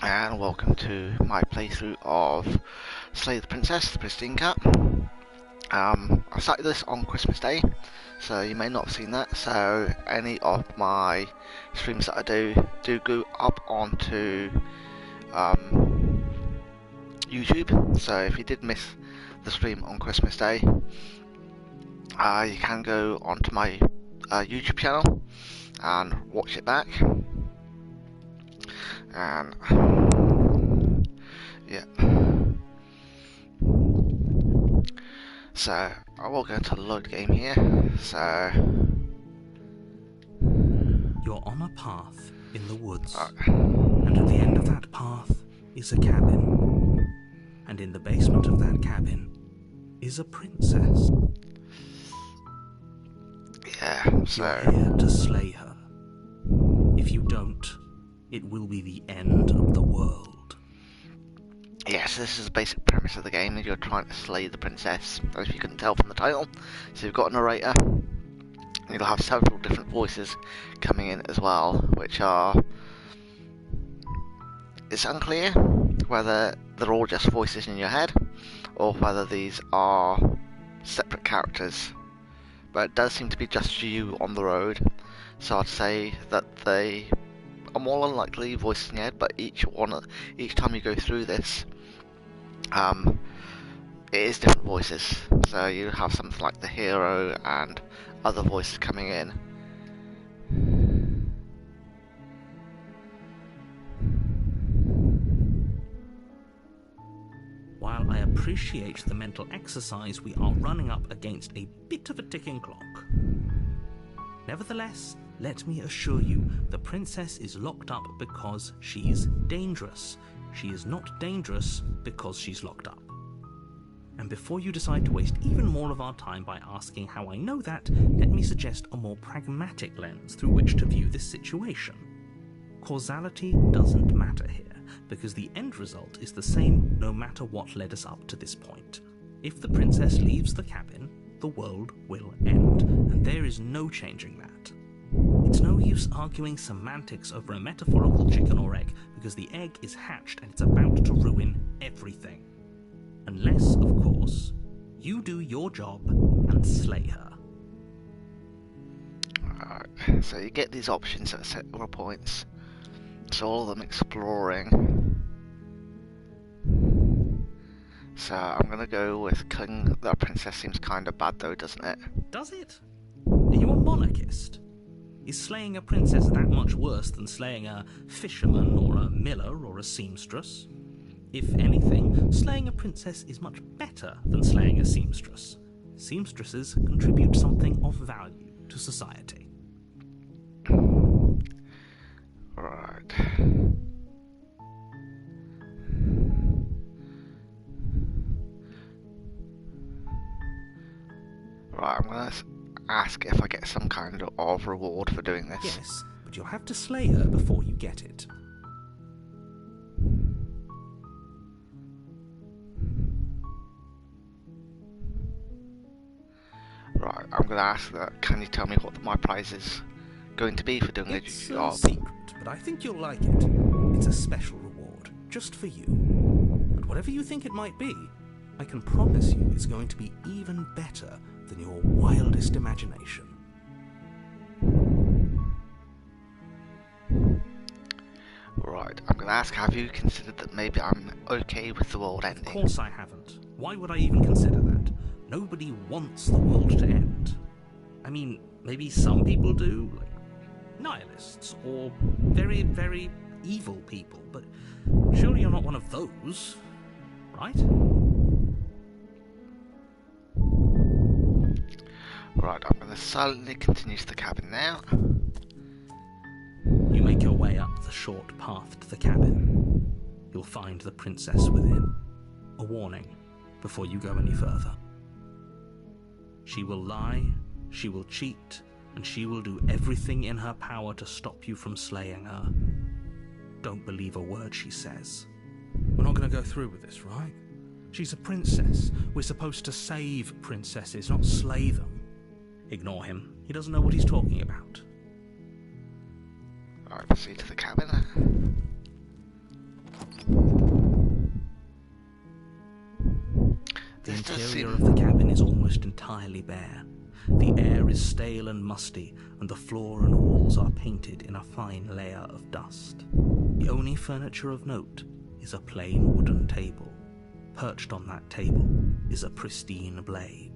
and welcome to my playthrough of Slay the Princess, the Pristine Cat. I started this on Christmas Day, so you may not have seen that, so any of my streams that I do go up onto YouTube, so if you did miss the stream on Christmas Day, you can go onto my YouTube channel and watch it back. And yeah, so I will go into the load game here. So you're on a path in the woods, and at the end of that path is a cabin, and in the basement of that cabin is a princess. Yeah, so you're here to slay her. If you don't, it will be the end of the world. yes, this is the basic premise of the game, that you're trying to slay the princess, as you can tell from the title. So you've got a narrator, you'll have several different voices coming in as well, which are... it's unclear whether they're all just voices in your head, or whether these are separate characters. But it does seem to be just you on the road, so I'd say that they are more than likely voices in your head, but each time you go through this, it is different voices. So you have something like the hero and other voices coming in. While I appreciate the mental exercise, we are running up against a bit of a ticking clock. Nevertheless, let me assure you, the princess is locked up because she's dangerous. She is not dangerous because she's locked up. And before you decide to waste even more of our time by asking how I know that, let me suggest a more pragmatic lens through which to view this situation. Causality doesn't matter here, because the end result is the same no matter what led us up to this point. If the princess leaves the cabin, the world will end, and there is no changing that. It's no use arguing semantics over a metaphorical chicken or egg, because the egg is hatched and it's about to ruin everything. Unless, of course, you do your job and slay her. Alright, so you get these options at several points. So all of them exploring. So I'm gonna go with killing that princess. Seems kind of bad though, doesn't it? Does it? Are you a monarchist? Is slaying a princess that much worse than slaying a fisherman or a miller or a seamstress? If anything, slaying a princess is much better than slaying a seamstress. Seamstresses contribute something of value to society. Right. Right, I'm gonna ask if I get some kind of reward for doing this. Yes, but you'll have to slay her before you get it. Right, I'm gonna ask that. Can you tell me what my prize is going to be for doing It's the a job? secret, but I think you'll like it. It's a special reward, just for you. But whatever you think it might be, I can promise you it's going to be even better than your wildest imagination. Right, I'm gonna ask, have you considered that maybe I'm okay with the world ending? Of course I haven't. Why would I even consider that? Nobody wants the world to end. I mean, maybe some people do, like nihilists, or very, very evil people, but surely you're not one of those, right? Right, I'm gonna silently continue to the cabin now. You make your way up the short path to the cabin. You'll find the princess within. A warning before you go any further. She will lie, she will cheat, and she will do everything in her power to stop you from slaying her. Don't believe a word she says. We're not going to go through with this, right? She's a princess. We're supposed to save princesses, not slay them. Ignore him. He doesn't know what he's talking about. Alright, proceed to the cabin. interior of the cabin is almost entirely bare. The air is stale and musty, and the floor and walls are painted in a fine layer of dust. The only furniture of note is a plain wooden table. Perched on that table is a pristine blade.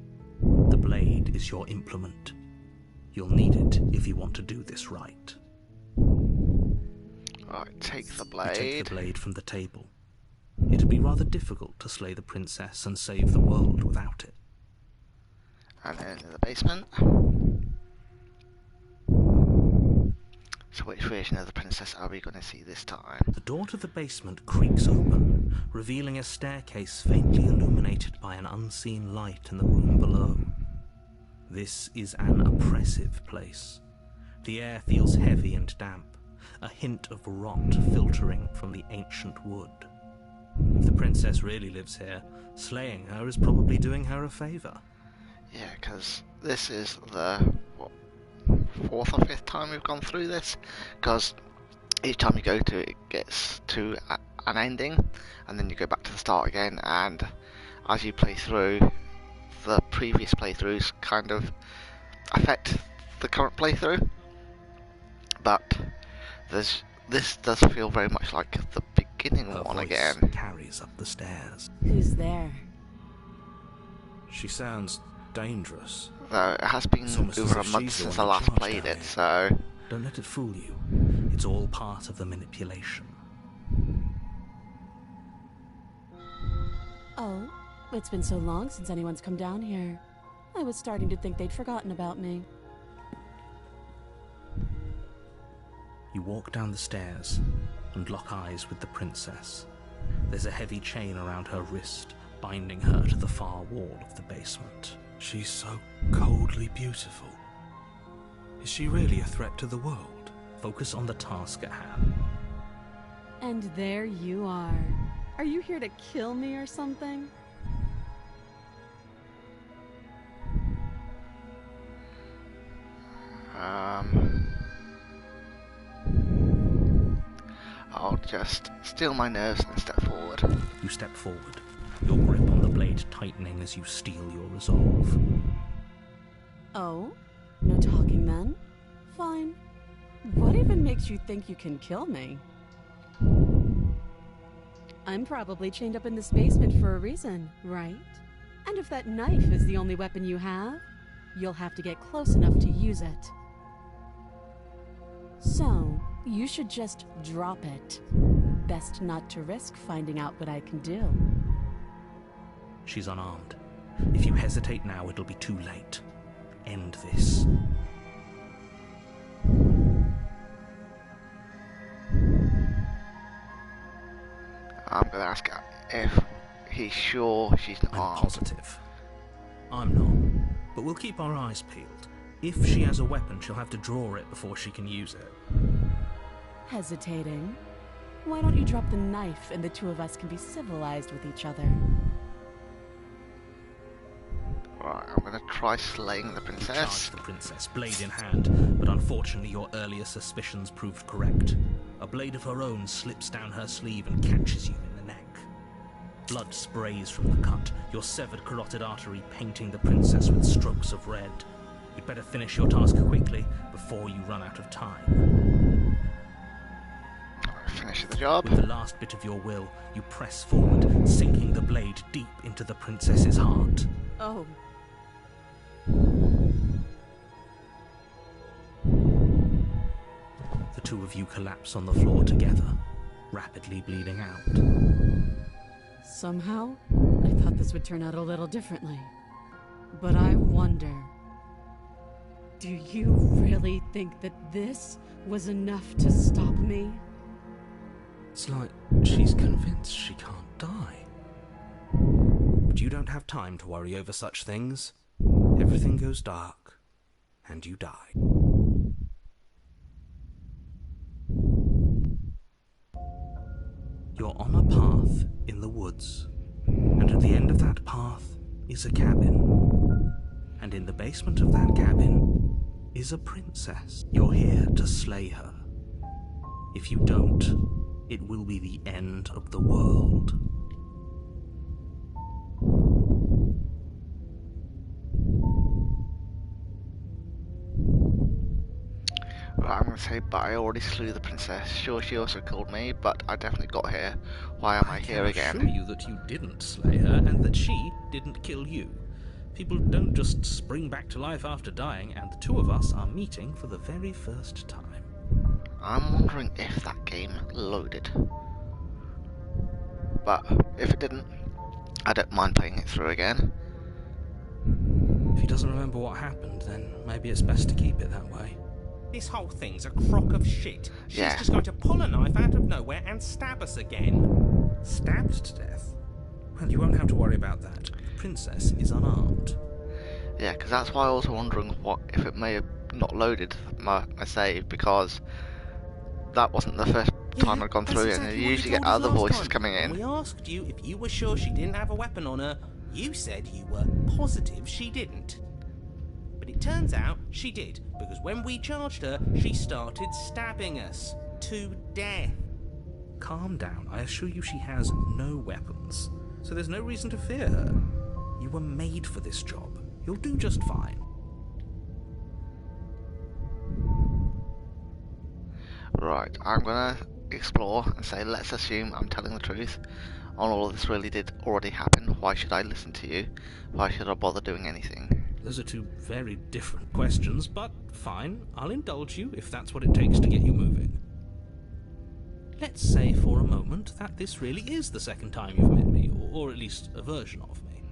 The blade is your implement. You'll need it if you want to do this right. Right, take the blade. You take the blade from the table. It'd be rather difficult to slay the princess and save the world without it. And then into the basement. So which version of the princess are we going to see this time? The door to the basement creaks open, revealing a staircase faintly illuminated by an unseen light in the room below. This is an oppressive place. The air feels heavy and damp, a hint of rot filtering from the ancient wood. If the princess really lives here, slaying her is probably doing her a favour. Yeah, because this is the, what, 4th or 5th time we've gone through this. Because each time you go to it, it gets to an ending, and then you go back to the start again, and as you play through, the previous playthroughs kind of affect the current playthrough. But this does feel very much like the beginning Her one voice again. carries up the stairs. Who's there? She sounds dangerous. Though it has been It's almost over a as if month she's the since one I in last charge played down it, here. so Don't let it fool you. It's all part of the manipulation. Oh, it's been so long since anyone's come down here. I was starting to think they'd forgotten about me. You walk down the stairs and lock eyes with the princess. There's a heavy chain around her wrist, binding her to the far wall of the basement. She's so coldly beautiful. Is she really a threat to the world? Focus on the task at hand. And there you are. Are you here to kill me or something? I'll just still my nerves and step forward. You step forward, your grip on the blade tightening as you steel your resolve. Oh? No talking then? Fine. What even makes you think you can kill me? I'm probably chained up in this basement for a reason, right? And if that knife is the only weapon you have, you'll have to get close enough to use it. So, you should just drop it. Best not to risk finding out what I can do. She's unarmed. If you hesitate now, it'll be too late. End this. I'm going to ask if he's sure she's not I'm armed. positive. I'm not. But we'll keep our eyes peeled. If she has a weapon, she'll have to draw it before she can use it. Hesitating? Why don't you drop the knife and the two of us can be civilized with each other? Right, I'm going to try slaying the You princess. charge the princess, blade in hand, but unfortunately your earlier suspicions proved correct. A blade of her own slips down her sleeve and catches you in the neck. Blood sprays from the cut, your severed carotid artery painting the princess with strokes of red. You'd better finish your task quickly before you run out of time. Finish the job. With the last bit of your will, you press forward, sinking the blade deep into the princess's heart. Oh. The two of you collapse on the floor together, rapidly bleeding out. Somehow, I thought this would turn out a little differently. But I wonder... Do you really think that this was enough to stop me? It's like she's convinced she can't die. But you don't have time to worry over such things. Everything goes dark, and you die. You're on a path in the woods, and at the end of that path is a cabin. And in the basement of that cabin is a princess. You're here to slay her. If you don't, it will be the end of the world. gonna say, but I already slew the princess. Sure, she also killed me, but I definitely got here. Why am I here I again? can assure you that you didn't slay her, and that she didn't kill you. People don't just spring back to life after dying, and the two of us are meeting for the very first time. I'm wondering if that game loaded. But if it didn't, I don't mind playing it through again. If he doesn't remember what happened, then maybe it's best to keep it that way. This whole thing's a crock of shit. She's Yeah. just going to pull a knife out of nowhere and stab us again. Stabbed to death? Well, you won't have to worry about that. The princess is unarmed. Yeah, because that's why I was wondering what if it may have not loaded my save, because that wasn't the first time I'd gone through it, and you usually get other voices coming When in. we asked you if you were sure she didn't have a weapon on her, you said you were positive she didn't. But it turns out she did, because when we charged her, she started stabbing us to death. Calm down. I assure you she has no weapons, so there's no reason to fear her. You were made for this job. You'll do just fine. Right, I'm gonna explore and say, let's assume I'm telling the truth. On all of this really did already happen. Why should I listen to you? Why should I bother doing anything? Those are two very different questions, but fine. I'll indulge you if that's what it takes to get you moving. Let's say for a moment that this really is the second time you've met me, or at least a version of me.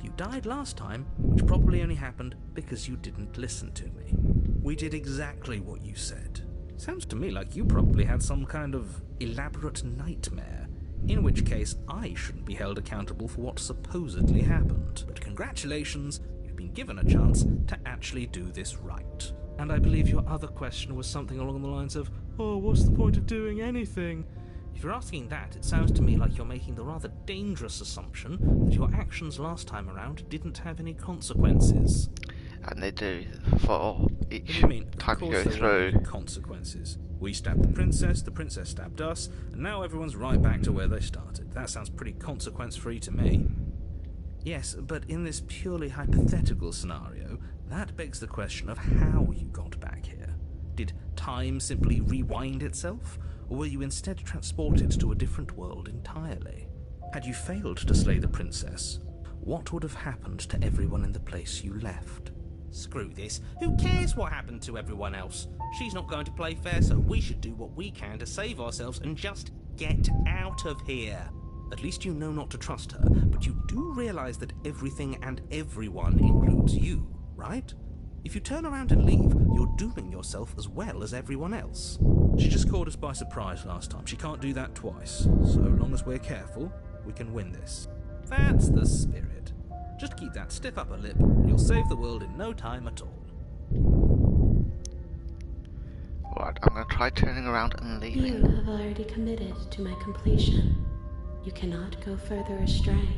You died last time, which probably only happened because you didn't listen to me. We did exactly what you said. Sounds to me like you probably had some kind of elaborate nightmare, in which case I shouldn't be held accountable for what supposedly happened. But congratulations, you've been given a chance to actually do this right. And I believe your other question was something along the lines of, oh, what's the point of doing anything? If you're asking that, it sounds to me like you're making the rather dangerous assumption that your actions last time around didn't have any consequences. And they do for each What do you mean? time Of you course go there won't through. be consequences. We stabbed the princess stabbed us, and now everyone's right back to where they started. That sounds pretty consequence-free to me. Yes, but in this purely hypothetical scenario, that begs the question of how you got back here. Did time simply rewind itself, or were you instead transported to a different world entirely? Had you failed to slay the princess, what would have happened to everyone in the place you left? Screw this. Who cares what happened to everyone else? She's not going to play fair, so we should do what we can to save ourselves and just get out of here. At least you know not to trust her, but you do realize that everything and everyone includes you, right? If you turn around and leave, you're dooming yourself as well as everyone else. She just caught us by surprise last time. She can't do that twice. So long as we're careful, we can win this. That's the spirit. Just keep that stiff upper lip, and you'll save the world in no time at all. Right, I'm gonna try turning around and You leaving. have already committed to my completion. You cannot go further astray.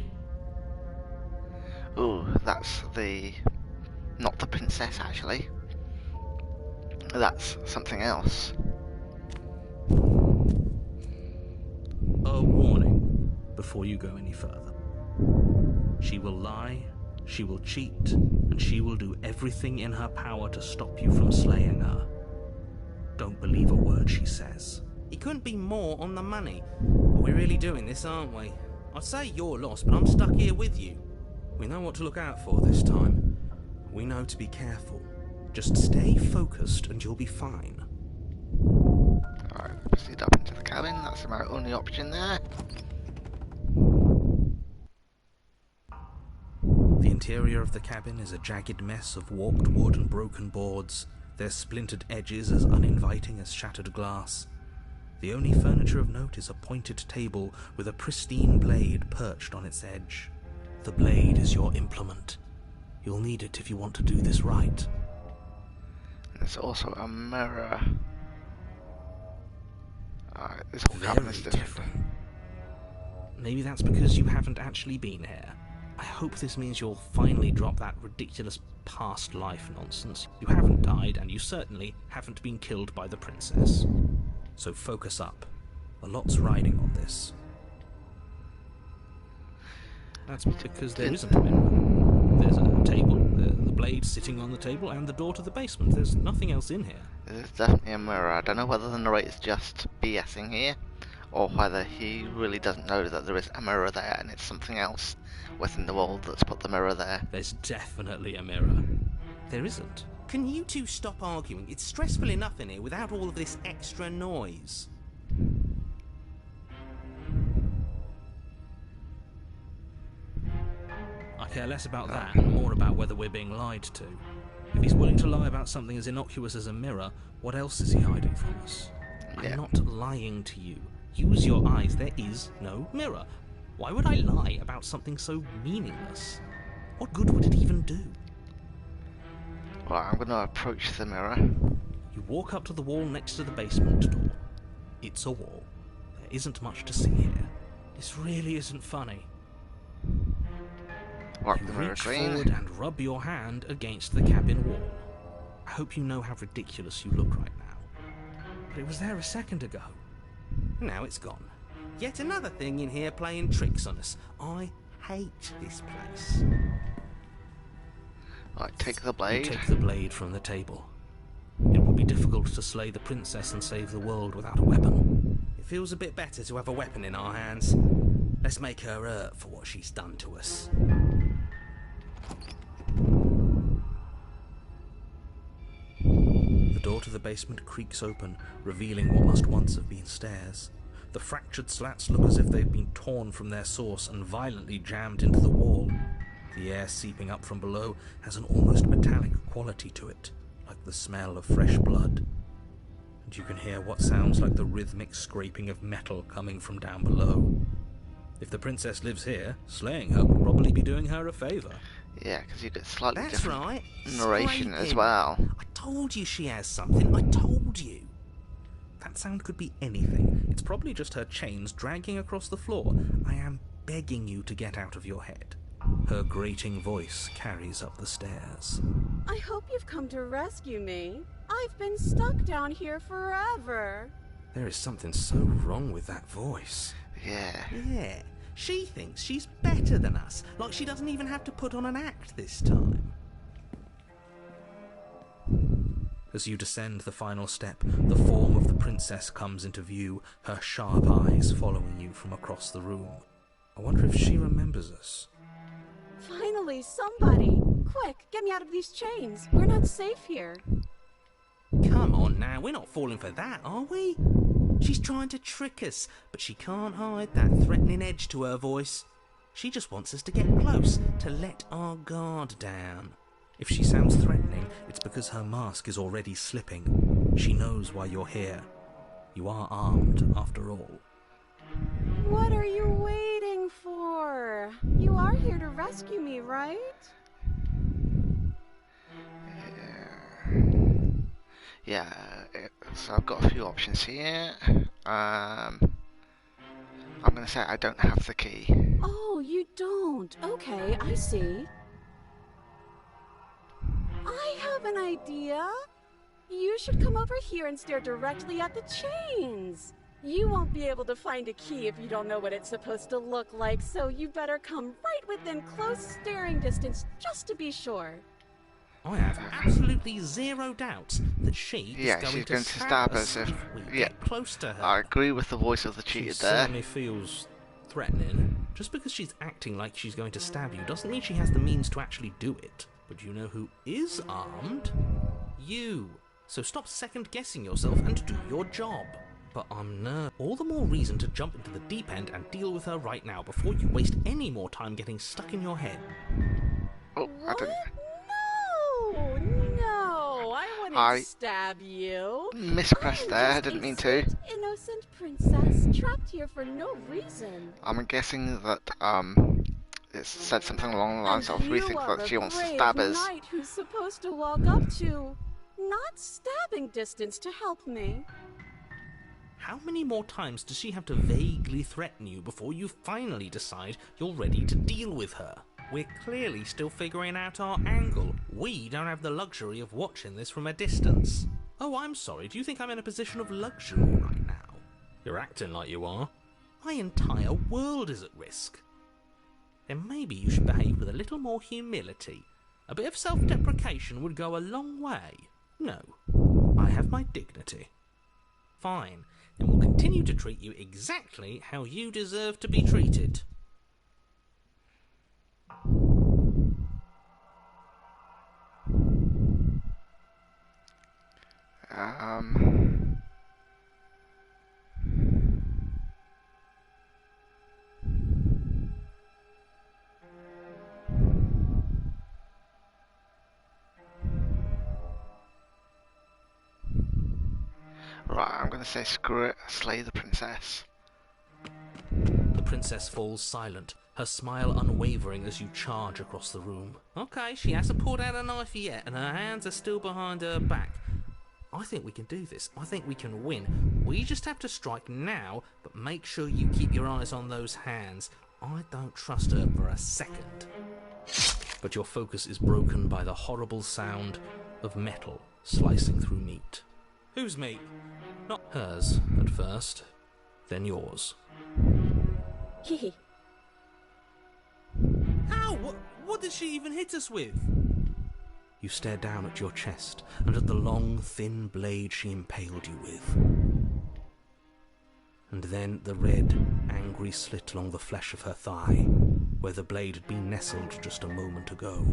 Ooh, that's the... not the princess, actually. That's something else. A warning before you go any further. She will lie, she will cheat, and she will do everything in her power to stop you from slaying her. Don't believe a word she says. He couldn't be more on the money. We're really doing this, aren't we? I'd say you're lost, but I'm stuck here with you. We know what to look out for this time. We know to be careful. Just stay focused and you'll be fine. Alright, proceed up into the cabin. That's my only option there. The interior of the cabin is a jagged mess of warped wood and broken boards, their splintered edges as uninviting as shattered glass. The only furniture of note is a pointed table with a pristine blade perched on its edge. The blade is your implement. You'll need it if you want to do this right. There's also a mirror. Alright, this whole Very cabin is different. different. Maybe that's because you haven't actually been here. I hope this means you'll finally drop that ridiculous past life nonsense. You haven't died, and you certainly haven't been killed by the princess. So focus up. A lot's riding on this. That's because there isn't a mirror. There's a table, the blade sitting on the table, and the door to the basement. There's nothing else in here. This is definitely a mirror. I don't know whether the narrator's just BSing here, or whether he really doesn't know that there is a mirror there and it's something else within the wall that's put the mirror there. There's definitely a mirror. There isn't. Can you two stop arguing? It's stressful enough in here without all of this extra noise. I care less about that and more about whether we're being lied to. If he's willing to lie about something as innocuous as a mirror, what else is he hiding from us? Yeah. I'm not lying to you. Use your eyes. There is no mirror. Why would I lie about something so meaningless? What good would it even do? Well, I'm going to approach the mirror. You walk up to the wall next to the basement door. It's a wall. There isn't much to see here. This really isn't funny. Wipe You the mirror reach clean. forward and rub your hand against the cabin wall. I hope you know how ridiculous you look right now. But it was there a second ago. Now it's gone. Yet another thing in here playing tricks on us. I hate this place. Right, take the You blade. take the blade from the table. It would be difficult to slay the princess and save the world without a weapon. It feels a bit better to have a weapon in our hands. Let's make her hurt for what she's done to us. The door to the basement creaks open, revealing what must once have been stairs. The fractured slats look as if they've been torn from their source and violently jammed into the wall. The air seeping up from below has an almost metallic quality to it, like the smell of fresh blood. And you can hear what sounds like the rhythmic scraping of metal coming from down below. If the princess lives here, slaying her will probably be doing her a favour. Yeah, because you get slightly That's different right. narration as Scraping. well. I told you she has something. I told you. That sound could be anything. It's probably just her chains dragging across the floor. I am begging you to get out of your head. Her grating voice carries up the stairs. I hope you've come to rescue me. I've been stuck down here forever. There is something so wrong with that voice. Yeah. Yeah. She thinks she's better than us. Like she doesn't even have to put on an act this time. As you descend the final step, the form of the princess comes into view, her sharp eyes following you from across the room. I wonder if she remembers us. Finally, somebody! Quick, get me out of these chains. We're not safe here. Come on now, we're not falling for that, are we? She's trying to trick us, but she can't hide that threatening edge to her voice. She just wants us to get close, to let our guard down. If she sounds threatening, it's because her mask is already slipping. She knows why you're here. You are armed, after all. What are you waiting for? You are here to rescue me, right? Yeah, so I've got a few options here. I'm going to say I don't have the key. Oh, you don't. Okay, I see. I have an idea. You should come over here and stare directly at the chains. You won't be able to find a key if you don't know what it's supposed to look like, so you better come right within close staring distance just to be sure. I have absolutely zero doubts that she Yeah, is she's going going to to stab stab us us if- if we yeah. get close to her. I agree with the voice of the She cheater there. certainly feels threatening. Just because she's acting like she's going to stab you doesn't mean she has the means to actually do it. But you know who is armed? You. So stop second-guessing yourself and do your job. But I'm nervous. All the more reason to jump into the deep end and deal with her right now before you waste any more time getting stuck in your head. Oh, I What? didn't. No, I wouldn't I stab you. mispressed I'm there, I just didn't a mean to. sweet, innocent princess trapped here for no reason. I'm guessing that, it said something along the lines of we You think are that the she wants to brave stab us. knight who's supposed to walk up to, not stabbing distance to help me. How many more times does she have to vaguely threaten you before you finally decide you're ready to deal with her? We're clearly still figuring out our angle. We don't have the luxury of watching this from a distance. Oh, I'm sorry. Do you think I'm in a position of luxury right now? You're acting like you are. My entire world is at risk. Then maybe you should behave with a little more humility. A bit of self-deprecation would go a long way. No, I have my dignity. Fine, then we'll continue to treat you exactly how you deserve to be treated. Right, I'm going to say screw it, slay the princess. The princess falls silent, her smile unwavering as you charge across the room. Okay, she hasn't pulled out a knife yet, and her hands are still behind her back. I think we can do this. I think we can win. We just have to strike now, but make sure you keep your eyes on those hands. I don't trust her for a second. But your focus is broken by the horrible sound of metal slicing through meat. Whose meat? Not hers at first, then yours. Hee. How? What did she even hit us with? You stare down at your chest and at the long, thin blade she impaled you with. And then the red, angry slit along the flesh of her thigh, where the blade had been nestled just a moment ago.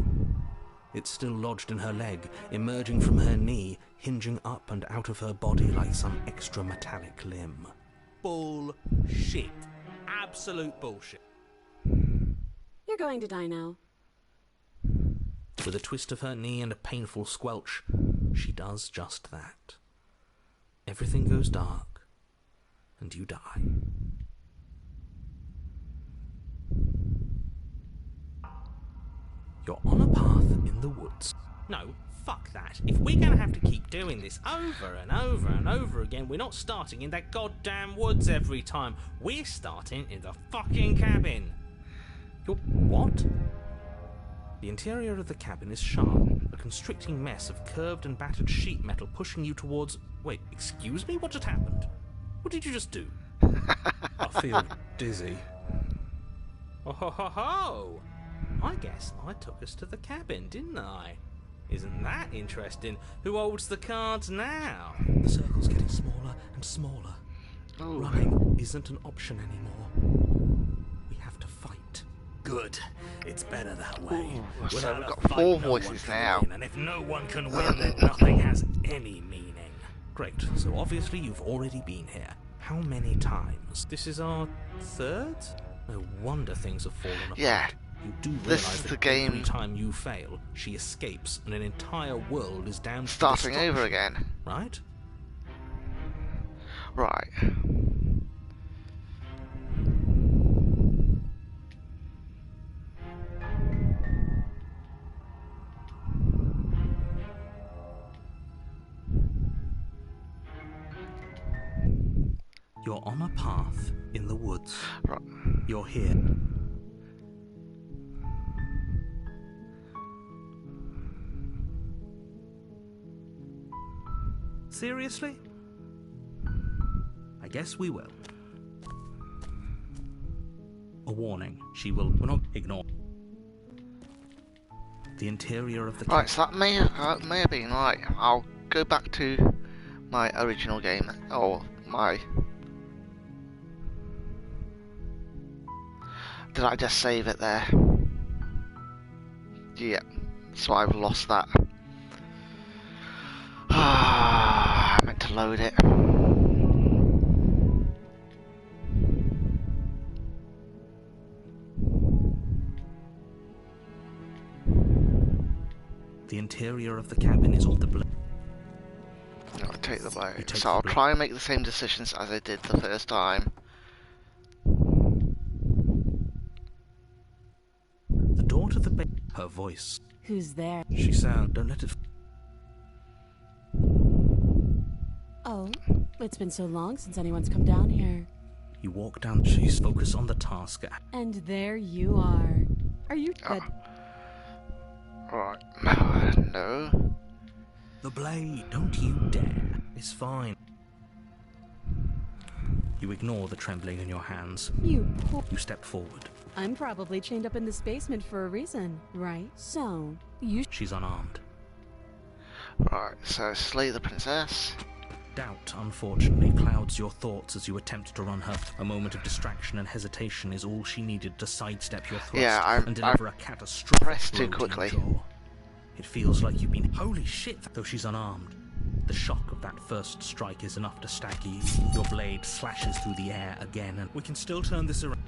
It's still lodged in her leg, emerging from her knee, hinging up and out of her body like some extra metallic limb. Bullshit. Absolute bullshit. You're going to die now. With a twist of her knee and a painful squelch, she does just that. Everything goes dark, and you die. You're on a path in the woods. No, fuck that. If we're gonna have to keep doing this over and over and over again, we're not starting in that goddamn woods every time. We're starting in the fucking cabin. You're what? The interior of the cabin is sharp, a constricting mess of curved and battered sheet metal pushing you towards... Wait, excuse me? What just happened? What did you just do? I feel dizzy. Oh ho ho ho! I guess I took us to the cabin, didn't I? Isn't that interesting? Who holds the cards now? The circle's getting smaller and smaller. Ooh. Running isn't an option anymore. We have to fight. Good. It's better that way. Ooh, so Without we've a got fight, 4 no voices one can now. win, and if no one can win, then nothing has any meaning. Great, so obviously you've already been here. How many times? This is our third? No wonder things have fallen apart. Yeah. You do This realise is that the game- every time you fail, she escapes and an entire world is down to Starting destruction, over again. right? Right. You're on a path in the woods. Right. You're here. Seriously? I guess we will. A warning. She will not ignore. The interior of the Right, so that may have been right. I'll go back to my original game, or my... Did I just save it there? Yeah, so I've lost that. I meant to load it. The interior of the cabin is all the blood. I'll take the blow. You take So the I'll blow. try and make the same decisions as I did the first time. The door to the bed. Her voice. Who's there? She sound. Don't let it. Oh, it's been so long since anyone's come down here. You walk down. She's focused on the task. And there you are. Are you good? Right. No. The blade. Don't you dare. It's fine. You ignore the trembling in your hands. You poor... You step forward. I'm probably chained up in this basement for a reason, right? So, you... She's unarmed. Right, so slay the princess. Doubt, unfortunately, clouds your thoughts as you attempt to run her. A moment of distraction and hesitation is all she needed to sidestep your thrust Yeah, and deliver a catastrophic pressed too blow to quickly. your jaw. It feels like you've been... Holy shit! Though she's unarmed. The shock of that first strike is enough to stagger you. Your blade slashes through the air again, and we can still turn this around.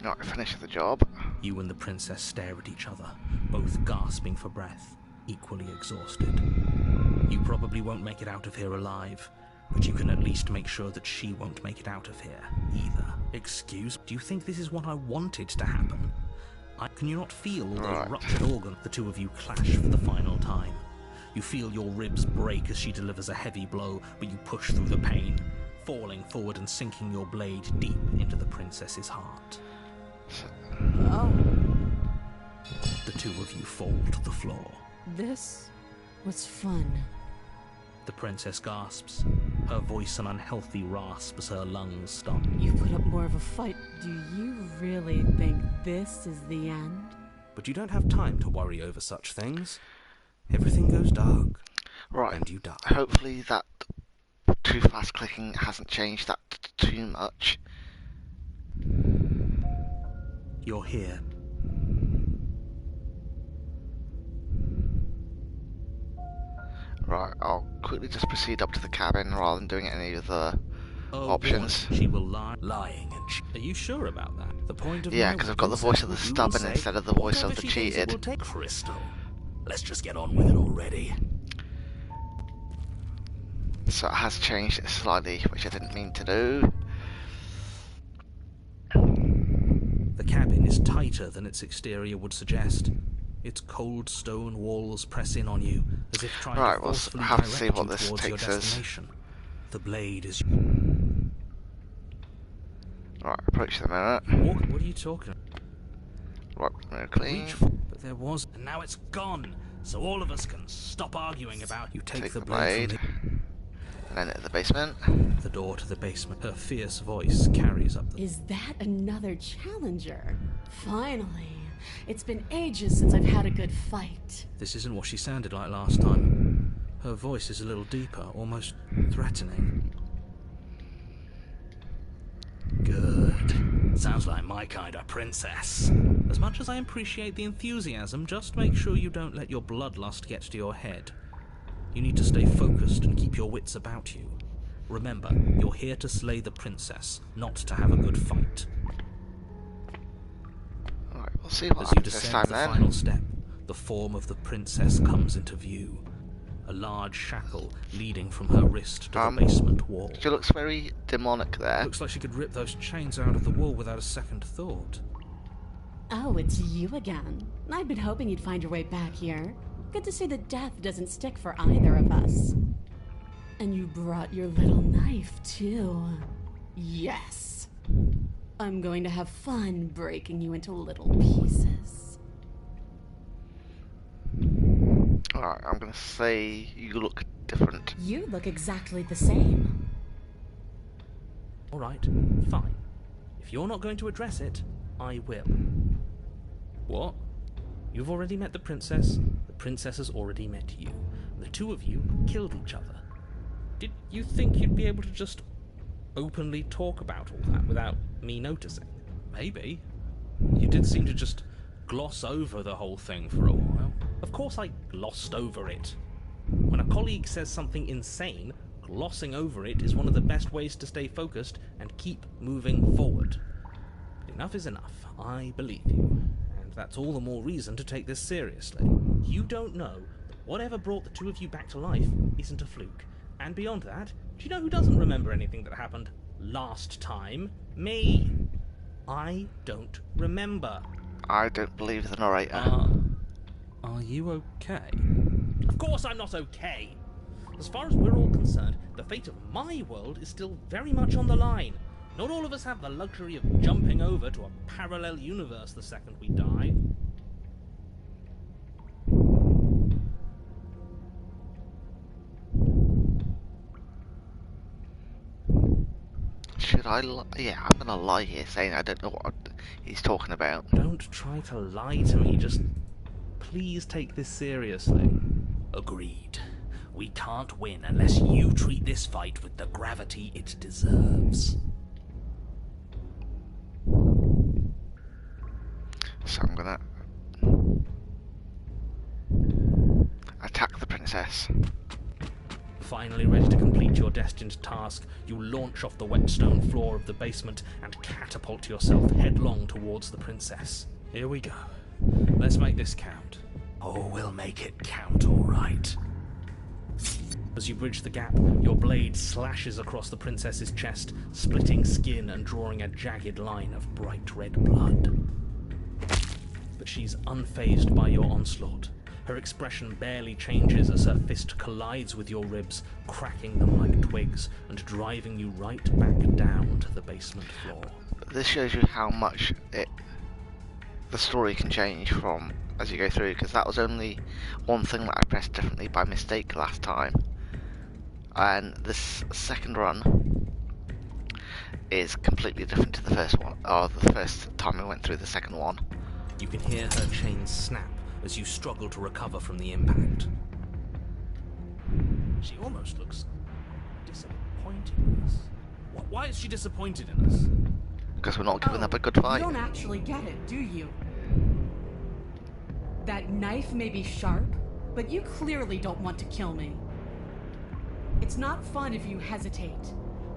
Right, finish the job. You and the princess stare at each other, both gasping for breath, equally exhausted. You probably won't make it out of here alive, but you can at least make sure that she won't make it out of here, either. Excuse? Do you think this is what I wanted to happen? Can you not feel all those ruptured organs? The two of you clash for the final time. You feel your ribs break as she delivers a heavy blow, but you push through the pain, falling forward and sinking your blade deep into the princess's heart. Oh, The two of you fall to the floor. this was fun. The princess gasps, her voice an unhealthy rasp as her lungs stop. You put up more of a fight. Do you really think this is the end? But you don't have time to worry over such things. Everything goes dark, Right, and you die. hopefully that too fast clicking hasn't changed that too much. You're here. Right, I'll quickly just proceed up to the cabin rather than doing any of the options. Boy, she will lie. Lying, and are you sure about that? The point of Yeah, my because I've got the voice of the princess, you stubborn will say instead of the voice of whatever the she thinks it cheated. will take. Crystal, let's just get on with it already. So it has changed it slightly, which I didn't mean to do. The cabin is tighter than its exterior would suggest. Its cold stone walls press in on you, as if trying Right, to we'll forcefully have to direct see you what this towards your takes us. destination. The blade is... Right, approach the mirror. What are you talking about? Right, mirror clean. But there was... And now it's gone, so all of us can stop arguing about... You take the blade. blade from And then at the basement. the door to the basement. Her fierce voice carries up the... Is that another challenger? Finally. It's been ages since I've had a good fight. This isn't what she sounded like last time. Her voice is a little deeper, almost threatening. Good. Sounds like my kind of princess. As much as I appreciate the enthusiasm, just make sure you don't let your bloodlust get to your head. You need to stay focused and keep your wits about you. Remember, you're here to slay the princess, not to have a good fight. Alright, we'll see what As you happens this descend time to the then. final step, the form of the princess comes into view. A large shackle leading from her wrist to the basement wall. She looks very demonic there. Looks like she could rip those chains out of the wall without a second thought. Oh, it's you again. I've been hoping you'd find your way back here. Good to see that death doesn't stick for either of us. And you brought your little knife, too. Yes. I'm going to have fun breaking you into little pieces. Alright, I'm gonna say you look different. You look exactly the same. Alright, fine. If you're not going to address it, I will. What? You've already met the princess has already met you. The two of you killed each other. Did you think you'd be able to just openly talk about all that without me noticing? Maybe. You did seem to just gloss over the whole thing for a while. Of course I glossed over it. When a colleague says something insane, glossing over it is one of the best ways to stay focused and keep moving forward. But enough is enough. I believe you. And that's all the more reason to take this seriously. You don't know that whatever brought the two of you back to life isn't a fluke. And beyond that, do you know who doesn't remember anything that happened last time? Me. I don't remember. I don't believe the narrator. Are you okay? Of course I'm not okay. As far as we're all concerned, the fate of my world is still very much on the line. Not all of us have the luxury of jumping over to a parallel universe the second we die. Should I yeah, I'm gonna lie here saying I don't know what he's talking about. Don't try to lie to me, just please take this seriously. Agreed. We can't win unless you treat this fight with the gravity it deserves. So I'm gonna attack the princess. Finally ready to complete your destined task, you launch off the wet stone floor of the basement and catapult yourself headlong towards the princess. Here we go. Let's make this count. Oh, we'll make it count, all right. As you bridge the gap, your blade slashes across the princess's chest, splitting skin and drawing a jagged line of bright red blood. But she's unfazed by your onslaught. Her expression barely changes as her fist collides with your ribs, cracking them like twigs and driving you right back down to the basement floor. This shows you how much the story can change from as you go through, because that was only one thing that I pressed differently by mistake last time, and this second run is completely different to the first one, or the first time I went through the second one. You can hear her chains snap as you struggle to recover from the impact. She almost looks disappointed in us. Why is she disappointed in us? Because we're not giving up a good fight. You don't actually get it, do you? That knife may be sharp, but you clearly don't want to kill me. It's not fun if you hesitate.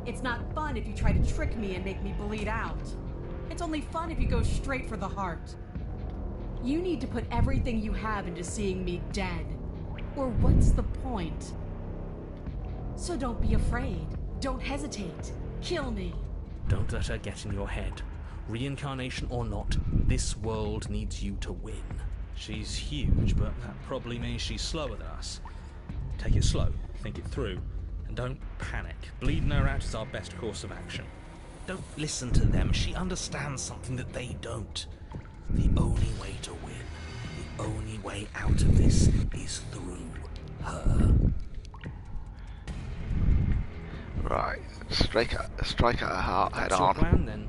It's not fun if you try to trick me and make me bleed out. It's only fun if you go straight for the heart. You need to put everything you have into seeing me dead. Or what's the point? So don't be afraid. Don't hesitate. Kill me. Don't let her get in your head. Reincarnation or not, this world needs you to win. She's huge, but that probably means she's slower than us. Take it slow, think it through, and don't panic. Bleeding her out is our best course of action. Don't listen to them. She understands something that they don't. The only way to win, the only way out of this is through her. Right, strike at her heart head That's on. your plan, then.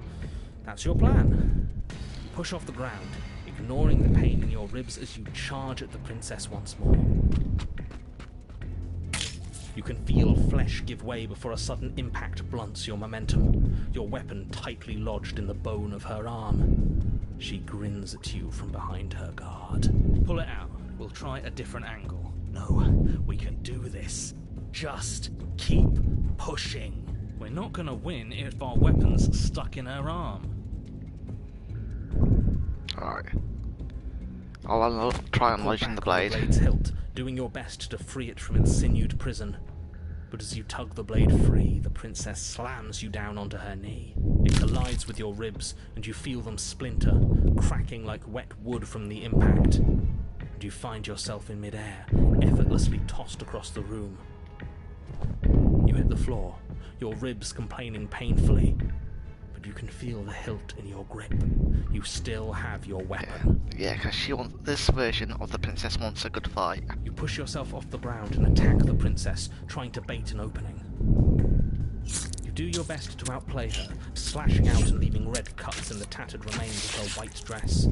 That's your plan. You push off the ground, ignoring the pain in your ribs as you charge at the princess once more. You can feel flesh give way before a sudden impact blunts your momentum, your weapon tightly lodged in the bone of her arm. She grins at you from behind her guard. Pull it out. We'll try a different angle. No, we can do this. Just keep pushing. We're not gonna win if our weapon's stuck in her arm. Alright. I'll try unleashing the blade. The blade's hilt, doing your best to free it from its sinewed prison. But as you tug the blade free, the princess slams you down onto her knee. It collides with your ribs, and you feel them splinter, cracking like wet wood from the impact. And you find yourself in midair, effortlessly tossed across the room. You hit the floor, your ribs complaining painfully, but you can feel the hilt in your grip. You still have your weapon. Yeah, because she wants this version of the princess wants a good fight. You push yourself off the ground and attack the princess, trying to bait an opening. You do your best to outplay her, slashing out and leaving red cuts in the tattered remains of her white dress.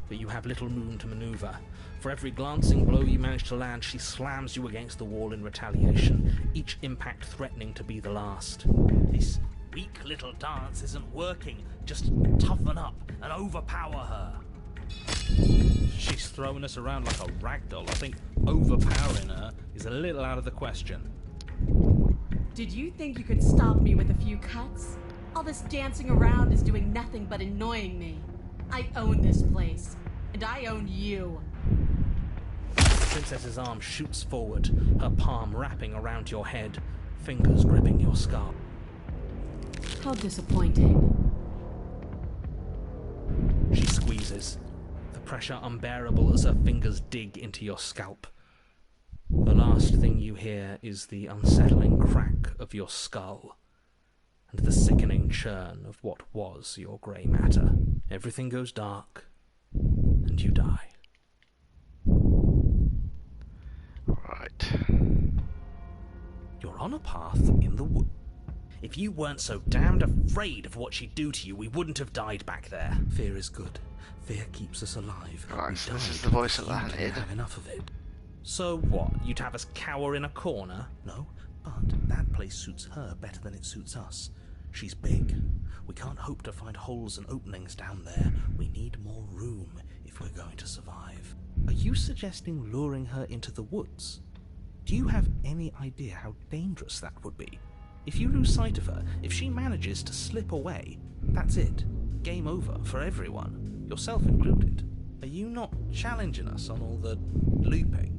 But you have little room to maneuver. For every glancing blow you manage to land, she slams you against the wall in retaliation, each impact threatening to be the last. This weak little dance isn't working. Just toughen up and overpower her. She's throwing us around like a ragdoll. I think overpowering her is a little out of the question. Did you think you could stop me with a few cuts? All this dancing around is doing nothing but annoying me. I own this place, and I own you. The princess's arm shoots forward, her palm wrapping around your head, fingers gripping your scalp. How disappointing. She squeezes, the pressure unbearable as her fingers dig into your scalp. The last thing you hear is the unsettling crack of your skull, and the sickening churn of what was your grey matter. Everything goes dark, and you die. Right. You're on a path in the wood. If you weren't so damned afraid of what she'd do to you, we wouldn't have died back there. Fear is good. Fear keeps us alive. Right, so this is the voice of the you hunted. can't have enough of it. So what? You'd have us cower in a corner? No, but that place suits her better than it suits us. She's big. We can't hope to find holes and openings down there. We need more room if we're going to survive. Are you suggesting luring her into the woods? Do you have any idea how dangerous that would be? If you lose sight of her, if she manages to slip away, that's it. Game over for everyone, yourself included. Are you not challenging us on all the looping?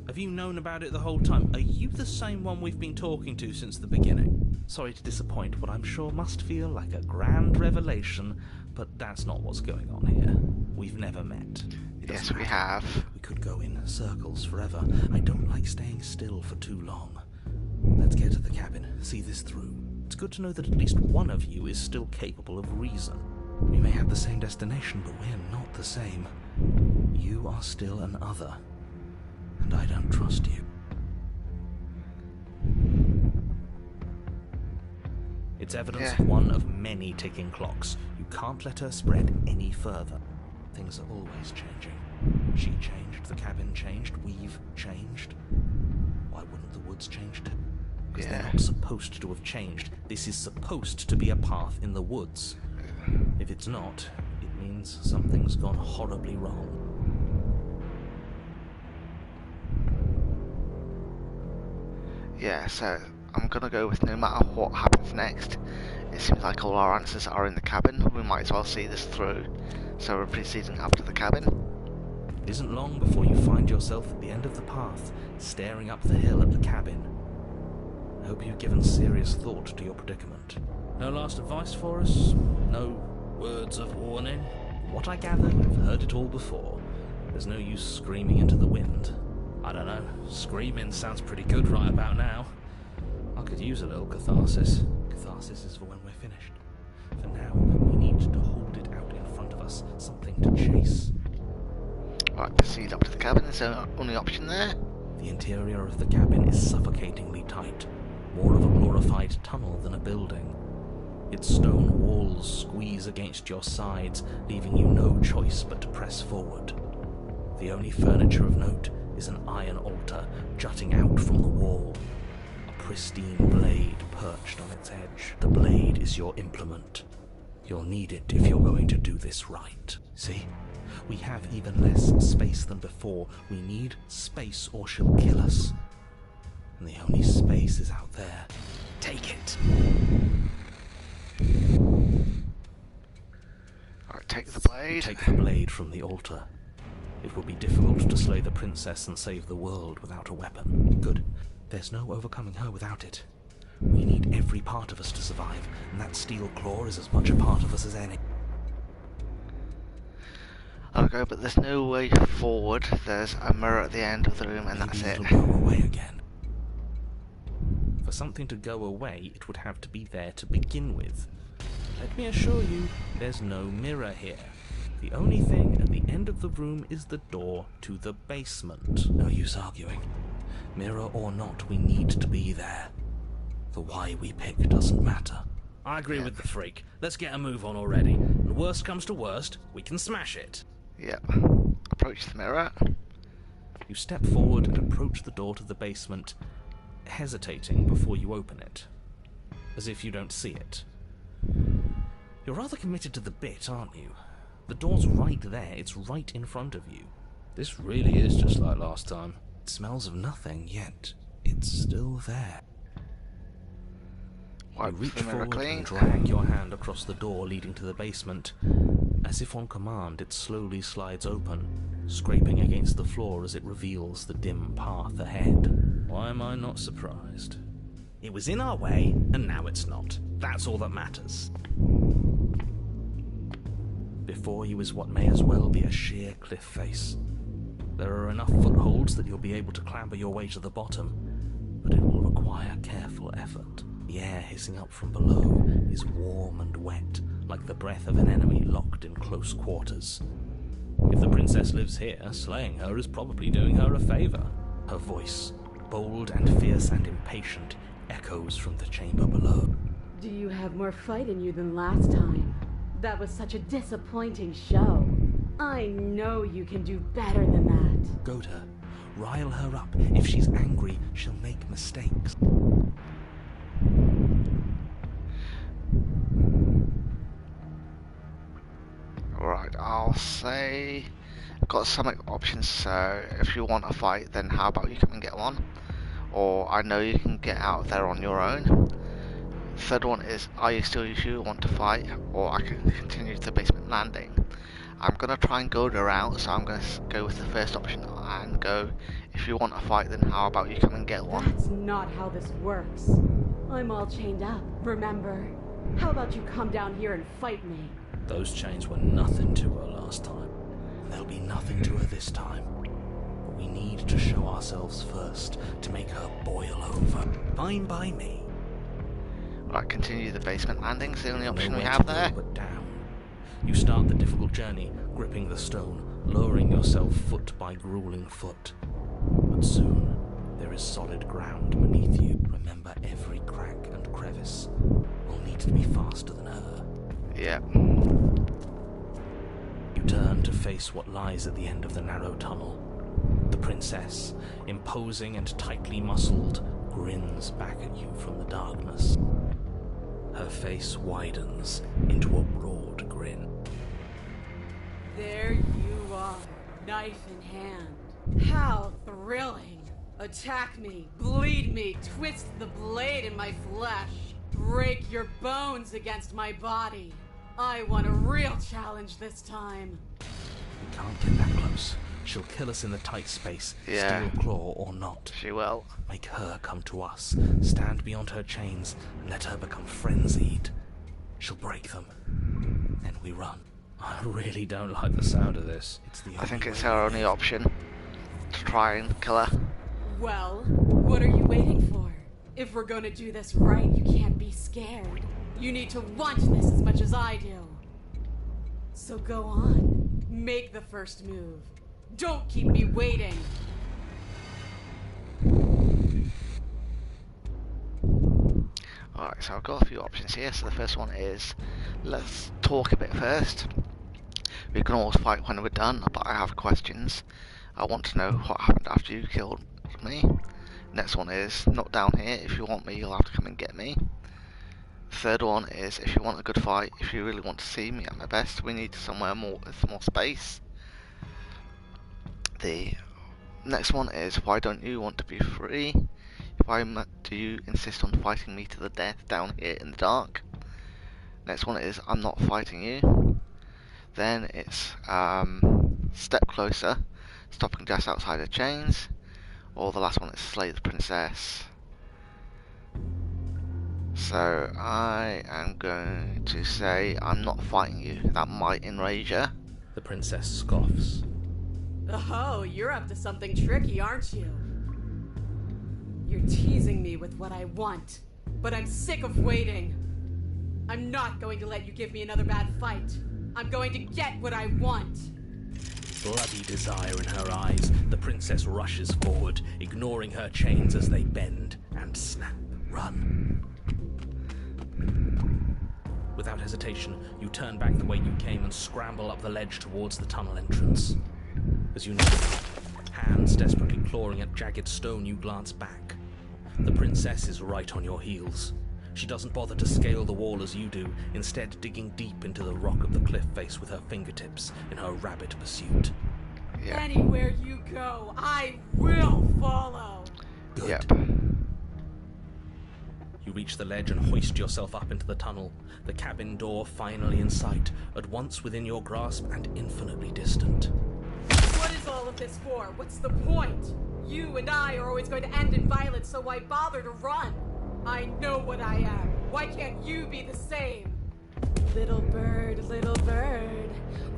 Have you known about it the whole time? Are you the same one we've been talking to since the beginning? Sorry to disappoint what I'm sure must feel like a grand revelation, but that's not what's going on here. We've never met. Yes, we have. We could go in circles forever. I don't like staying still for too long. Let's get to the cabin, see this through. It's good to know that at least one of you is still capable of reason. We may have the same destination, but we're not the same. You are still an other, and I don't trust you. It's evidence of one of many ticking clocks. You can't let her spread any further. Things are always changing. She changed, the cabin changed, we've changed. Why wouldn't the woods change too? Because they're not supposed to have changed. This is supposed to be a path in the woods. If it's not, it means something's gone horribly wrong. Yeah, so I'm gonna go with no matter what happens next, it seems like all our answers are in the cabin. We might as well see this through. So we're proceeding up to the cabin. It isn't long before you find yourself at the end of the path, staring up the hill at the cabin. I hope you've given serious thought to your predicament. No last advice for us? No words of warning? From what I gather, you've heard it all before. There's no use screaming into the wind. I don't know, screaming sounds pretty good right about now. I could use a little catharsis. Catharsis is for when we're finished. For now, we need to hold it out in front of us, something to chase. Right, proceed up to the cabin, is the only option there? The interior of the cabin is suffocatingly tight, more of a glorified tunnel than a building. Its stone walls squeeze against your sides, leaving you no choice but to press forward. The only furniture of note is an iron altar jutting out from the wall. A pristine blade perched on its edge. The blade is your implement. You'll need it if you're going to do this right. See? We have even less space than before. We need space or she'll kill us. And the only space is out there. Take it. Alright, take the blade. Take the blade from the altar. It will be difficult to slay the princess and save the world without a weapon. Good. There's no overcoming her without it. We need every part of us to survive, and that steel claw is as much a part of us as any. Okay, but there's no way forward. There's a mirror at the end of the room, and that's it. It'll go away again. For something to go away, it would have to be there to begin with. Let me assure you, there's no mirror here. The only thing at the end of the room is the door to the basement. No use arguing. Mirror or not, we need to be there. The why we pick doesn't matter. I agree with the freak. Let's get a move on already. And worst comes to worst, we can smash it. Yep. Approach the mirror. You step forward and approach the door to the basement, hesitating before you open it, as if you don't see it. You're rather committed to the bit, aren't you? The door's right there, it's right in front of you. This really is just like last time. It smells of nothing, yet it's still there. You reach forward and drag your hand across the door leading to the basement. As if on command, it slowly slides open, scraping against the floor as it reveals the dim path ahead. Why am I not surprised? It was in our way, and now it's not. That's all that matters. Before you is what may as well be a sheer cliff face. There are enough footholds that you'll be able to clamber your way to the bottom, but it will require careful effort. The air hissing up from below is warm and wet, like the breath of an enemy locked in close quarters. If the princess lives here, slaying her is probably doing her a favor. Her voice, bold and fierce and impatient, echoes from the chamber below. Do you have more fight in you than last time? That was such a disappointing show. I know you can do better than that. Goat her. Rile her up. If she's angry, she'll make mistakes. Right, I'll say I've got some options, so if you want a fight, then how about you come and get one? Or I know you can get out of there on your own. Third one is, are you still you want to fight? Or I can continue to the basement landing. I'm going to try and go the route, so I'm going to go with the first option and go, if you want a fight, then how about you come and get one? That's not how this works. I'm all chained up, remember? How about you come down here and fight me? Those chains were nothing to her last time. They'll be nothing to her this time. But we need to show ourselves first to make her boil over. Fine by me. Right, continue the basement landing's the only option we Nowhere have to there. go but down. You start the difficult journey, gripping the stone, lowering yourself foot by grueling foot. But soon, there is solid ground beneath you. Remember, every crack and crevice will need to be faster than her. Yeah. You turn to face what lies at the end of the narrow tunnel. The princess, imposing and tightly muscled, grins back at you from the darkness. Her face widens into a broad grin. There you are, knife in hand. How thrilling! Attack me, bleed me, twist the blade in my flesh, break your bones against my body. I want a real challenge this time. We can't get that close. She'll kill us in the tight space, Yeah. steel claw or not. She will. Make her come to us, stand beyond her chains, and let her become frenzied. She'll break them. Then we run. I really don't like the sound of this. It's the I think only it's way. our only option to try and kill her. Well, what are you waiting for? If we're gonna do this right, you can't be scared. You need to want this as much as I do. So go on. Make the first move. Don't keep me waiting. Alright, so I've got a few options here. So the first one is, let's talk a bit first. We can always fight when we're done, but I have questions. I want to know what happened after you killed me. Next one is, not down here. If you want me, you'll have to come and get me. Third one is, if you want a good fight, if you really want to see me at my best, we need somewhere more with more space. The next one is, why don't you want to be free? Why do you insist on fighting me to the death down here in the dark? Next one is, I'm not fighting you. Then it's, step closer, stopping just outside the chains. Or the last one is, slay the princess. So I am going to say, I'm not fighting you. That might enrage her. The princess scoffs. Oh, you're up to something tricky, aren't you? You're teasing me with what I want, but I'm sick of waiting. I'm not going to let you give me another bad fight. I'm going to get what I want. Bloody desire in her eyes, the princess rushes forward, ignoring her chains as they bend and snap. Run. Without hesitation, you turn back the way you came and scramble up the ledge towards the tunnel entrance. As you know, hands desperately clawing at jagged stone, you glance back. The princess is right on your heels. She doesn't bother to scale the wall as you do, instead digging deep into the rock of the cliff face with her fingertips in her rabid pursuit. Yeah. Anywhere you go, I will follow. Good. Yep. You reach the ledge and hoist yourself up into the tunnel, the cabin door finally in sight, at once within your grasp and infinitely distant. What is all of this for? What's the point? You and I are always going to end in violence, so why bother to run? I know what I am. Why can't you be the same? Little bird,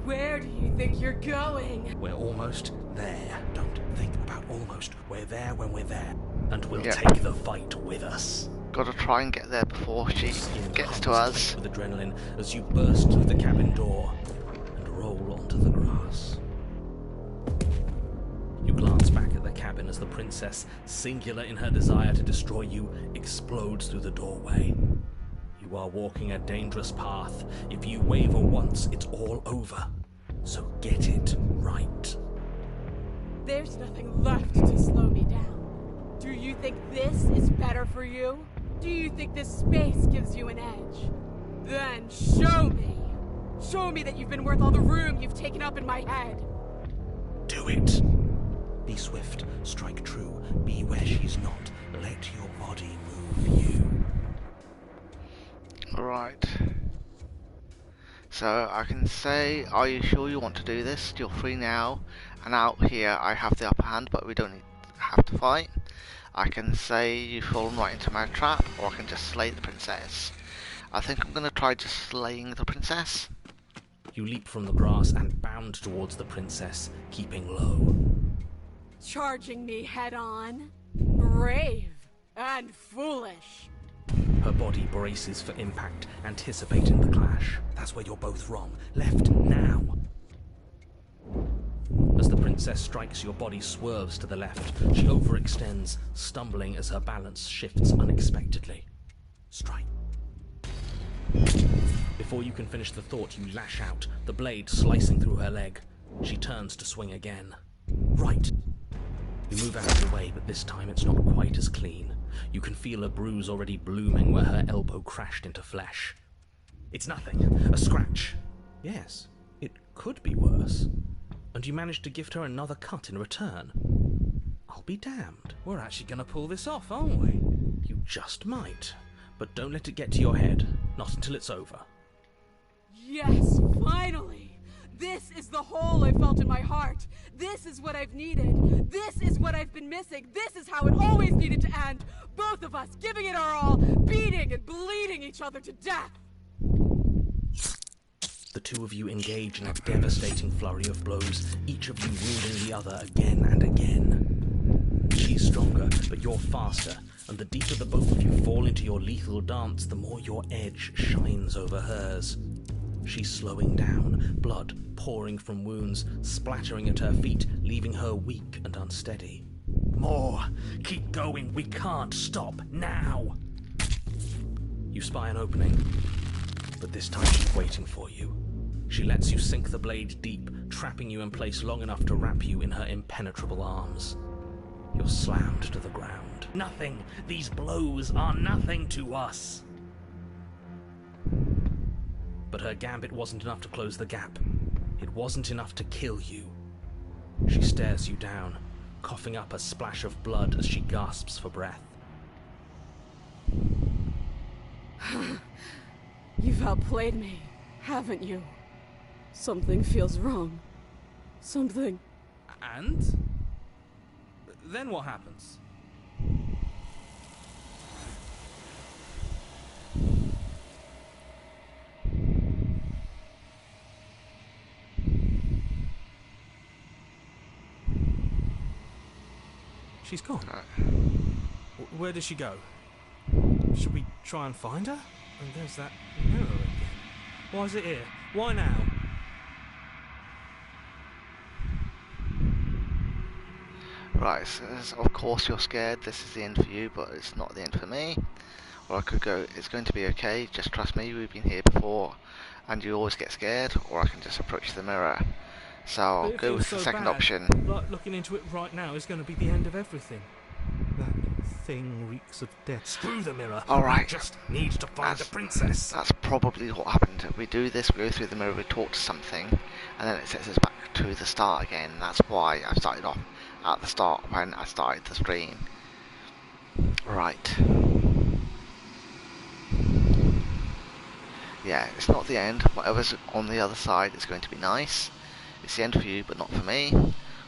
where do you think you're going? We're almost there. Don't think about almost. We're there when we're there. And we'll Yeah. take the fight with us. Gotta try and get there before she Skin gets to hums us. tight with adrenaline as you burst through the cabin door and roll onto the grass. You glance back at the cabin as the princess, singular in her desire to destroy you, explodes through the doorway. You are walking a dangerous path. If you waver once, it's all over. So get it right. There's nothing left to slow me down. Do you think this is better for you? Do you think this space gives you an edge? Then show me! Show me that you've been worth all the room you've taken up in my head! Do it! Be swift, strike true, be where she's not. Let your body move you. Right. So I can say, are you sure you want to do this? You're free now, and out here I have the upper hand, but we don't have to fight. I can say you've fallen right into my trap, or I can just slay the princess. I think I'm going to try just slaying the princess. You leap from the grass and bound towards the princess, keeping low. Charging me head on? Brave and foolish. Her body braces for impact, anticipating the clash. That's where you're both wrong. Left now. As the princess strikes, your body swerves to the left. She overextends, stumbling as her balance shifts unexpectedly. Strike. Before you can finish the thought, you lash out, the blade slicing through her leg. She turns to swing again. Right. You move out of the way, but this time it's not quite as clean. You can feel a bruise already blooming where her elbow crashed into flesh. It's nothing. A scratch. Yes, it could be worse. And you managed to gift her another cut in return. I'll be damned. We're actually going to pull this off, aren't we? You just might. But don't let it get to your head. Not until it's over. Yes, finally! This is the hole I felt in my heart. This is what I've needed. This is what I've been missing. This is how it always needed to end. Both of us giving it our all, beating and bleeding each other to death. The two of you engage in a devastating flurry of blows, each of you wounding the other again and again. She's stronger, but you're faster, and the deeper the both of you fall into your lethal dance, the more your edge shines over hers. She's slowing down, blood pouring from wounds, splattering at her feet, leaving her weak and unsteady. More! Keep going! We can't stop! Now! You spy an opening, but this time she's waiting for you. She lets you sink the blade deep, trapping you in place long enough to wrap you in her impenetrable arms. You're slammed to the ground. Nothing! These blows are nothing to us! But her gambit wasn't enough to close the gap. It wasn't enough to kill you. She stares you down, coughing up a splash of blood as she gasps for breath. You've outplayed me, haven't you? Something feels wrong. Something... And? Then what happens? She's gone. Where did she go? Should we try and find her? And there's that mirror again. Why is it here? Why now? Right, so of course you're scared, this is the end for you, but it's not the end for me. Or I could go, it's going to be okay, just trust me, we've been here before, and you always get scared, or I can just approach the mirror. So I'll go with the second option. Like looking into it right now is going to be the end of everything. That thing reeks of death. Screw the mirror. Alright. We just need to find the princess. That's probably what happened. We do this, we go through the mirror, we talk to something, and then it sets us back to the start again. That's why I started off at the start when I started the stream. Right. Yeah, it's not the end. Whatever's on the other side is going to be nice. It's the end for you, but not for me.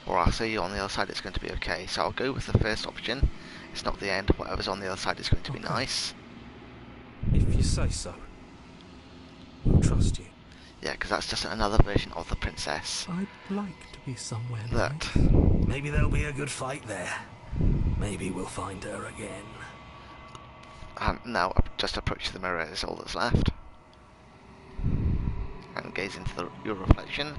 Or I'll see you on the other side, it's going to be okay. So I'll go with the first option. It's not the end. Whatever's on the other side is going to be nice. If you say so. We'll trust you. Yeah, because that's just another version of the princess. I'd like to be somewhere That. Maybe there'll be a good fight there. Maybe we'll find her again. And now just approach the mirror is all that's left. And gaze into your reflection.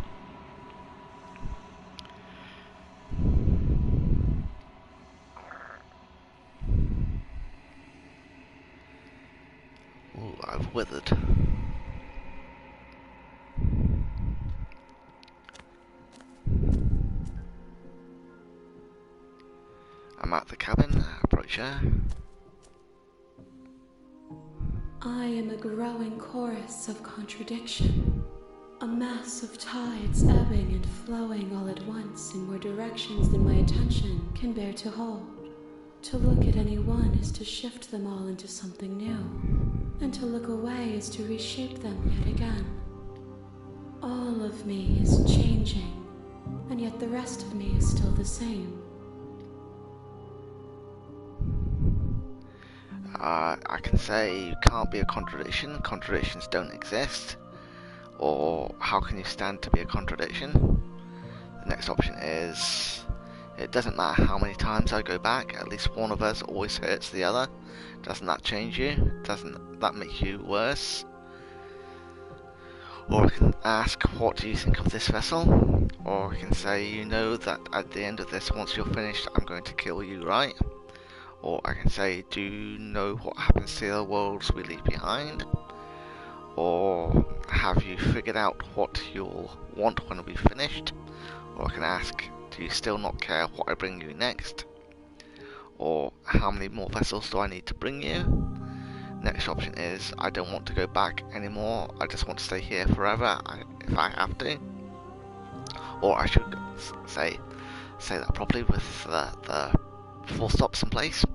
Ooh, I've withered. I'm at the cabin. Approach her. I am a growing chorus of contradiction. A mass of tides ebbing and flowing all at once in more directions than my attention can bear to hold. To look at any one is to shift them all into something new, and to look away is to reshape them yet again. All of me is changing, and yet the rest of me is still the same. I can say you can't be a contradiction. Contradictions don't exist. Or how can you stand to be a contradiction? The next option is, it doesn't matter how many times I go back, at least one of us always hurts the other. Doesn't that change you? Doesn't that make you worse? Or I can ask, what do you think of this vessel? Or I can say, you know that at the end of this, once you're finished, I'm going to kill you, right? Or I can say, do you know what happens to the worlds we leave behind? Or have you figured out what you'll want when we've finished? Or I can ask, do you still not care what I bring you next? Or how many more vessels do I need to bring you? Next option is, I don't want to go back anymore, I just want to stay here forever if I have to. Or I should say that properly with the full stops in place.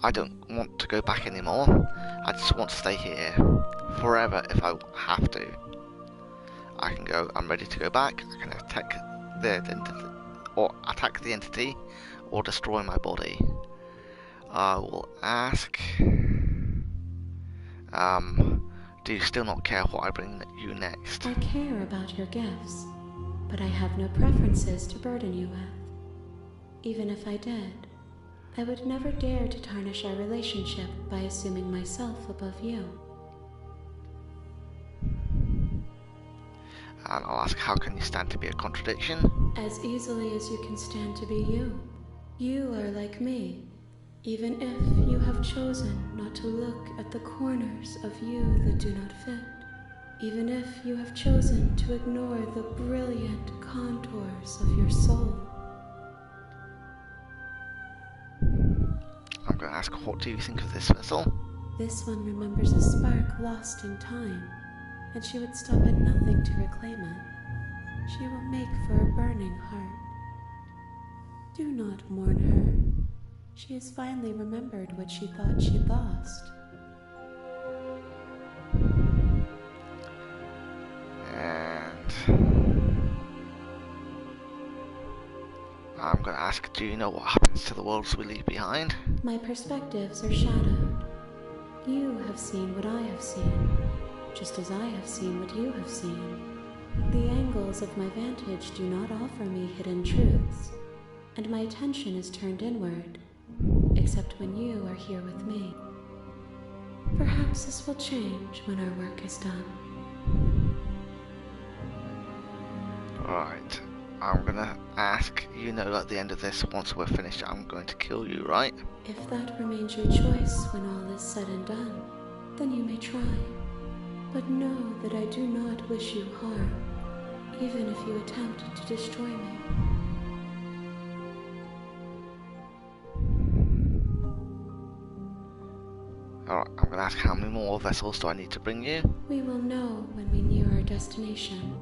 I don't want to go back anymore, I just want to stay here forever if I have to. I can go, I'm ready to go back, I can attack the entity, or destroy my body. I will ask, do you still not care what I bring you next? I care about your gifts, but I have no preferences to burden you with. Even if I did, I would never dare to tarnish our relationship by assuming myself above you. And I'll ask, how can you stand to be a contradiction? As easily as you can stand to be you. You are like me, even if you have chosen not to look at the corners of you that do not fit. Even if you have chosen to ignore the brilliant contours of your soul. I'm going to ask, what do you think of this vessel? This one remembers a spark lost in time, and she would stop at nothing to reclaim it. She will make for a burning heart. Do not mourn her. She has finally remembered what she thought she'd lost. And I'm going to ask, do you know what happens to the worlds we leave behind? My perspectives are shadowed. You have seen what I have seen, just as I have seen what you have seen. The angles of my vantage do not offer me hidden truths, and my attention is turned inward, except when you are here with me. Perhaps this will change when our work is done. Right, I'm gonna ask, you know at the end of this, once we're finished, I'm going to kill you, right? If that remains your choice when all is said and done, then you may try. But know that I do not wish you harm, even if you attempt to destroy me. Alright, I'm gonna ask, how many more vessels do I need to bring you? We will know when we near our destination.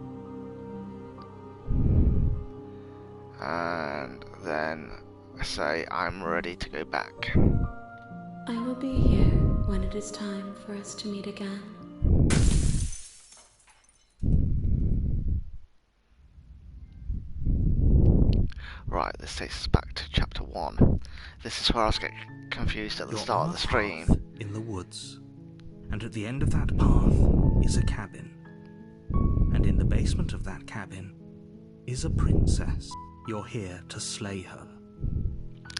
And then say, I'm ready to go back. I will be here when it is time for us to meet again. Right, this takes us back to chapter 1. This is where I was getting confused at the You're start on of the a stream. path in the woods, and at the end of that path is a cabin. And in the basement of that cabin is a princess. You're here to slay her.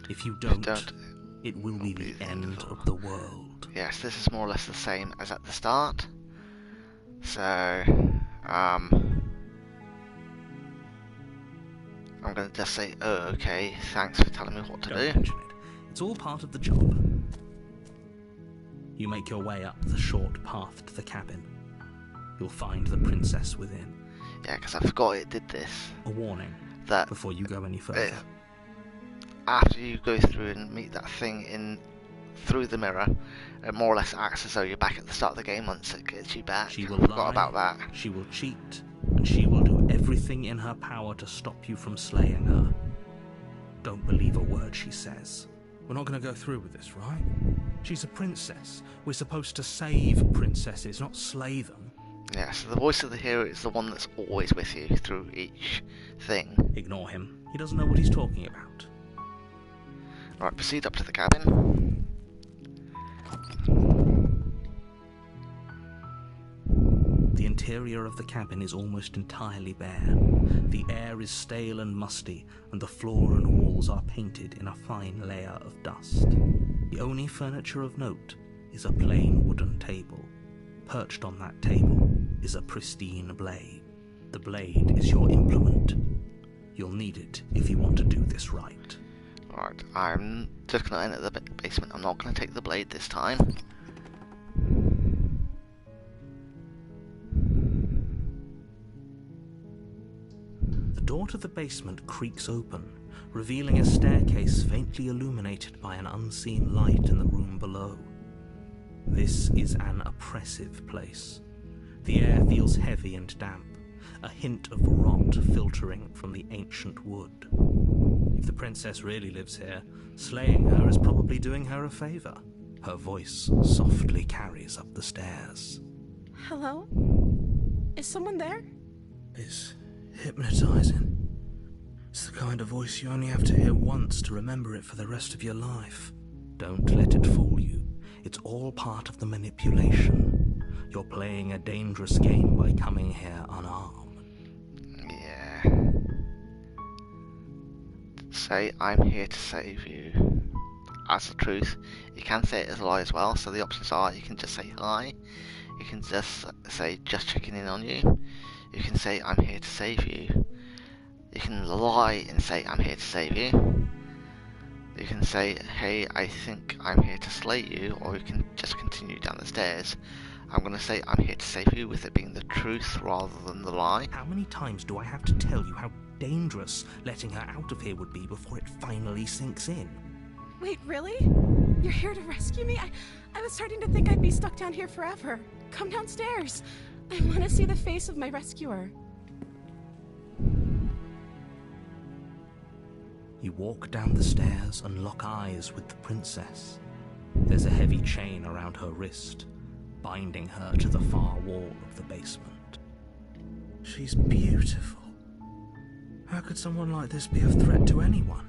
If you don't, it will be the end of the world. Yes, this is more or less the same as at the start. So, I'm going to just say, oh, okay, thanks for telling me what to Don't do. mention it. It's all part of the job. You make your way up the short path to the cabin. You'll find the princess within. Yeah, because I forgot it did this. A warning That before you go any further. after you go through and meet that thing in through the mirror, it more or less acts as though you're back at the start of the game once it gets you back. She will Forgot lie, about that. she will cheat, and she will do everything in her power to stop you from slaying her. Don't believe a word she says. We're not going to go through with this, right? She's a princess. We're supposed to save princesses, not slay them. Yeah, so the voice of the hero is the one that's always with you through each thing. Ignore him. He doesn't know what he's talking about. Right, proceed up to the cabin. The interior of the cabin is almost entirely bare. The air is stale and musty, and the floor and walls are painted in a fine layer of dust. The only furniture of note is a plain wooden table. Perched on that table is a pristine blade. The blade is your implement. You'll need it if you want to do this right. Right, I'm just going to enter the basement. I'm not going to take the blade this time. The door to the basement creaks open, revealing a staircase faintly illuminated by an unseen light in the room below. This is an oppressive place. The air feels heavy and damp, a hint of rot filtering from the ancient wood. If the princess really lives here, slaying her is probably doing her a favor. Her voice softly carries up the stairs. Hello? Is someone there? It's hypnotizing. It's the kind of voice you only have to hear once to remember it for the rest of your life. Don't let it fool you. It's all part of the manipulation. You're playing a dangerous game by coming here unarmed. Yeah. Say, I'm here to save you. That's the truth. You can say it as a lie as well, so the options are you can just say hi, you can just say just checking in on you, you can say I'm here to save you, you can lie and say I'm here to save you, you can say hey I think I'm here to slay you, or you can just continue down the stairs. I'm going to say I'm here to save you with it being the truth rather than the lie. How many times do I have to tell you how dangerous letting her out of here would be before it finally sinks in? Wait, really? You're here to rescue me? I was starting to think I'd be stuck down here forever. Come downstairs. I want to see the face of my rescuer. You walk down the stairs and lock eyes with the princess. There's a heavy chain around her wrist, binding her to the far wall of the basement. She's beautiful. How could someone like this be a threat to anyone?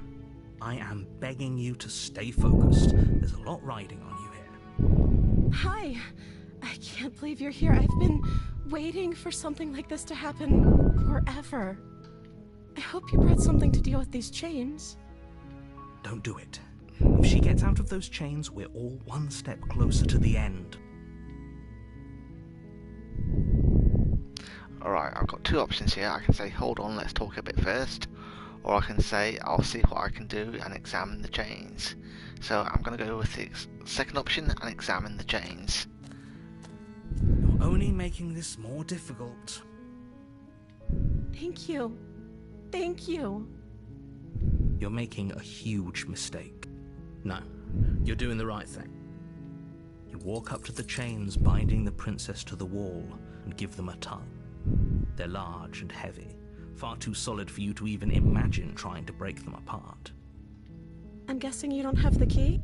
I am begging you to stay focused. There's a lot riding on you here. Hi. I can't believe you're here. I've been waiting for something like this to happen forever. I hope you brought something to deal with these chains. Don't do it. If she gets out of those chains, we're all one step closer to the end. Alright, I've got two options here. I can say hold on, let's talk a bit first, or I can say I'll see what I can do and examine the chains. So I'm going to go with the second option and examine the chains. You're only making this more difficult. Thank you. Thank you. You're making a huge mistake. No, you're doing the right thing. You walk up to the chains binding the princess to the wall and give them a tug. They're large and heavy, far too solid for you to even imagine trying to break them apart. I'm guessing you don't have the key?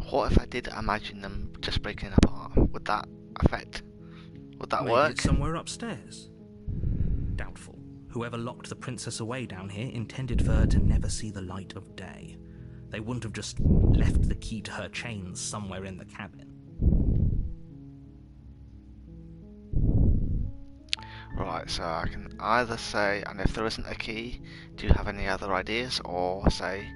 What if I did imagine them just breaking apart? Would that affect? Would that Maybe work? it's somewhere upstairs. Doubtful. Whoever locked the princess away down here intended for her to never see the light of day. They wouldn't have just left the key to her chains somewhere in the cabin. Right, so I can either say, and if there isn't a key, do you have any other ideas? Or say,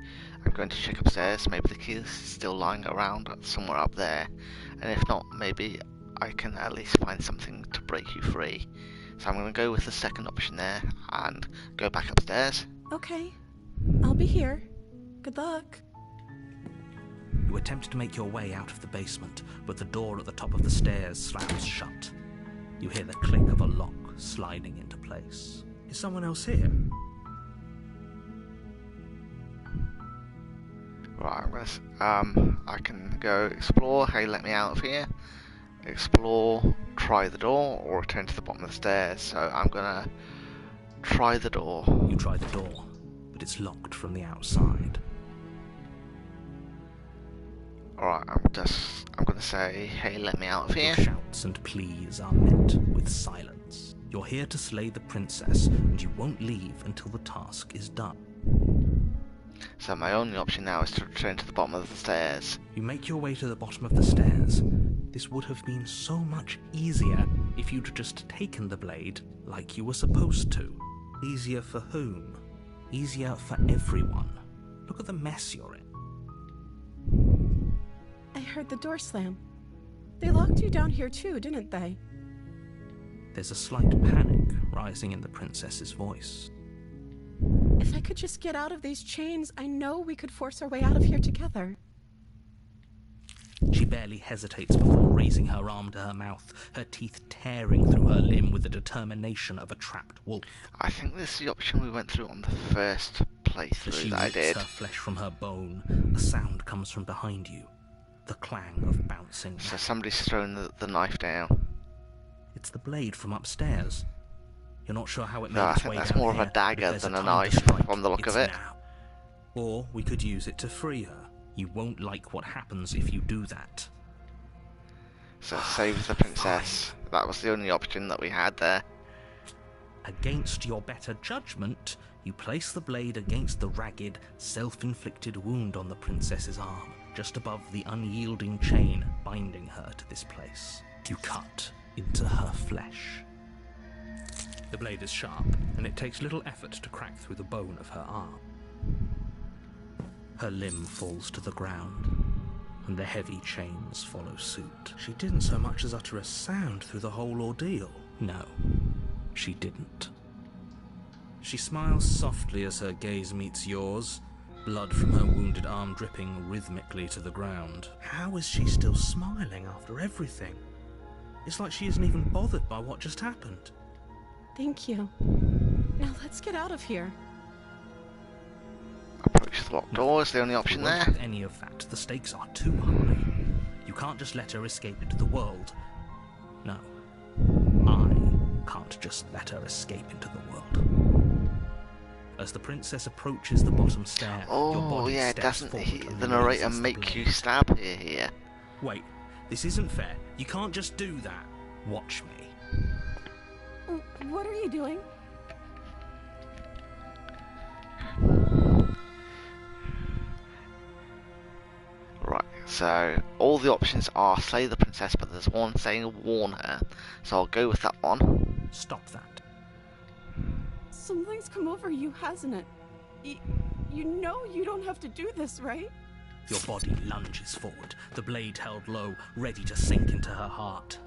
I'm going to check upstairs, maybe the key is still lying around somewhere up there. And if not, maybe I can at least find something to break you free. So I'm going to go with the second option there, and go back upstairs. Okay. I'll be here. Good luck. You attempt to make your way out of the basement, but the door at the top of the stairs slams shut. You hear the click of a lock sliding into place. Is someone else here? Right, I can go explore. Hey, let me out of here. Explore, try the door, or return to the bottom of the stairs. So I'm gonna try the door. You try the door, but it's locked from the outside. Alright, I'm gonna say, hey, let me out of here. Your shouts and pleas are met with silence. You're here to slay the princess, and you won't leave until the task is done. So my only option now is to return to the bottom of the stairs. You make your way to the bottom of the stairs. This would have been so much easier if you'd just taken the blade like you were supposed to. Easier for whom? Easier for everyone. Look at the mess you're in. I heard the door slam. They locked you down here too, didn't they? There's a slight panic rising in the princess's voice. If I could just get out of these chains, I know we could force our way out of here together. She barely hesitates before raising her arm to her mouth, her teeth tearing through her limb with the determination of a trapped wolf. I think this is the option we went through on the first As playthrough she that I rips did. her flesh from her bone, a sound comes from behind you. The clang of bouncing. So somebody's thrown the knife down. It's the blade from upstairs. You're not sure how it made No, I its think way that's down more of a here, but dagger if there's than a time knife, to strike, from the look it's of it. now. Or we could use it to free her. You won't like what happens if you do that. So save the princess. That was the only option that we had there. Against your better judgment, you place the blade against the ragged, self-inflicted wound on the princess's arm, just above the unyielding chain binding her to this place. You cut into her flesh. The blade is sharp, and it takes little effort to crack through the bone of her arm. Her limb falls to the ground, and the heavy chains follow suit. She didn't so much as utter a sound through the whole ordeal. No, she didn't. She smiles softly as her gaze meets yours, blood from her wounded arm dripping rhythmically to the ground. How is she still smiling after everything? It's like she isn't even bothered by what just happened. Thank you. Now let's get out of here. Approach the locked door is the only option We won't there. have any of that. The stakes are too high. You can't just let her escape into the world. No, I can't just let her escape into the world. As the princess approaches the bottom stair, your Oh body yeah, steps doesn't forward and the narrator raises the make blade. you stab her here? Wait, this isn't fair. You can't just do that. Watch me. What are you doing? Right, so all the options are slay the princess, but there's one saying warn her. So I'll go with that one. Stop that. Something's come over you, hasn't it? You know you don't have to do this, right? Your body lunges forward, the blade held low, ready to sink into her heart.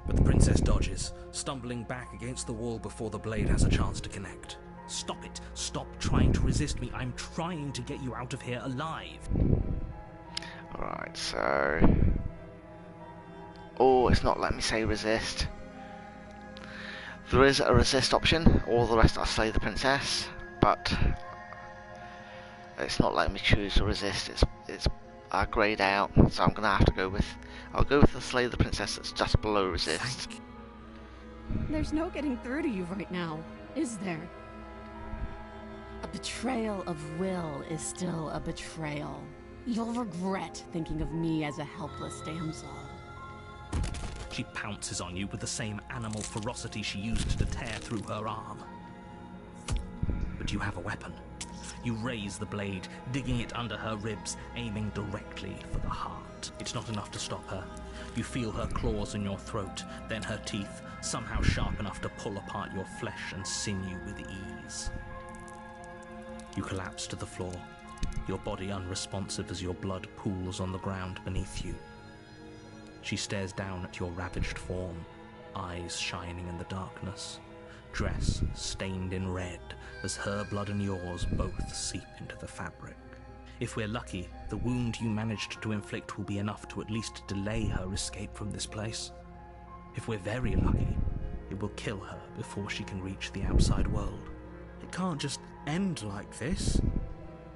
But the princess dodges, stumbling back against the wall before the blade has a chance to connect. Stop it. Stop trying to resist me. I'm trying to get you out of here alive. Alright, so... Oh, it's not letting me say resist. There is a resist option, all the rest are slay the princess, but it's not letting me choose to resist. It's greyed out, so I'm gonna have to go with. I'll go with the slay the princess that's just below resist. There's no getting through to you right now, is there? A betrayal of will is still a betrayal. You'll regret thinking of me as a helpless damsel. She pounces on you with the same animal ferocity she used to tear through her arm. But you have a weapon. You raise the blade, digging it under her ribs, aiming directly for the heart. It's not enough to stop her. You feel her claws in your throat, then her teeth, somehow sharp enough to pull apart your flesh and sinew with ease. You collapse to the floor, your body unresponsive as your blood pools on the ground beneath you. She stares down at your ravaged form, eyes shining in the darkness, dress stained in red as her blood and yours both seep into the fabric. If we're lucky, the wound you managed to inflict will be enough to at least delay her escape from this place. If we're very lucky, it will kill her before she can reach the outside world. It can't just end like this.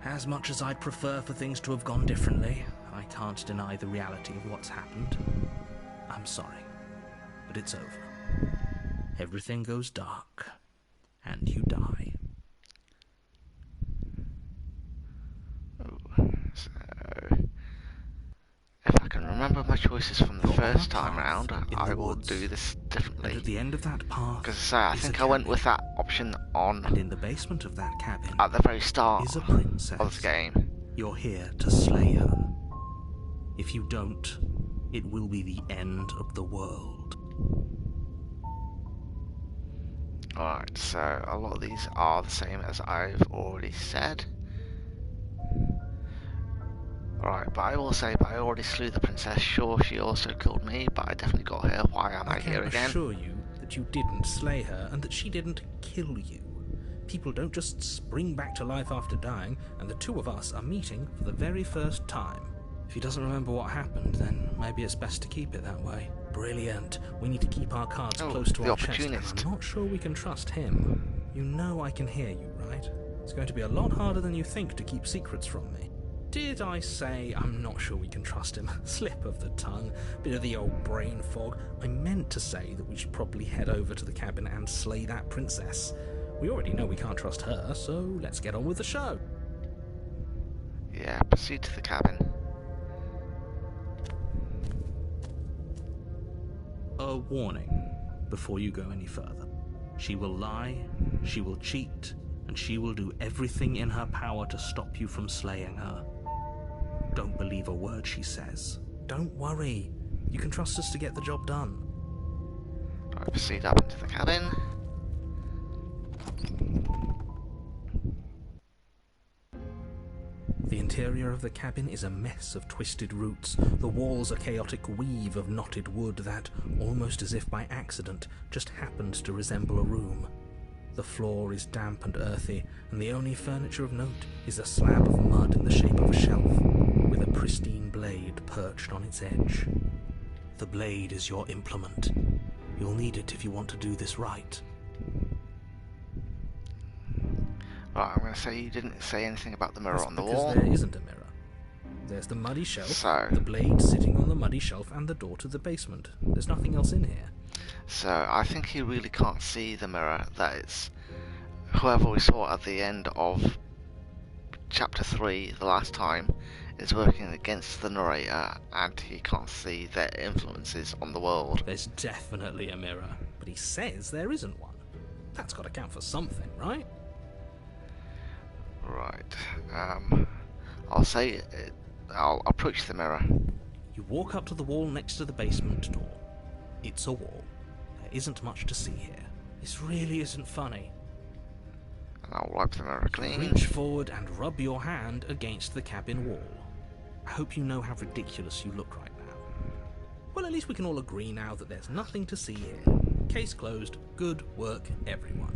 As much as I'd prefer for things to have gone differently, I can't deny the reality of what's happened. I'm sorry, but it's over. Everything goes dark, and you die. So, if I can remember my choices from the first time round, I will do this And differently. at the end of that path, Because I is a think I went cabin. with that option on And in the basement of that cabin at the very start is a princess. of the game. You're here to slay her. If you don't, it will be the end of the world. Alright, so a lot of these are the same as I've already said. Alright, but I will say, but I already slew the princess. Sure, she also killed me, but I definitely got her. Why am I here can again? assure you that you didn't slay her and that she didn't kill you. People don't just spring back to life after dying, and the two of us are meeting for the very first time. If he doesn't remember what happened, then maybe it's best to keep it that way. Brilliant. We need to keep our cards close to the our chest, and opportunist. I'm not sure we can trust him. You know I can hear you, right? It's going to be a lot harder than you think to keep secrets from me. Did I say I'm not sure we can trust him? Slip of the tongue, bit of the old brain fog. I meant to say that we should probably head over to the cabin and slay that princess. We already know we can't trust her, so let's get on with the show. Yeah, proceed to the cabin. A warning before you go any further. She will lie, she will cheat, and she will do everything in her power to stop you from slaying her. Don't believe a word she says. Don't worry. You can trust us to get the job done. I proceed up into the cabin. The interior of the cabin is a mess of twisted roots. The walls a chaotic weave of knotted wood that, almost as if by accident, just happens to resemble a room. The floor is damp and earthy, and the only furniture of note is a slab of mud in the shape of a shelf, with a pristine blade perched on its edge. The blade is your implement. You'll need it if you want to do this right. Right, I'm going to say you didn't say anything about the mirror That's on the because wall. there isn't a mirror. There's the muddy shelf, So- the blade sitting on the muddy shelf, and the door to the basement. There's nothing else in here. So I think he really can't see the mirror. That it's whoever we saw at the end of chapter 3 the last time is working against the narrator, and he can't see their influences on the world. There's definitely a mirror, but he says there isn't one. That's got to count for something, right? Right. I'll say I'll approach the mirror. You walk up to the wall next to the basement door. It's a wall. There isn't much to see here. This really isn't funny. And I'll wipe the mirror clean. Reach forward and rub your hand against the cabin wall. I hope you know how ridiculous you look right now. Well, at least we can all agree now that there's nothing to see here. Case closed. Good work, everyone.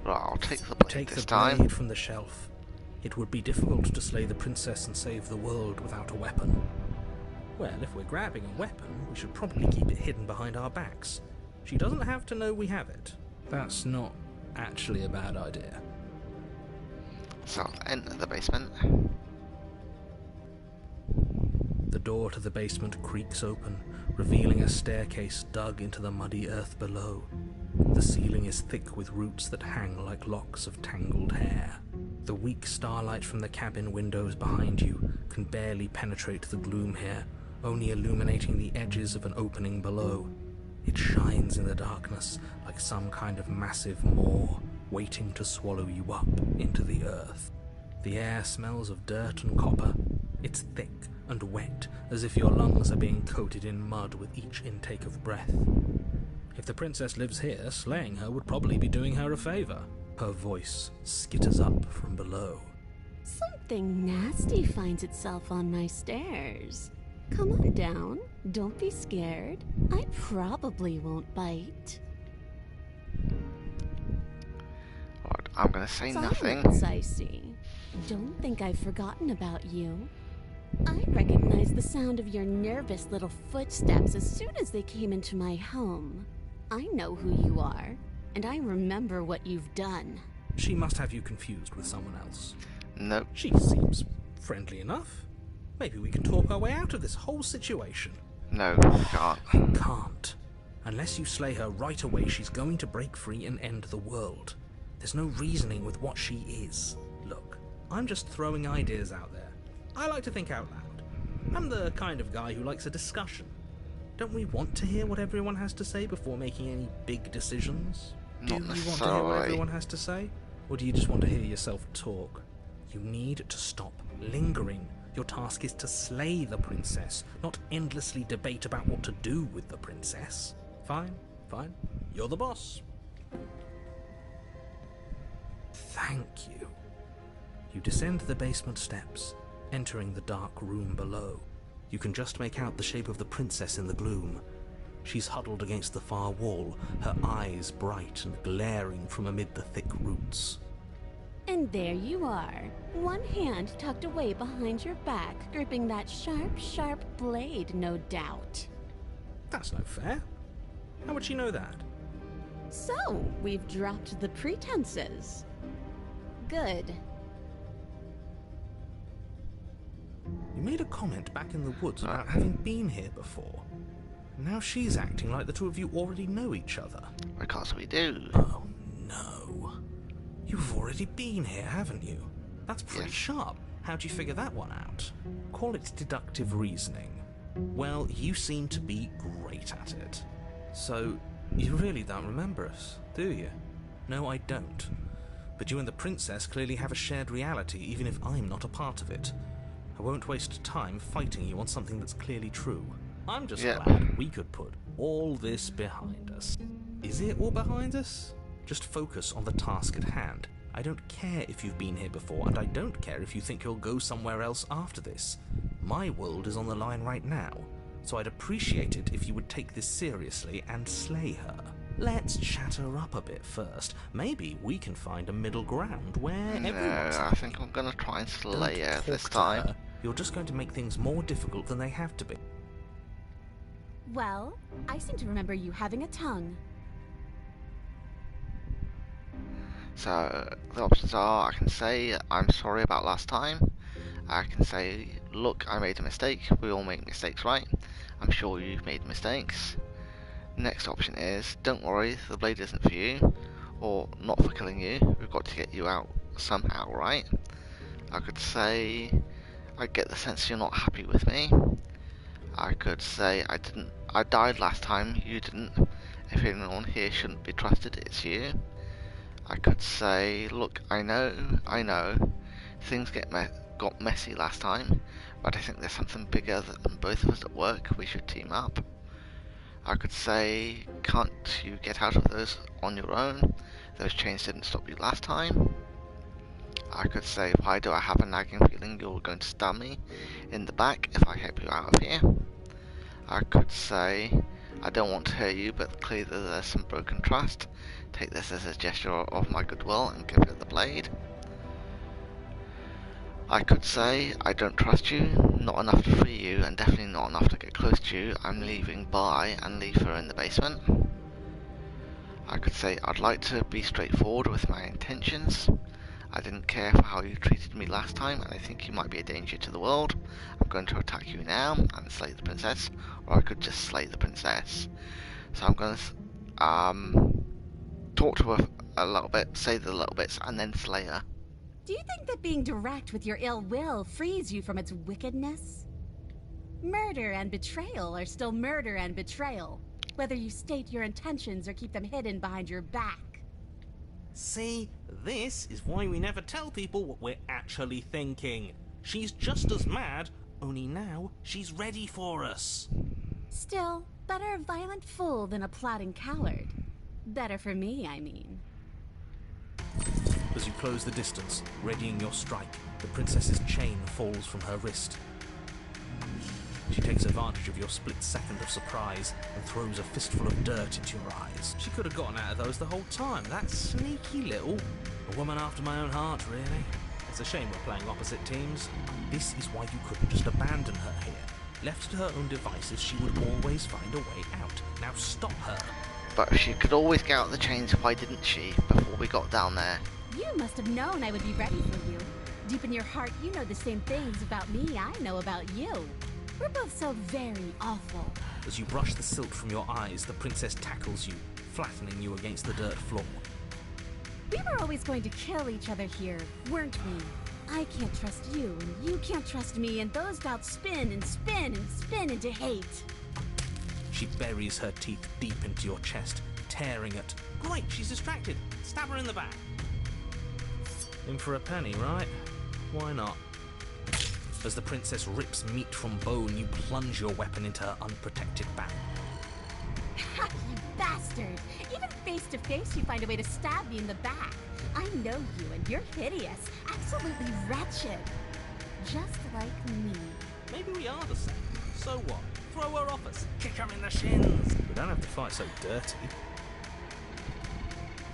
Right, I'll take the blade Take this the time. blade from the shelf. It would be difficult to slay the princess and save the world without a weapon. Well, if we're grabbing a weapon, we should probably keep it hidden behind our backs. She doesn't have to know we have it. That's not actually a bad idea. So I'll enter the basement. The door to the basement creaks open, revealing a staircase dug into the muddy earth below. The ceiling is thick with roots that hang like locks of tangled hair. The weak starlight from the cabin windows behind you can barely penetrate the gloom here, only illuminating the edges of an opening below. It shines in the darkness like some kind of massive maw, waiting to swallow you up into the earth. The air smells of dirt and copper. It's thick and wet, as if your lungs are being coated in mud with each intake of breath. If the princess lives here, slaying her would probably be doing her a favor. Her voice skitters up from below. Something nasty finds itself on my stairs. Come on down. Don't be scared. I probably won't bite. Right, I'm going to say nothing. Silence, I see. Don't think I've forgotten about you. I recognized the sound of your nervous little footsteps as soon as they came into my home. I know who you are, and I remember what you've done. She must have you confused with someone else. Nope. She seems friendly enough. Maybe we can talk our way out of this whole situation. No, you can't. Can't. Unless you slay her right away, she's going to break free and end the world. There's no reasoning with what she is. Look, I'm just throwing ideas out there. I like to think out loud. I'm the kind of guy who likes a discussion. Don't we want to hear what everyone has to say before making any big decisions? Do you want to hear what everyone has to say? Or do you just want to hear yourself talk? You need to stop lingering. Your task is to slay the princess, not endlessly debate about what to do with the princess. Fine, fine. You're the boss. Thank you. You descend the basement steps, entering the dark room below. You can just make out the shape of the princess in the gloom. She's huddled against the far wall, her eyes bright and glaring from amid the thick roots. And there you are, one hand tucked away behind your back, gripping that sharp, sharp blade, no doubt. That's no fair. How would she know that? So, we've dropped the pretenses. Good. You made a comment back in the woods about having been here before. Now she's acting like the two of you already know each other. Because we do. Oh, no. You've already been here, haven't you? That's pretty Yes. sharp. How'd you figure that one out? Call it deductive reasoning. Well, you seem to be great at it. So, you really don't remember us, do you? No, I don't. But you and the princess clearly have a shared reality, even if I'm not a part of it. I won't waste time fighting you on something that's clearly true. I'm just glad we could put all this behind us. Is it all behind us? Just focus on the task at hand. I don't care if you've been here before, and I don't care if you think you'll go somewhere else after this. My world is on the line right now, so I'd appreciate it if you would take this seriously and slay her. Let's chat her up a bit first. Maybe we can find a middle ground where everyone's I happy. think I'm gonna try and Don't slay her talk this to time. her. You're just going to make things more difficult than they have to be. Well, I seem to remember you having a tongue. So the options are: I can say I'm sorry about last time. I can say, look, I made a mistake. We all make mistakes, right? I'm sure you've made mistakes. Next option is, don't worry, the blade isn't for you, or not for killing you. We've got to get you out somehow, right? I could say, I get the sense you're not happy with me. I could say, I died last time, you didn't. If anyone here shouldn't be trusted, it's you. I could say, look, I know, things got messy last time, but I think there's something bigger than both of us at work. We should team up. I could say, can't you get out of those on your own? Those chains didn't stop you last time. I could say, why do I have a nagging feeling you're going to stab me in the back if I help you out of here? I could say, I don't want to hurt you, but clearly there's some broken trust. Take this as a gesture of my goodwill and give her the blade. I could say, I don't trust you, not enough to free you, and definitely not enough to get close to you. I'm leaving by and leave her in the basement. I could say, I'd like to be straightforward with my intentions. I didn't care for how you treated me last time, and I think you might be a danger to the world. I'm going to attack you now and slay the princess, or I could just slay the princess. So I'm going to talk to her a little bit, say the little bits, and then slay her. Do you think that being direct with your ill will frees you from its wickedness? Murder and betrayal are still murder and betrayal, whether you state your intentions or keep them hidden behind your back. See, this is why we never tell people what we're actually thinking. She's just as mad, only now she's ready for us. Still, better a violent fool than a plotting coward. Better for me, I mean. As you close the distance, readying your strike, the princess's chain falls from her wrist. She takes advantage of your split second of surprise and throws a fistful of dirt into your eyes. She could have gotten out of those the whole time. That sneaky little... A woman after my own heart, really. It's a shame we're playing opposite teams. This is why you couldn't just abandon her here. Left to her own devices, she would always find a way out. Now stop her. But she could always get out of the chains, why didn't she, before we got down there? You must have known I would be ready for you. Deep in your heart, you know the same things about me I know about you. We're both so very awful. As you brush the silt from your eyes, the princess tackles you, flattening you against the dirt floor. We were always going to kill each other here, weren't we? I can't trust you, and you can't trust me, and those doubts spin and spin and spin into hate. She buries her teeth deep into your chest, tearing at... Great, she's distracted. Stab her in the back. In for a penny, right? Why not? As the princess rips meat from bone, you plunge your weapon into her unprotected back. Ha, you bastard! Even face to face, you find a way to stab me in the back. I know you, and you're hideous, absolutely wretched. Just like me. Maybe we are the same. So what? Throw her off us. Kick her in the shins. We don't have to fight so dirty.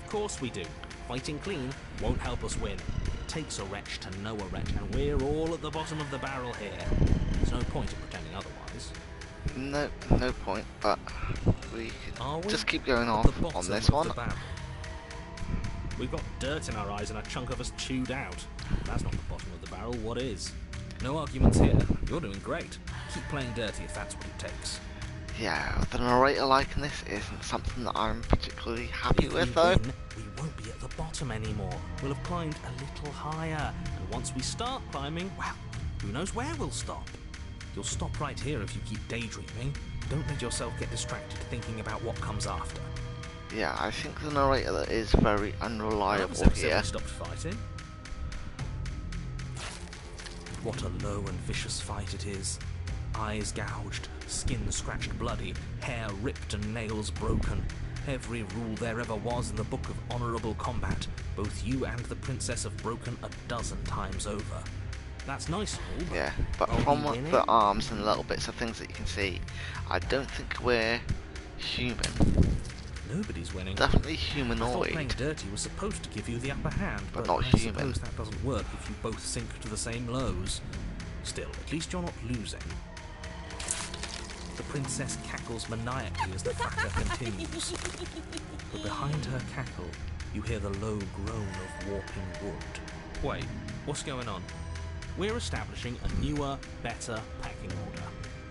Of course we do. Fighting clean won't help us win. It takes a wretch to know a wretch, and we're all at the bottom of the barrel here. There's no point in pretending otherwise. No point, but we Are we? just keep going At off the bottom on this of one. the barrel. We've got dirt in our eyes and a chunk of us chewed out. That's not the bottom of the barrel, what is? No arguments here. You're doing great. Keep playing dirty if that's what it takes. Yeah, the narrator liking this isn't something that I'm particularly happy If with, we though. win, we won't be at the bottom anymore. We'll have climbed a little higher. And once we start climbing, well, who knows where we'll stop? You'll stop right here if you keep daydreaming. Don't let yourself get distracted thinking about what comes after. Yeah, I think the narrator is very unreliable Well, episode here. we stopped fighting. What a low and vicious fight it is. Eyes gouged, skin scratched bloody, hair ripped and nails broken. Every rule there ever was in the book of honourable combat, both you and the princess have broken a dozen times over. That's nice and all, but Yeah, but are we from winning? the arms and little bits of things that you can see, I don't think we're human. Nobody's winning. Definitely I thought playing humanoid. dirty was supposed to give you the upper hand, But but not I human. suppose that doesn't work if you both sink to the same lows. Still, at least you're not losing. The princess cackles maniacally as the fracas continues. But behind her cackle, you hear the low groan of warping wood. Wait, what's going on? We're establishing a newer, better packing order.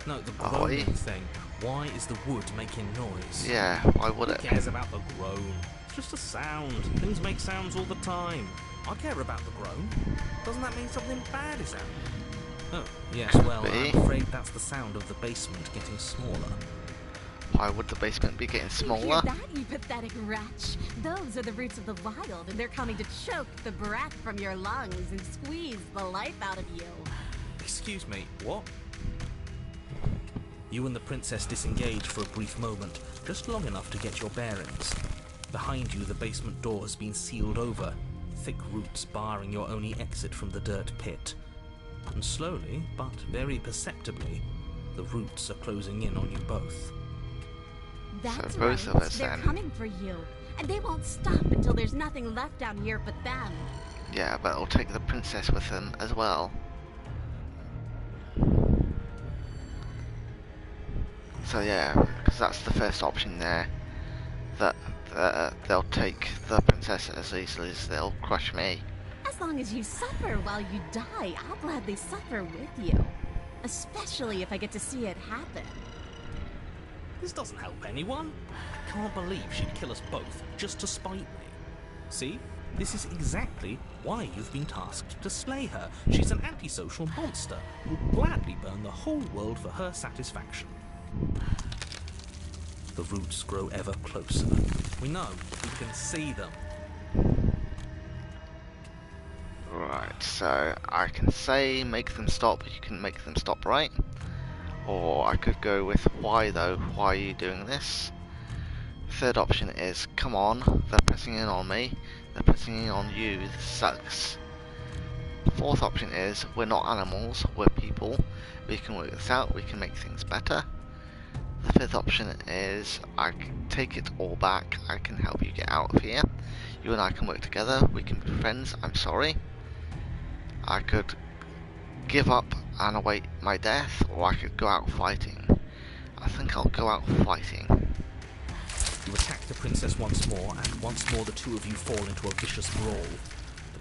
No, the Are groaning we? thing. Why is the wood making noise? Yeah, why would Who it? cares about the groan? It's just a sound. Things make sounds all the time. I care about the groan. Doesn't that mean something bad is happening? Oh, yes, well, be. I'm afraid that's the sound of the basement getting smaller. Why would the basement be getting You hear smaller? that, you pathetic wretch? Those are the roots of the wild, and they're coming to choke the breath from your lungs and squeeze the life out of you. Excuse me, what? You and the princess disengage for a brief moment, just long enough to get your bearings. Behind you, the basement door has been sealed over, thick roots barring your only exit from the dirt pit. And slowly, but very perceptibly, the roots are closing in on you both. That's both right. of us They're then. coming for you, and they won't stop until there's nothing left down here but them. Yeah, but it'll take the princess with them as well. So yeah, because that's the first option there. That they'll take the princess as easily as they'll crush me. As long as you suffer while you die, I'll gladly suffer with you. Especially if I get to see it happen. This doesn't help anyone. I can't believe she'd kill us both just to spite me. See? This is exactly why you've been tasked to slay her. She's an antisocial monster who'll gladly burn the whole world for her satisfaction. The roots grow ever closer. We know. We can see them. Right, so I can say make them stop, you can make them stop, right? Or I could go with why though, why are you doing this? Third option is, come on, they're pressing in on me, they're pressing in on you, this sucks. Fourth option is, we're not animals, we're people, we can work this out, we can make things better. The fifth option is, I can take it all back, I can help you get out of here. You and I can work together, we can be friends, I'm sorry. I could give up and await my death, or I could go out fighting. I think I'll go out fighting. You attack the princess once more, and once more the two of you fall into a vicious brawl.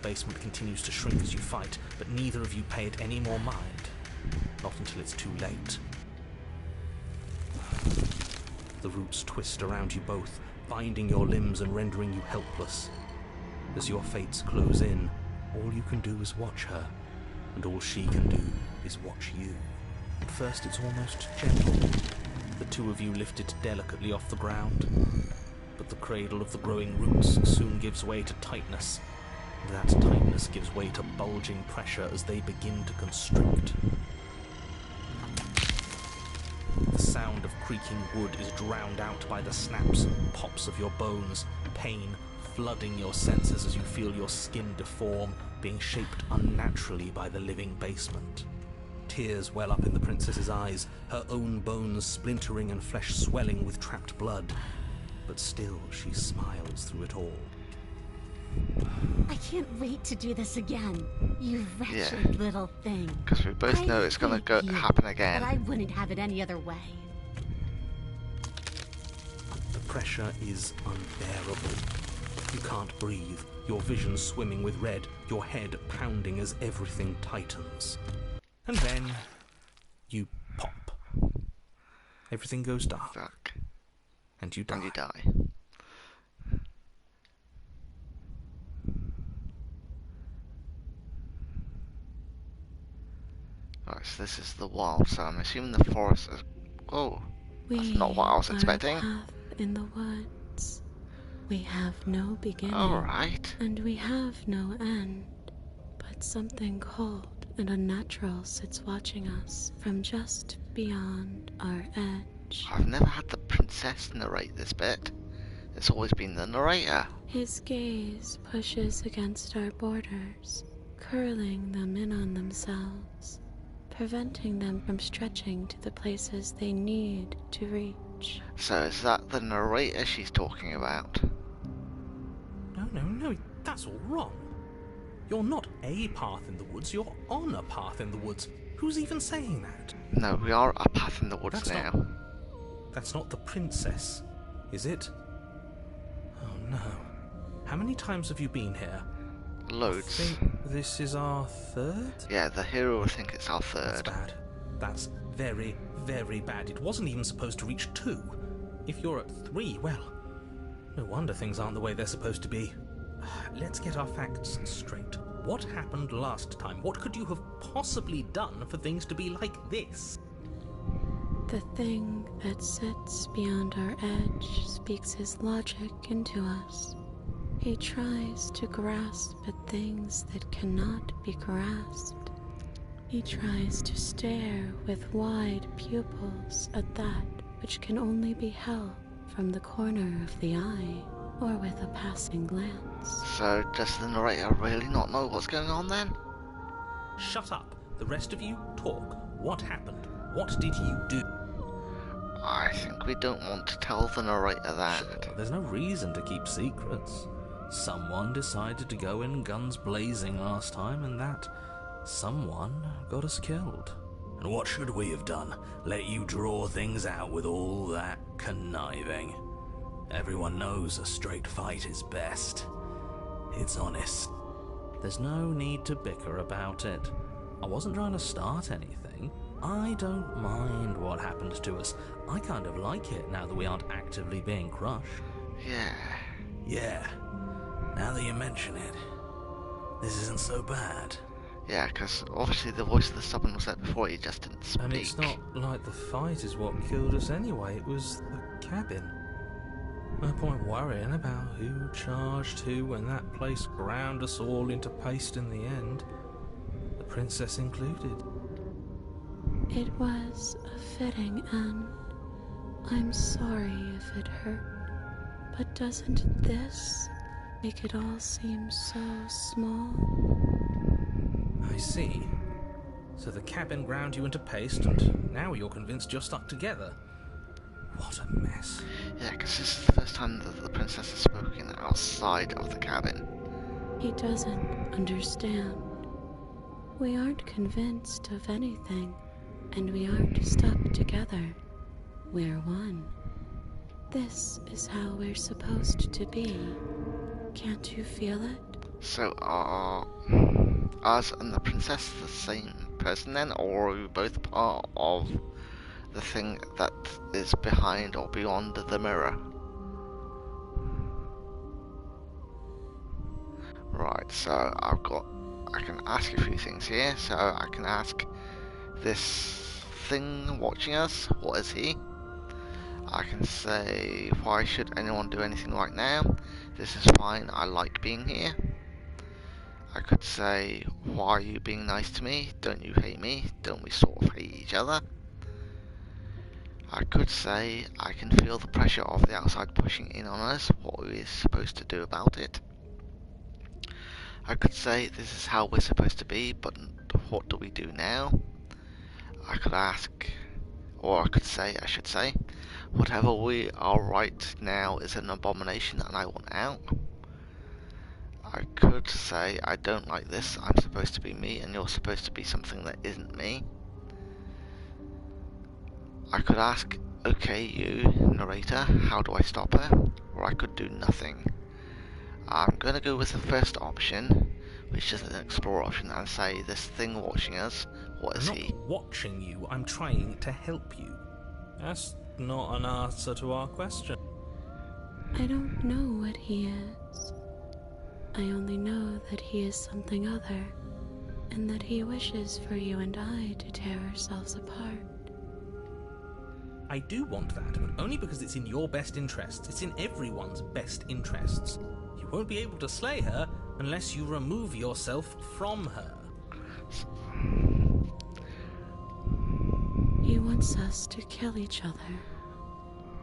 basement continues to shrink as you fight, but neither of you pay it any more mind. Not until it's too late. The roots twist around you both, binding your limbs and rendering you helpless. As your fates close in, all you can do is watch her, and all she can do is watch you. At first it's almost gentle, the two of you lifted delicately off the ground, but the cradle of the growing roots soon gives way to tightness. That tightness gives way to bulging pressure as they begin to constrict. The sound of creaking wood is drowned out by the snaps and pops of your bones, pain flooding your senses as you feel your skin deform, being shaped unnaturally by the living basement. Tears well up in the princess's eyes, her own bones splintering and flesh swelling with trapped blood. But still she smiles through it all. I can't wait to do this again, you wretched little thing. Because we both know it's going to happen again. But I wouldn't have it any other way. The pressure is unbearable. You can't breathe, your vision swimming with red, your head pounding as everything tightens. And then you pop. Everything goes dark. And you die. And you die. Right, so this is the wild, so I'm assuming the forest is... Oh, that's not what I was expecting. We are a path in the woods. We have no beginning. Alright. And we have no end. But something cold and unnatural sits watching us from just beyond our edge. I've never had the princess narrate this bit. It's always been the narrator. His gaze pushes against our borders, curling them in on themselves, preventing them from stretching to the places they need to reach. So is that the narrator she's talking about? No, that's all wrong. You're not a path in the woods, you're on a path in the woods. Who's even saying that? No, we are a path in the woods now. That's not the princess, is it? Oh no. How many times have you been here? Loads. I think this is our third? Yeah, the hero will think it's our third. That's bad. That's very, very bad. It wasn't even supposed to reach 2. If you're at 3, well, no wonder things aren't the way they're supposed to be. Let's get our facts straight. What happened last time? What could you have possibly done for things to be like this? The thing that sits beyond our edge speaks his logic into us. He tries to grasp at things that cannot be grasped. He tries to stare with wide pupils at that which can only be held from the corner of the eye or with a passing glance. So does the narrator really not know what's going on then? Shut up. The rest of you talk. What happened? What did you do? I think we don't want to tell the narrator that. Sure, there's no reason to keep secrets. Someone decided to go in guns blazing last time, and that someone got us killed. And what should we have done? Let you draw things out with all that conniving? Everyone knows a straight fight is best. It's honest. There's no need to bicker about it. I wasn't trying to start anything. I don't mind what happened to us. I kind of like it now that we aren't actively being crushed. Yeah, now that you mention it, this isn't so bad. Yeah, because obviously the voice of the stubborn was there before, he just didn't speak. And it's not like the fight is what killed us anyway, it was the cabin. No point worrying about who charged who when that place ground us all into paste in the end, the princess included. It was a fitting end. I'm sorry if it hurt, but doesn't this make it all seem so small? I see. So the cabin ground you into paste, and now you're convinced you're stuck together. What a mess. Yeah, because this is the first time that the princess has spoken outside of the cabin. He doesn't understand. We aren't convinced of anything, and we aren't stuck together. We're one. This is how we're supposed to be. Can't you feel it? So are us and the princess the same person then, or are we both part of the thing that is behind or beyond the mirror? Right, so I can ask a few things here. So I can ask this thing watching us, what is he? I can say, why should anyone do anything right now? This is fine, I like being here. I could say, why are you being nice to me? Don't you hate me? Don't we sort of hate each other? I could say, I can feel the pressure of the outside pushing in on us. What are we supposed to do about it? I could say, this is how we're supposed to be, but what do we do now? I could ask, or I could say, I should say, whatever we are right now is an abomination and I want out. I could say, I don't like this, I'm supposed to be me and you're supposed to be something that isn't me. I could ask, okay you, narrator, how do I stop her? Or I could do nothing. I'm gonna go with the first option, which is an explore option, and say, this thing watching us, what is he? I'm not watching you, I'm trying to help you. That's not an answer to our question. I don't know what he is. I only know that he is something other, and that he wishes for you and I to tear ourselves apart. I do want that, but only because it's in your best interests. It's in everyone's best interests. You won't be able to slay her unless you remove yourself from her. He wants us to kill each other.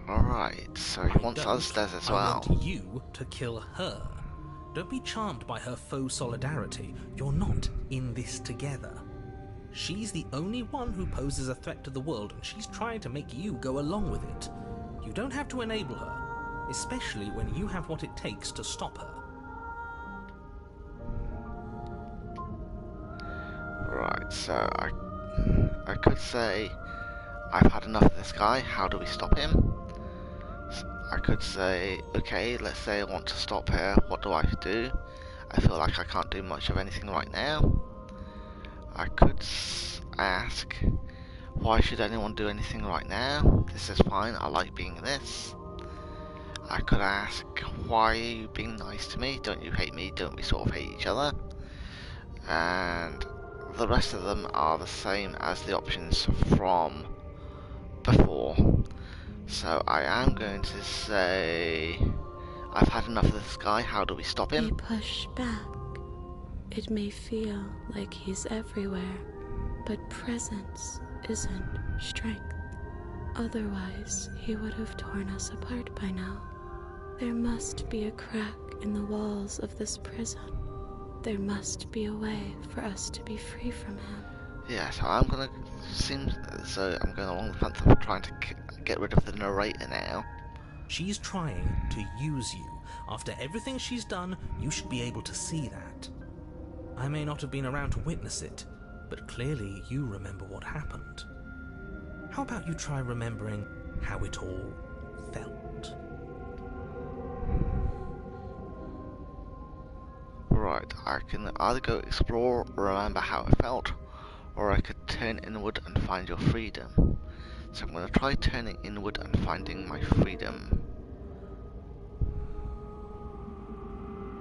Alright, so he wants us dead as well. I want you to kill her. Don't be charmed by her faux solidarity. You're not in this together. She's the only one who poses a threat to the world, and she's trying to make you go along with it. You don't have to enable her, especially when you have what it takes to stop her. Right, so I could say, I've had enough of this guy, how do we stop him? I could say, okay, let's say I want to stop her, what do I do? I feel like I can't do much of anything right now. I could ask, why should anyone do anything right now? This is fine, I like being this. I could ask, why are you being nice to me? Don't you hate me? Don't we sort of hate each other? And the rest of them are the same as the options from before. So I am going to say, I've had enough of this guy, how do we stop him? They push back. It may feel like he's everywhere, but presence isn't strength. Otherwise, he would have torn us apart by now. There must be a crack in the walls of this prison. There must be a way for us to be free from him. Yeah, so I'm going along the fence of trying to get rid of the narrator now. She's trying to use you. After everything she's done, you should be able to see that. I may not have been around to witness it, but clearly you remember what happened. How about you try remembering how it all felt? Right, I can either go explore, remember how it felt, or I could turn inward and find your freedom. So I'm going to try turning inward and finding my freedom.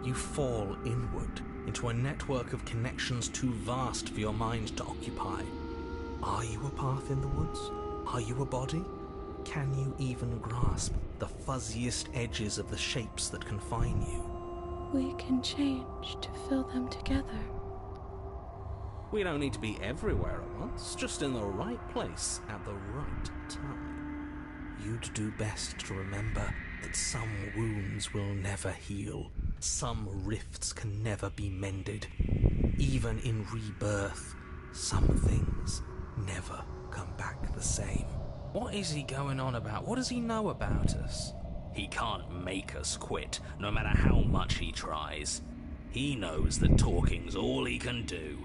You fall inward into a network of connections too vast for your mind to occupy. Are you a path in the woods? Are you a body? Can you even grasp the fuzziest edges of the shapes that confine you? We can change to fill them together. We don't need to be everywhere at once, just in the right place at the right time. You'd do best to remember that some wounds will never heal. Some rifts can never be mended. Even in rebirth, some things never come back the same. What is he going on about? What does he know about us? He can't make us quit, no matter how much he tries. He knows that talking's all he can do.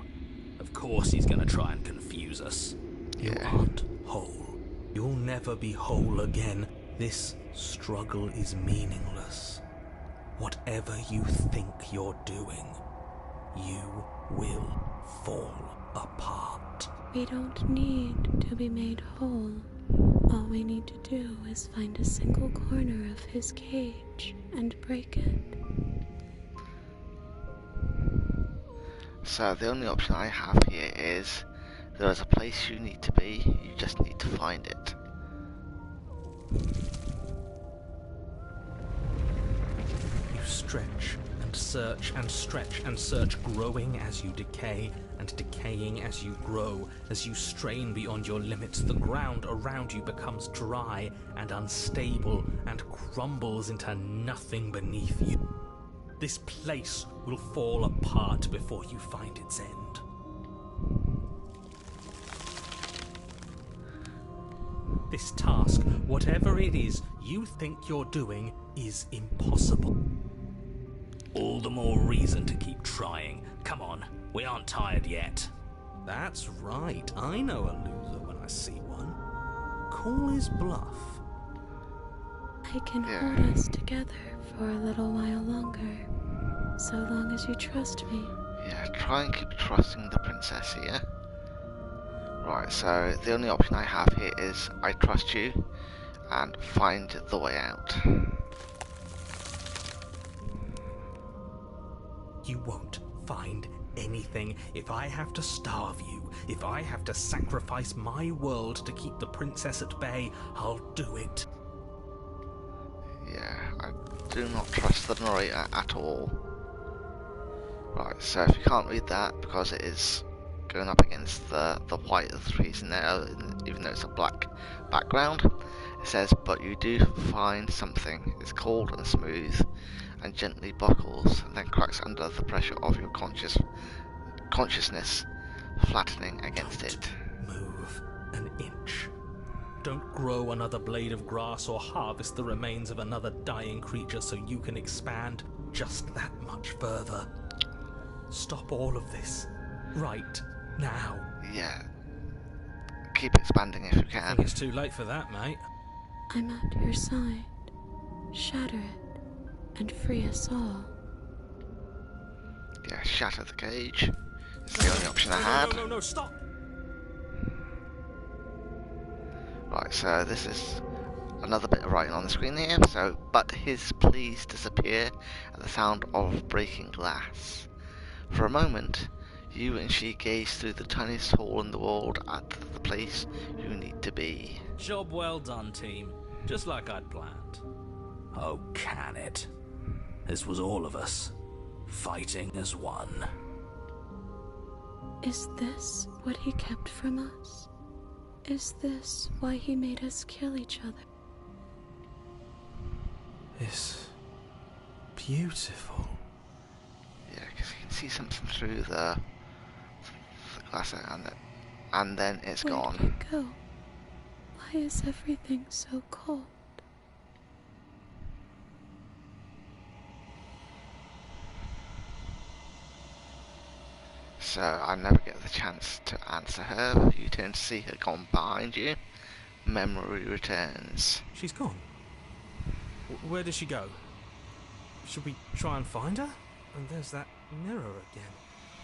Of course he's gonna try and confuse us. You aren't whole. You'll never be whole again. This struggle is meaningless. Whatever you think you're doing, you will fall apart. We don't need to be made whole. All we need to do is find a single corner of his cage and break it. So the only option I have here is there is a place you need to be, you just need to find it. You stretch and search and stretch and search, growing as you decay and decaying as you grow. As you strain beyond your limits, the ground around you becomes dry and unstable and crumbles into nothing beneath you. This place will fall apart before you find its end. This task, whatever it is you think you're doing, is impossible. All the more reason to keep trying. Come on, we aren't tired yet. That's right, I know a loser when I see one. Call his bluff. I can hold us together for a little while longer, so long as you trust me. Yeah, try and keep trusting the princess here. Right, so the only option I have here is I trust you and find the way out. You won't find anything. If I have to starve you, if I have to sacrifice my world to keep the princess at bay, I'll do it. Yeah, I do not trust the narrator at all. Right, so if you can't read that, because it is going up against the white of the trees in there, even though it's a black background, it says, but you do find something. It's cold and smooth, and gently buckles, and then cracks under the pressure of your consciousness, flattening against it. Move an inch. Don't grow another blade of grass or harvest the remains of another dying creature so you can expand just that much further. Stop all of this. Right now. Yeah. Keep expanding if you I can. think it's too late for that, mate. I'm at your side. Shatter it, and free us all. Yeah, shatter the cage. It's the only option I had. No, stop! Right, so this is another bit of writing on the screen here. So, but his pleas disappear at the sound of breaking glass. For a moment, you and she gaze through the tiniest hole in the world at the place you need to be. Job well done, team. Just like I'd planned. Oh, can it? This was all of us, fighting as one. Is this what he kept from us? Is this why he made us kill each other? It's beautiful. Yeah, because you can see something through the glass, and then it's Where gone. did it go? Why is everything so cold? So I never get the chance to answer her. You turn to see her gone behind you. Memory returns. She's gone. Where did she go? Should we try and find her? And there's that mirror again.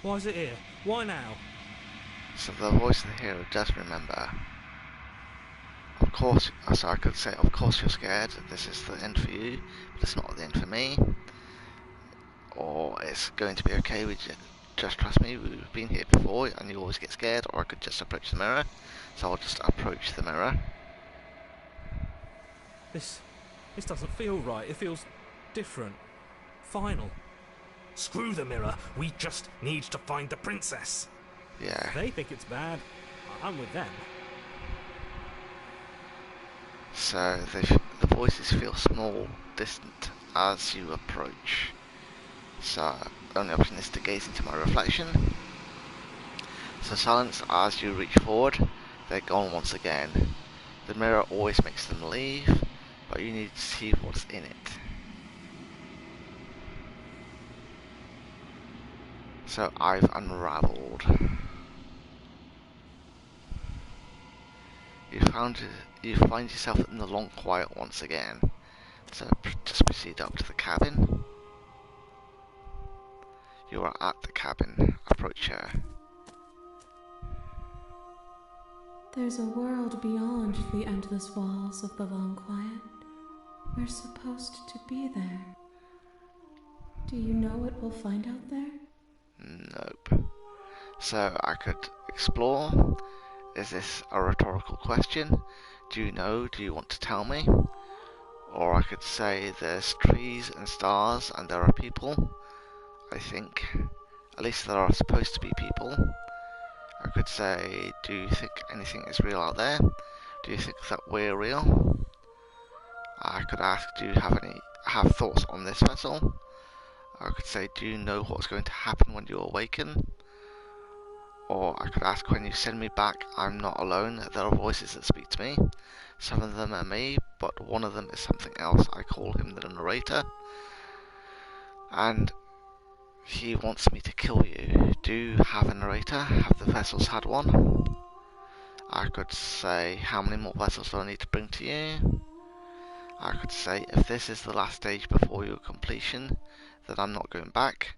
Why is it here? Why now? So the voice of the hero does remember. Of course, so I could say, of course you're scared. This is the end for you, but it's not the end for me. Or it's going to be okay. Just trust me. We've been here before, and you always get scared. Or I could just approach the mirror. So I'll just approach the mirror. This doesn't feel right. It feels different. Final. Screw the mirror. We just need to find the princess. Yeah. They think it's bad. I'm with them. So the voices feel small, distant as you approach. So the only option is to gaze into my reflection. So silence as you reach forward. They're gone once again. The mirror always makes them leave, but you need to see what's in it. So I've unravelled. You find yourself in the long quiet once again. So just proceed up to the cabin. You are at the cabin. Approach her. There's a world beyond the endless walls of the long quiet. We're supposed to be there. Do you know what we'll find out there? Nope. So I could explore. Is this a rhetorical question? Do you know? Do you want to tell me? Or I could say there's trees and stars and there are people. I think. At least there are supposed to be people. I could say, do you think anything is real out there? Do you think that we're real? I could ask, do you have thoughts on this vessel? I could say, do you know what's going to happen when you awaken? Or I could ask, when you send me back, I'm not alone. There are voices that speak to me. Some of them are me, but one of them is something else. I call him the narrator. And he wants me to kill you. Do you have a narrator? Have the vessels had one? I could say, how many more vessels do I need to bring to you? I could say, if this is the last stage before your completion, then I'm not going back.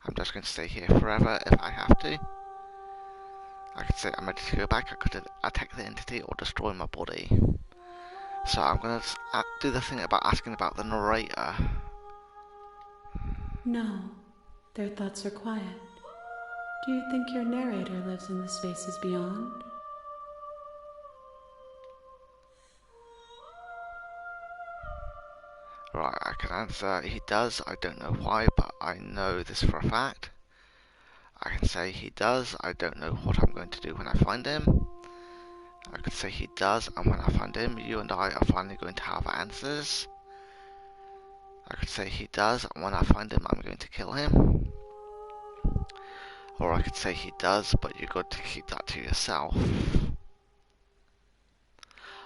I'm just going to stay here forever if I have to. I could say, I'm ready to go back. I could attack the entity or destroy my body. So I'm going to do the thing about asking about the narrator. No, their thoughts are quiet. Do you think your narrator lives in the spaces beyond? Right, I can answer, he does. I don't know why, but I know this for a fact. I can say he does. I don't know what I'm going to do when I find him. I could say he does, and when I find him, you and I are finally going to have answers. I could say he does, and when I find him, I'm going to kill him. Or I could say he does, but you've got to keep that to yourself.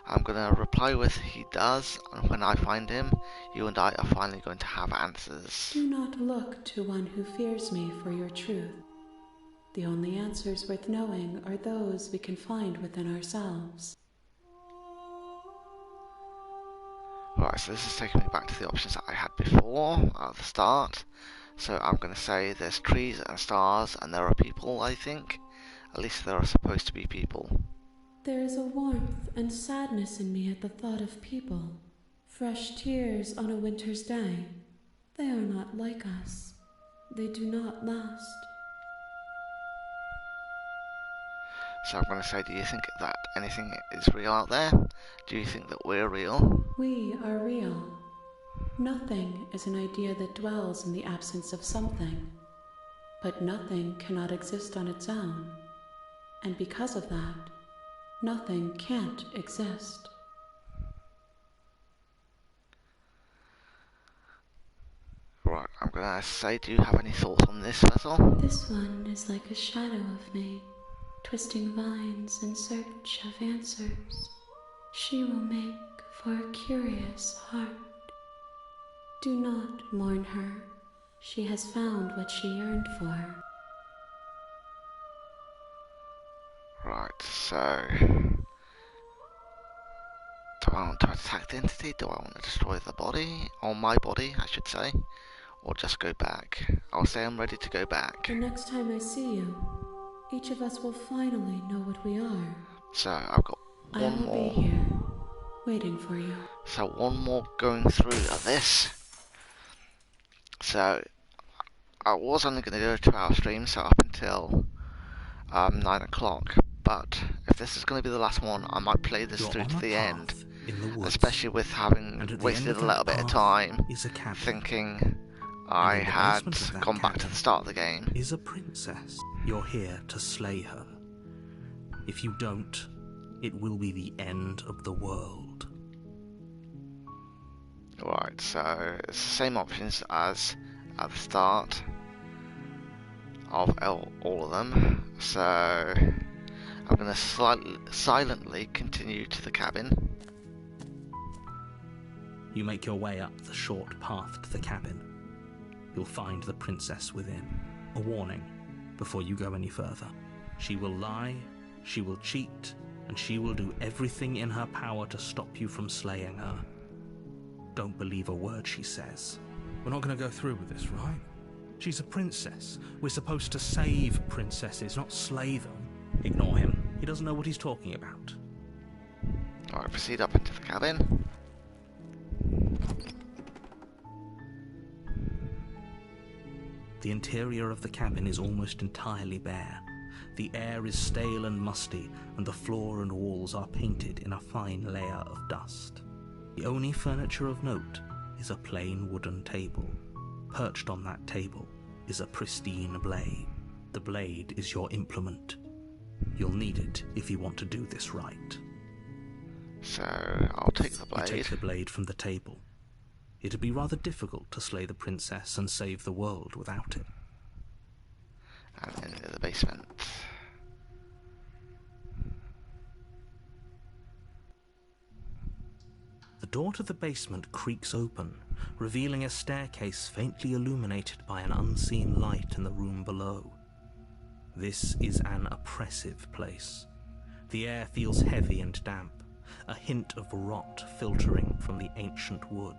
I'm going to reply with he does, and when I find him, you and I are finally going to have answers. Do not look to one who fears me for your truth. The only answers worth knowing are those we can find within ourselves. Right, so this is taking me back to the options that I had before, at the start. So I'm going to say there's trees and stars, and there are people, I think. At least there are supposed to be people. There is a warmth and sadness in me at the thought of people. Fresh tears on a winter's day. They are not like us. They do not last. So I'm going to say, do you think that anything is real out there? Do you think that we're real? We are real. Nothing is an idea that dwells in the absence of something. But nothing cannot exist on its own. And because of that, nothing can't exist. Right, I'm going to say, do you have any thoughts on this vessel? This one is like a shadow of me, twisting vines in search of answers. She will make for a curious heart. Do not mourn her. She has found what she yearned for. Right, so... do I want to attack the entity? Do I want to destroy the body? Or my body, I should say. Or just go back? I'll say I'm ready to go back. The next time I see you, each of us will finally know what we are. So, I've got one more. I will be here, waiting for you. So, one more going through of this. So, I was only going to do a 2-hour stream, so up until 9 o'clock. But if this is going to be the last one, I might play this through to the end. Especially with having wasted a little bit of time thinking I had gone back to the start of the game. Is a princess. You're here to slay her. If you don't, it will be the end of the world. Right, so it's the same options as at the start of all of them. So I'm going to silently continue to the cabin. You make your way up the short path to the cabin. You'll find the princess within. A warning before you go any further. She will lie, she will cheat, and she will do everything in her power to stop you from slaying her. Don't believe a word she says. We're not going to go through with this, right? She's a princess. We're supposed to save princesses, not slay them. Ignore him. He doesn't know what he's talking about. Alright, proceed up into the cabin. The interior of the cabin is almost entirely bare. The air is stale and musty, and the floor and walls are painted in a fine layer of dust. The only furniture of note is a plain wooden table. Perched on that table is a pristine blade. The blade is your implement. You'll need it if you want to do this right. So, I'll take the blade. You take the blade from the table. It'd be rather difficult to slay the princess and save the world without it. And into the basement. The door to the basement creaks open, revealing a staircase faintly illuminated by an unseen light in the room below. This is an oppressive place. The air feels heavy and damp, a hint of rot filtering from the ancient wood.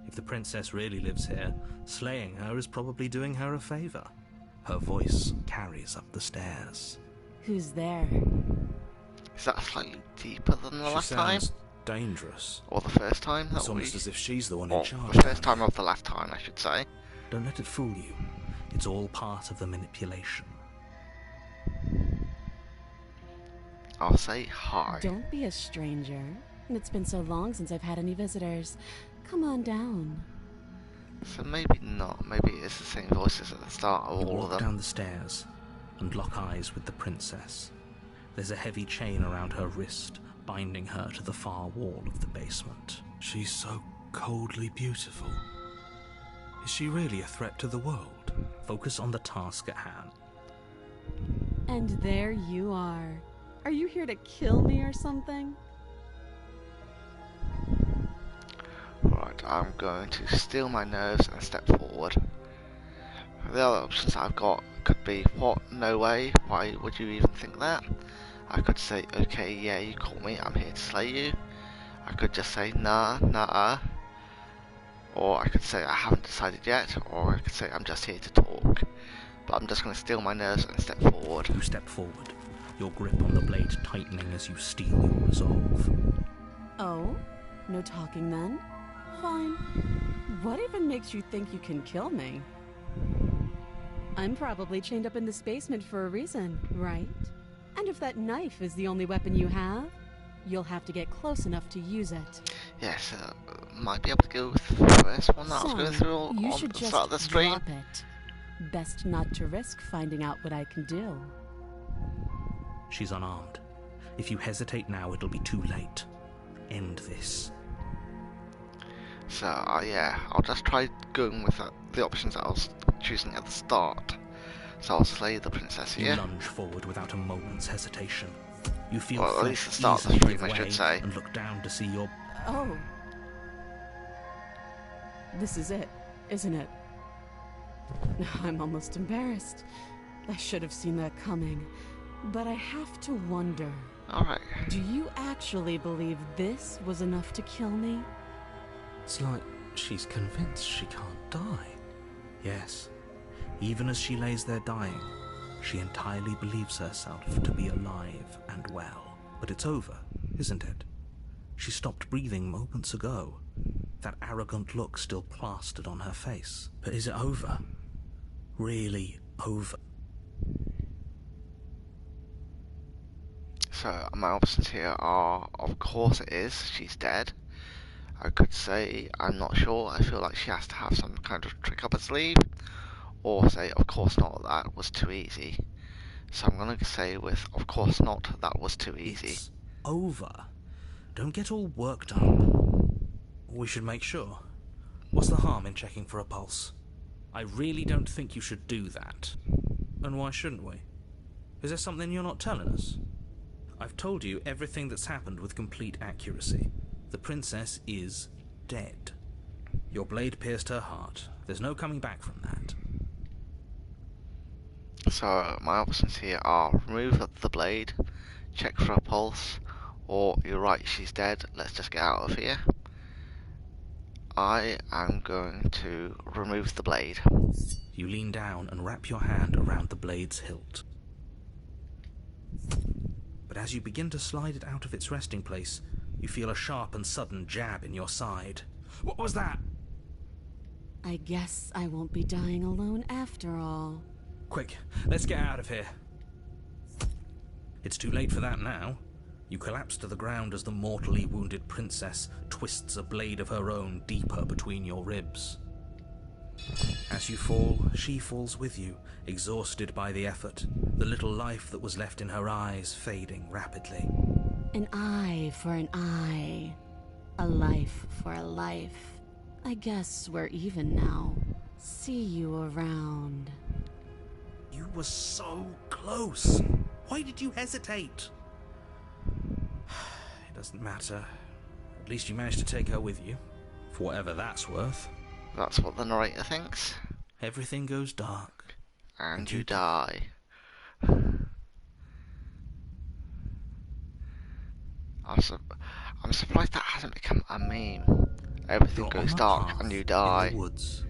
If the princess really lives here, slaying her is probably doing her a favor. Her voice carries up the stairs. Who's there? Is that slightly deeper than the last time? Dangerous. Or the first time? It's almost as if she's the one in charge. The first time of the last time, I should say. Don't let it fool you. It's all part of the manipulation. I'll say hi. Don't be a stranger. It's been so long since I've had any visitors. Come on down. So maybe not. Maybe it's the same voices at the start of all of them. You walk down the stairs and lock eyes with the princess. There's a heavy chain around her wrist, binding her to the far wall of the basement. She's so coldly beautiful. Is she really a threat to the world? Focus on the task at hand. And there you are. Are you here to kill me or something? Right, I'm going to steel my nerves and step forward. The other options I've got could be, what, no way, why would you even think that? I could say, okay, yeah, you caught me, I'm here to slay you. I could just say, nah. Or I could say, I haven't decided yet, or I could say, I'm just here to talk. But I'm just going to steel my nerves and step forward. You step forward, your grip on the blade tightening as you steel your resolve. Oh? No talking then? Fine. What even makes you think you can kill me? I'm probably chained up in this basement for a reason, right? And if that knife is the only weapon you have, you'll have to get close enough to use it. Yes, might be able to go with the first one that I was going through you on should the just start of the stream. drop it. Best not to risk finding out what I can do. She's unarmed. If you hesitate now, it'll be too late. End this. So, yeah, I'll just try going with the options that I was choosing at the start. So I'll slay the princess here. You lunge forward without a moment's hesitation. You feel at least the start of the stream, I should say. And look down to see your... Oh. This is it, isn't it? I'm almost embarrassed. I should have seen that coming. But I have to wonder. Alright. Do you actually believe this was enough to kill me? It's like she's convinced she can't die. Yes. Even as she lays there dying, she entirely believes herself to be alive and well. But it's over, isn't it? She stopped breathing moments ago. That arrogant look still plastered on her face. But is it over? Really over? So my options here are, of course it is, she's dead. I could say, I'm not sure, I feel like she has to have some kind of trick up her sleeve. Or say, of course not, that was too easy. So I'm going to say with, of course not, that was too easy. It's over. Don't get all worked up. We should make sure. What's the harm in checking for a pulse? I really don't think you should do that. And why shouldn't we? Is there something you're not telling us? I've told you everything that's happened with complete accuracy. The princess is dead. Your blade pierced her heart. There's no coming back from that. So my options here are remove the blade, check for a pulse, or you're right, she's dead, let's just get out of here. I am going to remove the blade. You lean down and wrap your hand around the blade's hilt. But as you begin to slide it out of its resting place, you feel a sharp and sudden jab in your side. What was that? I guess I won't be dying alone after all. Quick, let's get out of here. It's too late for that now. You collapse to the ground as the mortally wounded princess twists a blade of her own deeper between your ribs. As you fall, she falls with you, exhausted by the effort, the little life that was left in her eyes fading rapidly. An eye for an eye. A life for a life. I guess we're even now. See you around. You were so close. Why did you hesitate? It doesn't matter. At least you managed to take her with you, for whatever that's worth. That's what the narrator thinks. Everything goes dark. And you die. I'm surprised that hasn't become a meme. Everything You're goes on a dark path and you die. in the woods,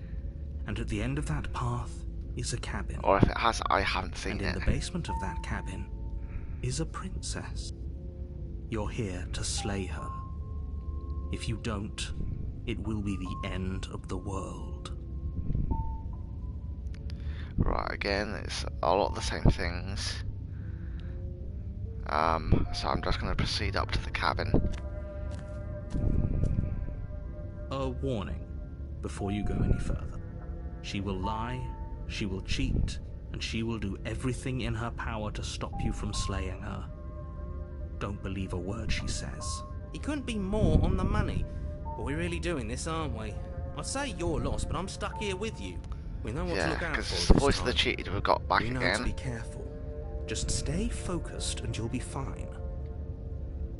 and at the end of that path is a cabin. Or if it has, I haven't seen And it. in the basement of that cabin is a princess. You're here to slay her. If you don't, it will be the end of the world. Right, again, it's a lot of the same things. So I'm just going to proceed up to the cabin. A warning before you go any further. She will lie, she will cheat, and she will do everything in her power to stop you from slaying her. Don't believe a word she says. He couldn't be more on the money. But we're really doing this, aren't we? I'd say you're lost, but I'm stuck here with you. We know what to Yeah, look out because for it's the this voice of the time. cheated we've got back We know to be again. careful. Just stay focused and you'll be fine.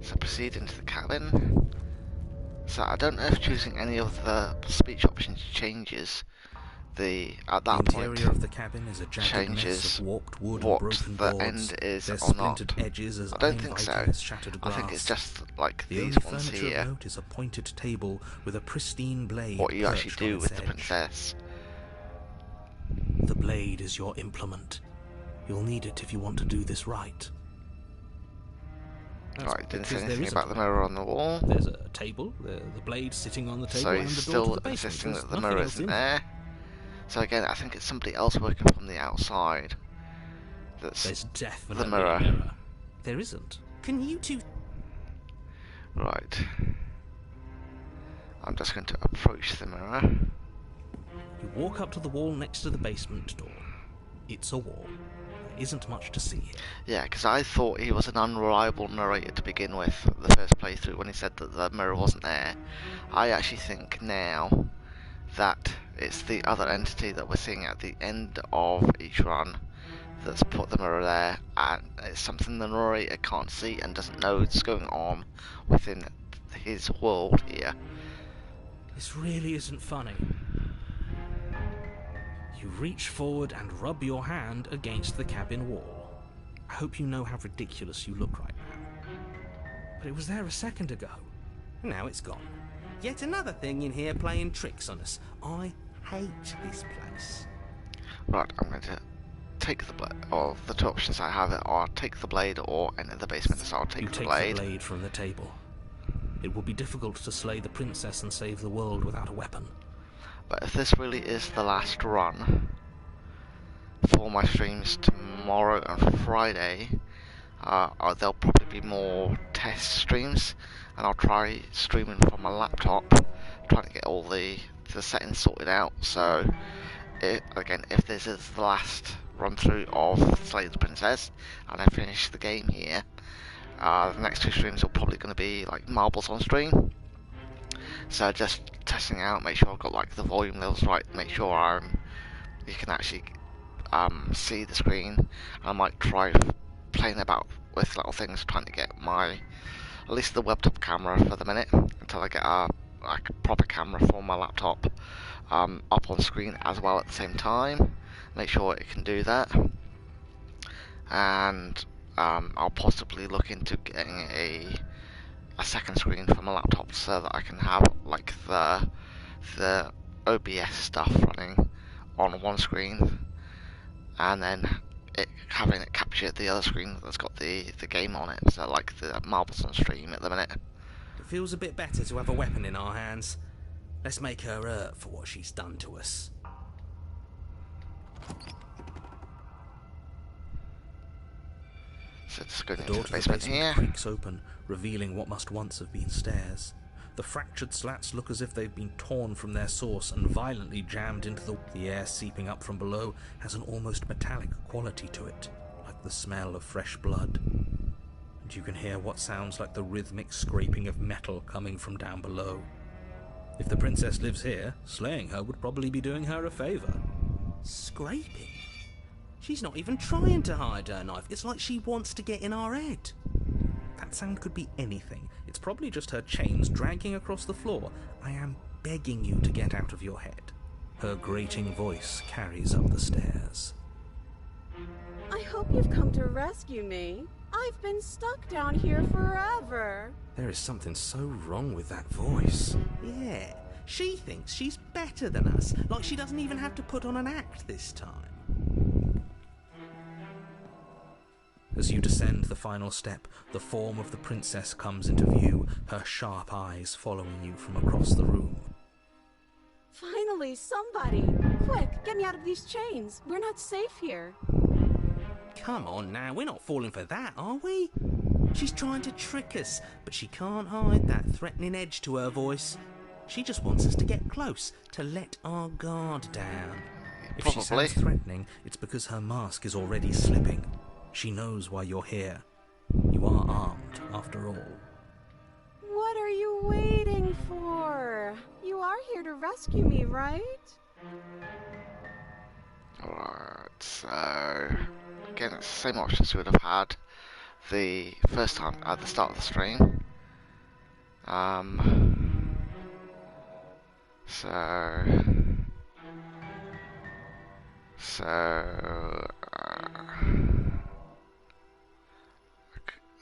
So proceed into the cabin. So I don't know if choosing any of the speech options changes at that The point interior of the cabin is a jagged mess changes of warped wood what and broken the boards. end is There's or not. splintered edges as I don't think so. uninviting as shattered I glass. think it's just like The these only ones furniture here. of note is a pointed table with a pristine blade What you actually perched on do its with the edge. princess. The blade is your implement. You'll need it if you want to do this right. That's Right, didn't say because there anything is a about the plan. mirror on the wall. There's a table, the blade sitting on the table, So and he's the door still to the basement. insisting There's that the nothing mirror else isn't in there. So again, I think it's somebody else working from the outside. That's There's definitely the mirror. a mirror. There isn't. Can you two... Right. I'm just going to approach the mirror. You walk up to the wall next to the basement door. It's a wall. There isn't much to see here. Yeah, because I thought he was an unreliable narrator to begin with, the first playthrough, when he said that the mirror wasn't there. I actually think now that it's the other entity that we're seeing at the end of each run that's put the mirror there, and it's something the narrator can't see and doesn't know what's going on within his world here. This really isn't funny. You reach forward and rub your hand against the cabin wall. I hope you know how ridiculous you look right now. But it was there a second ago. Now it's gone. Yet another thing in here playing tricks on us. I hate this place. Right, I'm going to take the blade, or the two options I have are take the blade or enter the basement, so I'll take You the take blade. the blade from the table. It will be difficult to slay the princess and save the world without a weapon. But if this really is the last run for my streams tomorrow and Friday, there'll probably be more test streams, and I'll try streaming from my laptop, trying to get all the settings sorted out. So, if this is the last run through of Slay the Princess, and I finish the game here, the next two streams are probably going to be like marbles on stream. So just testing out, make sure I've got like the volume levels right, make sure you can actually see the screen. I might try playing about with little things, trying to get at least the webcam camera for the minute until I get a proper camera for my laptop up on screen as well at the same time. Make sure it can do that, and I'll possibly look into getting a second screen for my laptop so that I can have like the the OBS stuff running on one screen, and then having it capture the other screen that's got the game on it. So like the Marbles on stream at the minute. It feels a bit better to have a weapon in our hands. Let's make her hurt for what she's done to us. So just going The into door the to the basement basement here. creaks open, revealing what must once have been stairs. The fractured slats look as if they've been torn from their source and violently jammed into the air seeping up from below has an almost metallic quality to it, like the smell of fresh blood. And you can hear what sounds like the rhythmic scraping of metal coming from down below. If the princess lives here, slaying her would probably be doing her a favour. Scraping? She's not even trying to hide her knife. It's like she wants to get in our head. That sound could be anything. It's probably just her chains dragging across the floor. I am begging you to get out of your head. Her grating voice carries up the stairs. I hope you've come to rescue me. I've been stuck down here forever. There is something so wrong with that voice. Yeah, she thinks she's better than us, like she doesn't even have to put on an act this time. As you descend the final step, the form of the princess comes into view, her sharp eyes following you from across the room. Finally, somebody! Quick, get me out of these chains. We're not safe here. Come on now, we're not falling for that, are we? She's trying to trick us, but she can't hide that threatening edge to her voice. She just wants us to get close, to let our guard down. If she sounds threatening, it's because her mask is already slipping. She knows why you're here. You are armed, after all. What are you waiting for? You are here to rescue me, right? Alright, so again, it's the same options we would have had the first time at the start of the stream.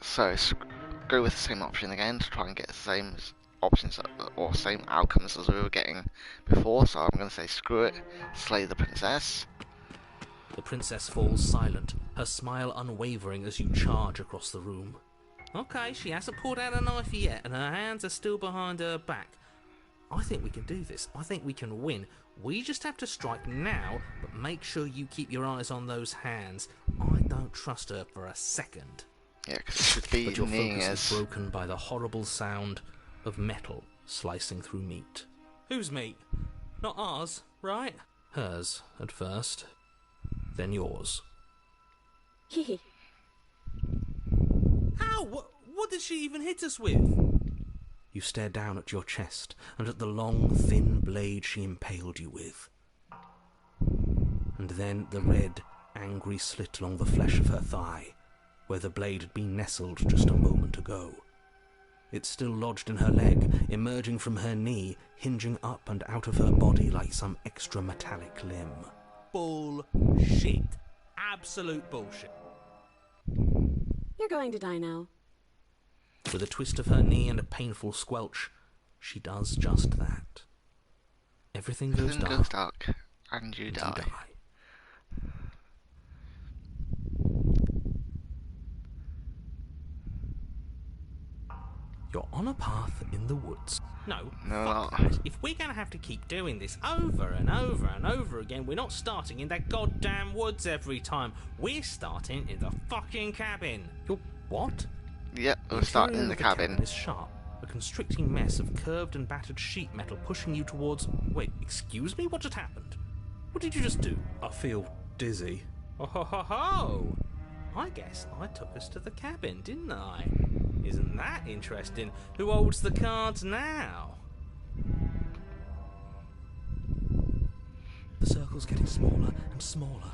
So go with the same option again to try and get the same options or same outcomes as we were getting before. So I'm going to say screw it, slay the princess. The princess falls silent, her smile unwavering as you charge across the room. Okay, she hasn't pulled out a knife yet, and her hands are still behind her back. I think we can do this. I think we can win. We just have to strike now, but make sure you keep your eyes on those hands. I don't trust her for a second. Yeah, because it should be But your near focus as is broken by the horrible sound of metal slicing through meat. Whose meat? Not ours, right? Hers, at first. Then yours. Hehe. How? What did she even hit us with? You stare down at your chest and at the long, thin blade she impaled you with. And then the red, angry slit along the flesh of her thigh, where the blade had been nestled just a moment ago. It's still lodged in her leg, emerging from her knee, hinging up and out of her body like some extra metallic limb. Bullshit. Absolute bullshit. You're going to die now. With a twist of her knee and a painful squelch, she does just that. Everything goes dark, and you and die. You're on a path in the woods. No, No, fuck that. If we're going to have to keep doing this over and over and over again, we're not starting in that goddamn woods every time. We're starting in the fucking cabin. You're what? Yep, we'll The start interior in the of cabin. is sharp, a constricting mess of curved and battered sheet metal pushing you towards... Wait, excuse me? What just happened? What did you just do? I feel dizzy. Oh ho ho ho! I guess I took us to the cabin, didn't I? Isn't that interesting? Who holds the cards now? The circle's getting smaller and smaller.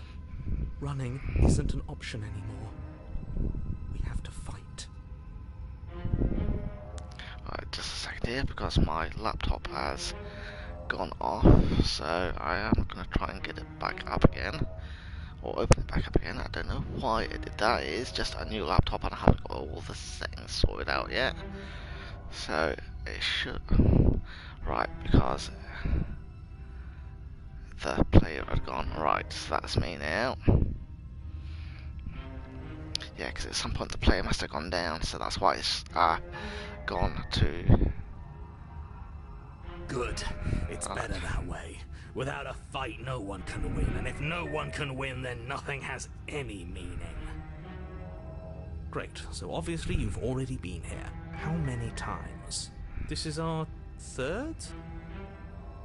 Running isn't an option anymore. We have to fight. Alright, just a second here because my laptop has gone off, so I am going to try and get it back up again. Or open it back up again. I don't know why it did that. It is just a new laptop and I haven't got all the settings sorted out yet. So it should... Right, because the player had gone. Right, so that's me now. Yeah, because at some point the player must have gone down, so that's why it's gone to... Good. It's better that way. Without a fight, no one can win, and if no one can win, then nothing has any meaning. Great, so obviously you've already been here. How many times? This is our third?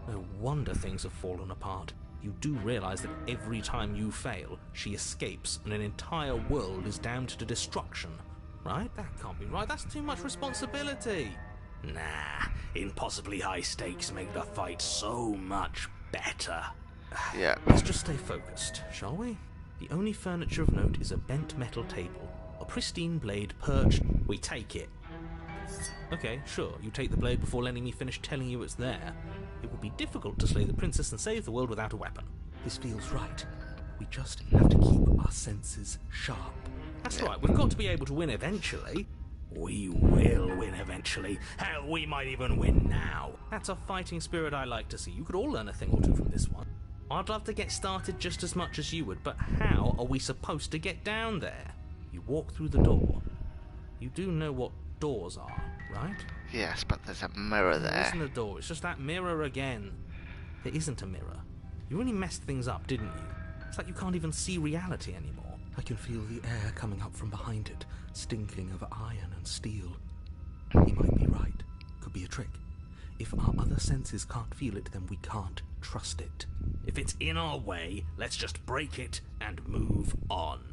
No wonder things have fallen apart. You do realize that every time you fail, she escapes and an entire world is damned to destruction, right? That can't be right, that's too much responsibility. Nah, impossibly high stakes make the fight so much better. Yeah. Let's just stay focused, shall we? The only furniture of note is a bent metal table, a pristine blade perched. We take it. Okay, sure, you take the blade before letting me finish telling you it's there. It would be difficult to slay the princess and save the world without a weapon. This feels right. We just have to keep our senses sharp. That's right, we've got to be able to win eventually. We will win eventually. Hell, we might even win now. That's a fighting spirit I like to see. You could all learn a thing or two from this one. I'd love to get started just as much as you would, but how are we supposed to get down there? You walk through the door. You do know what doors are, right? Yes, but there's a mirror There there. isn't a door, it's just that mirror again. There isn't a mirror. You really messed things up, didn't you? It's like you can't even see reality anymore. I can feel the air coming up from behind it, stinking of iron and steel. He might be right. Could be a trick. If our other senses can't feel it, then we can't trust it. If it's in our way, let's just break it and move on.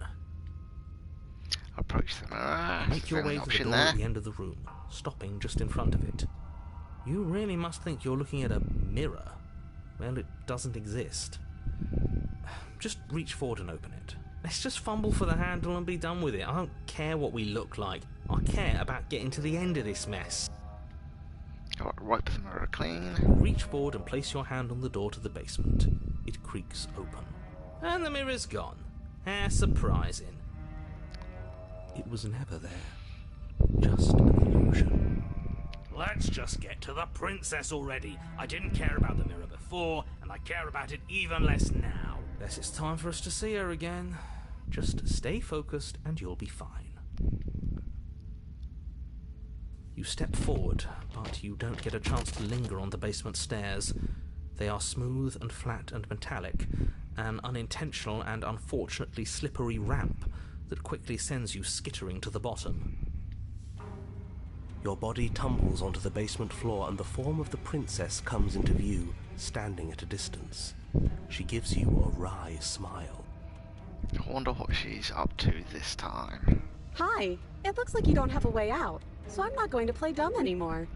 Approach the mirror. Make your There's way an to the option door there. at the end of the room, stopping just in front of it. You really must think you're looking at a mirror. Well, it doesn't exist. Just reach forward and open it. Let's just fumble for the handle and be done with it. I don't care what we look like. I care about getting to the end of this mess. Alright, wipe the mirror clean. Reach forward and place your hand on the door to the basement. It creaks open. And the mirror's gone. How surprising. It was never there. Just an illusion. Let's just get to the princess already. I didn't care about the mirror before, and I care about it even less now. Guess it's time for us to see her again. Just stay focused and you'll be fine. You step forward, but you don't get a chance to linger on the basement stairs. They are smooth and flat and metallic, an unintentional and unfortunately slippery ramp that quickly sends you skittering to the bottom. Your body tumbles onto the basement floor and the form of the princess comes into view, standing at a distance. She gives you a wry smile. I wonder what she's up to this time. Hi. It looks like you don't have a way out, so I'm not going to play dumb anymore.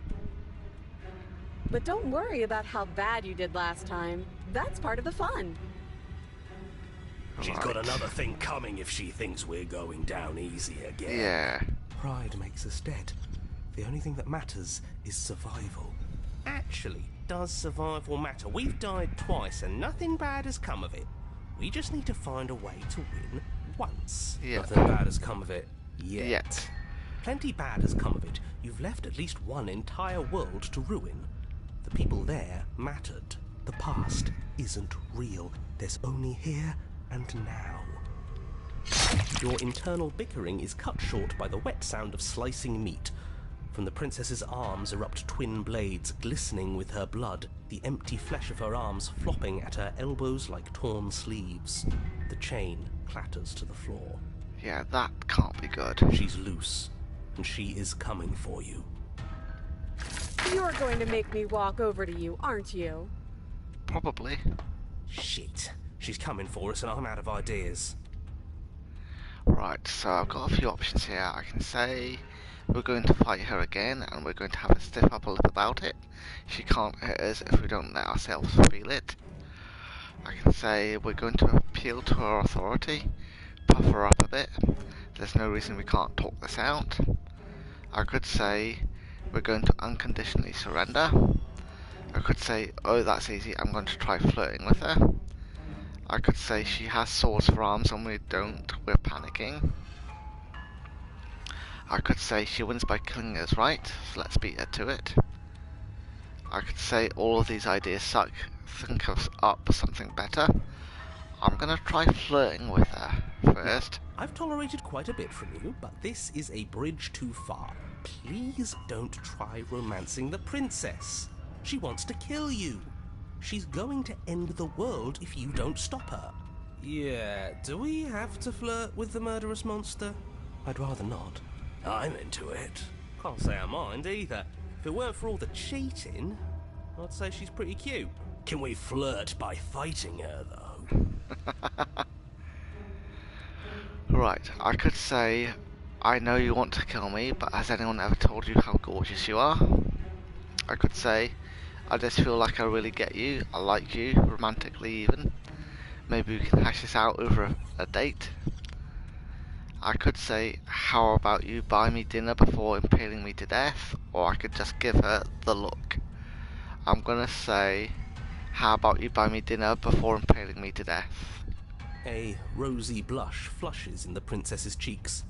But don't worry about how bad you did last time. That's part of the fun. She's got another thing coming if she thinks we're going down easy again. Yeah. Pride makes us dead. The only thing that matters is survival. Actually, does survival matter? We've died twice and nothing bad has come of it. We just need to find a way to win once. Yeah. Nothing bad has come of it yet. Yet. Plenty bad has come of it. You've left at least one entire world to ruin. The people there mattered. The past isn't real. There's only here and now. Your internal bickering is cut short by the wet sound of slicing meat. From the princess's arms erupt twin blades glistening with her blood, the empty flesh of her arms flopping at her elbows like torn sleeves. The chain clatters to the floor. Yeah, that can't be good. She's loose, and she is coming for you. You're going to make me walk over to you, aren't you? Probably. Shit. She's coming for us and I'm out of ideas. Right, so I've got a few options here. I can say we're going to fight her again and we're going to have a stiff upper lip about it. She can't hit us if we don't let ourselves feel it. I can say we're going to appeal to her authority, puff her up a bit. There's no reason we can't talk this out. I could say we're going to unconditionally surrender. I could say, oh that's easy, I'm going to try flirting with her. I could say she has swords for arms and we don't, we're panicking. I could say she wins by killing us, right? So let's beat her to it. I could say all of these ideas suck. Think of up something better. I'm gonna try flirting with her first. I've tolerated quite a bit from you, but this is a bridge too far. Please don't try romancing the princess. She wants to kill you. She's going to end the world if you don't stop her. Yeah, do we have to flirt with the murderous monster? I'd rather not. I'm into it. Can't say I mind either. If it weren't for all the cheating, I'd say she's pretty cute. Can we flirt by fighting her, though? Right, I could say, I know you want to kill me, but has anyone ever told you how gorgeous you are? I could say, I just feel like I really get you, I like you, romantically even. Maybe we can hash this out over a date. I could say, how about you buy me dinner before impaling me to death? Or I could just give her the look. I'm gonna say, how about you buy me dinner before impaling me to death? A rosy blush flushes in the princess's cheeks,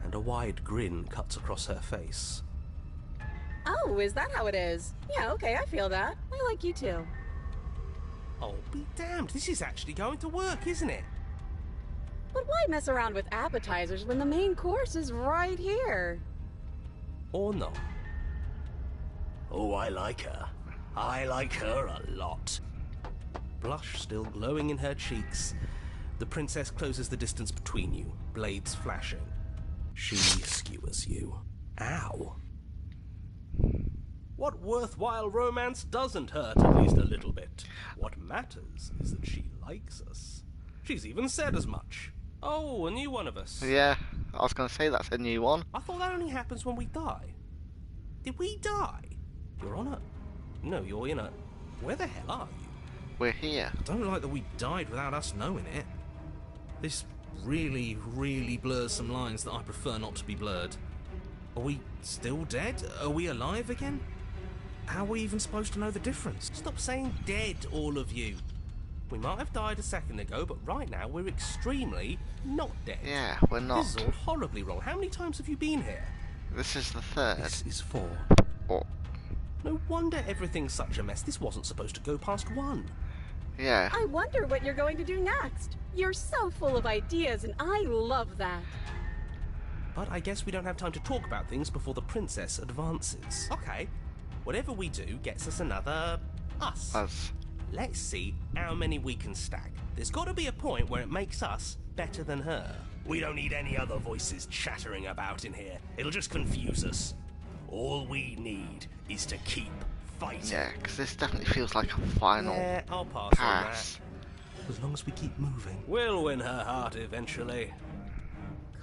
and a wide grin cuts across her face. Oh, is that how it is? Yeah, okay, I feel that. I like you too. Oh, be damned, this is actually going to work, isn't it? But why mess around with appetizers when the main course is right here? Or not? Oh, I like her. I like her a lot. Blush still glowing in her cheeks, the princess closes the distance between you, blades flashing. She skewers you. Ow. What worthwhile romance doesn't hurt at least a little bit? What matters is that she likes us. She's even said as much. Oh, a new one of us. Yeah, I was gonna say that's a new one. I thought that only happens when we die. Did we die? You're on a... No, you're in a... Where the hell are you? We're here. I don't like that we died without us knowing it. This really, really blurs some lines that I prefer not to be blurred. Are we still dead? Are we alive again? How are we even supposed to know the difference? Stop saying dead, all of you. We might have died a second ago, but right now we're extremely not dead. Yeah, we're not. This is all horribly wrong. How many times have you been here? This is the third. This is 4. Oh, No wonder everything's such a mess. This wasn't supposed to go past 1. yeah. I wonder what you're going to do next. You're so full of ideas, and I love that. But I guess we don't have time to talk about things before the princess advances. Okay, whatever we do gets us another... us. Us. Let's see how many we can stack. There's got to be a point where it makes us better than her. We don't need any other voices chattering about in here. It'll just confuse us. All we need is to keep fighting. Yeah, because this definitely feels like a final Yeah, I'll pass on that. pass. As long as we keep moving. We'll win her heart eventually.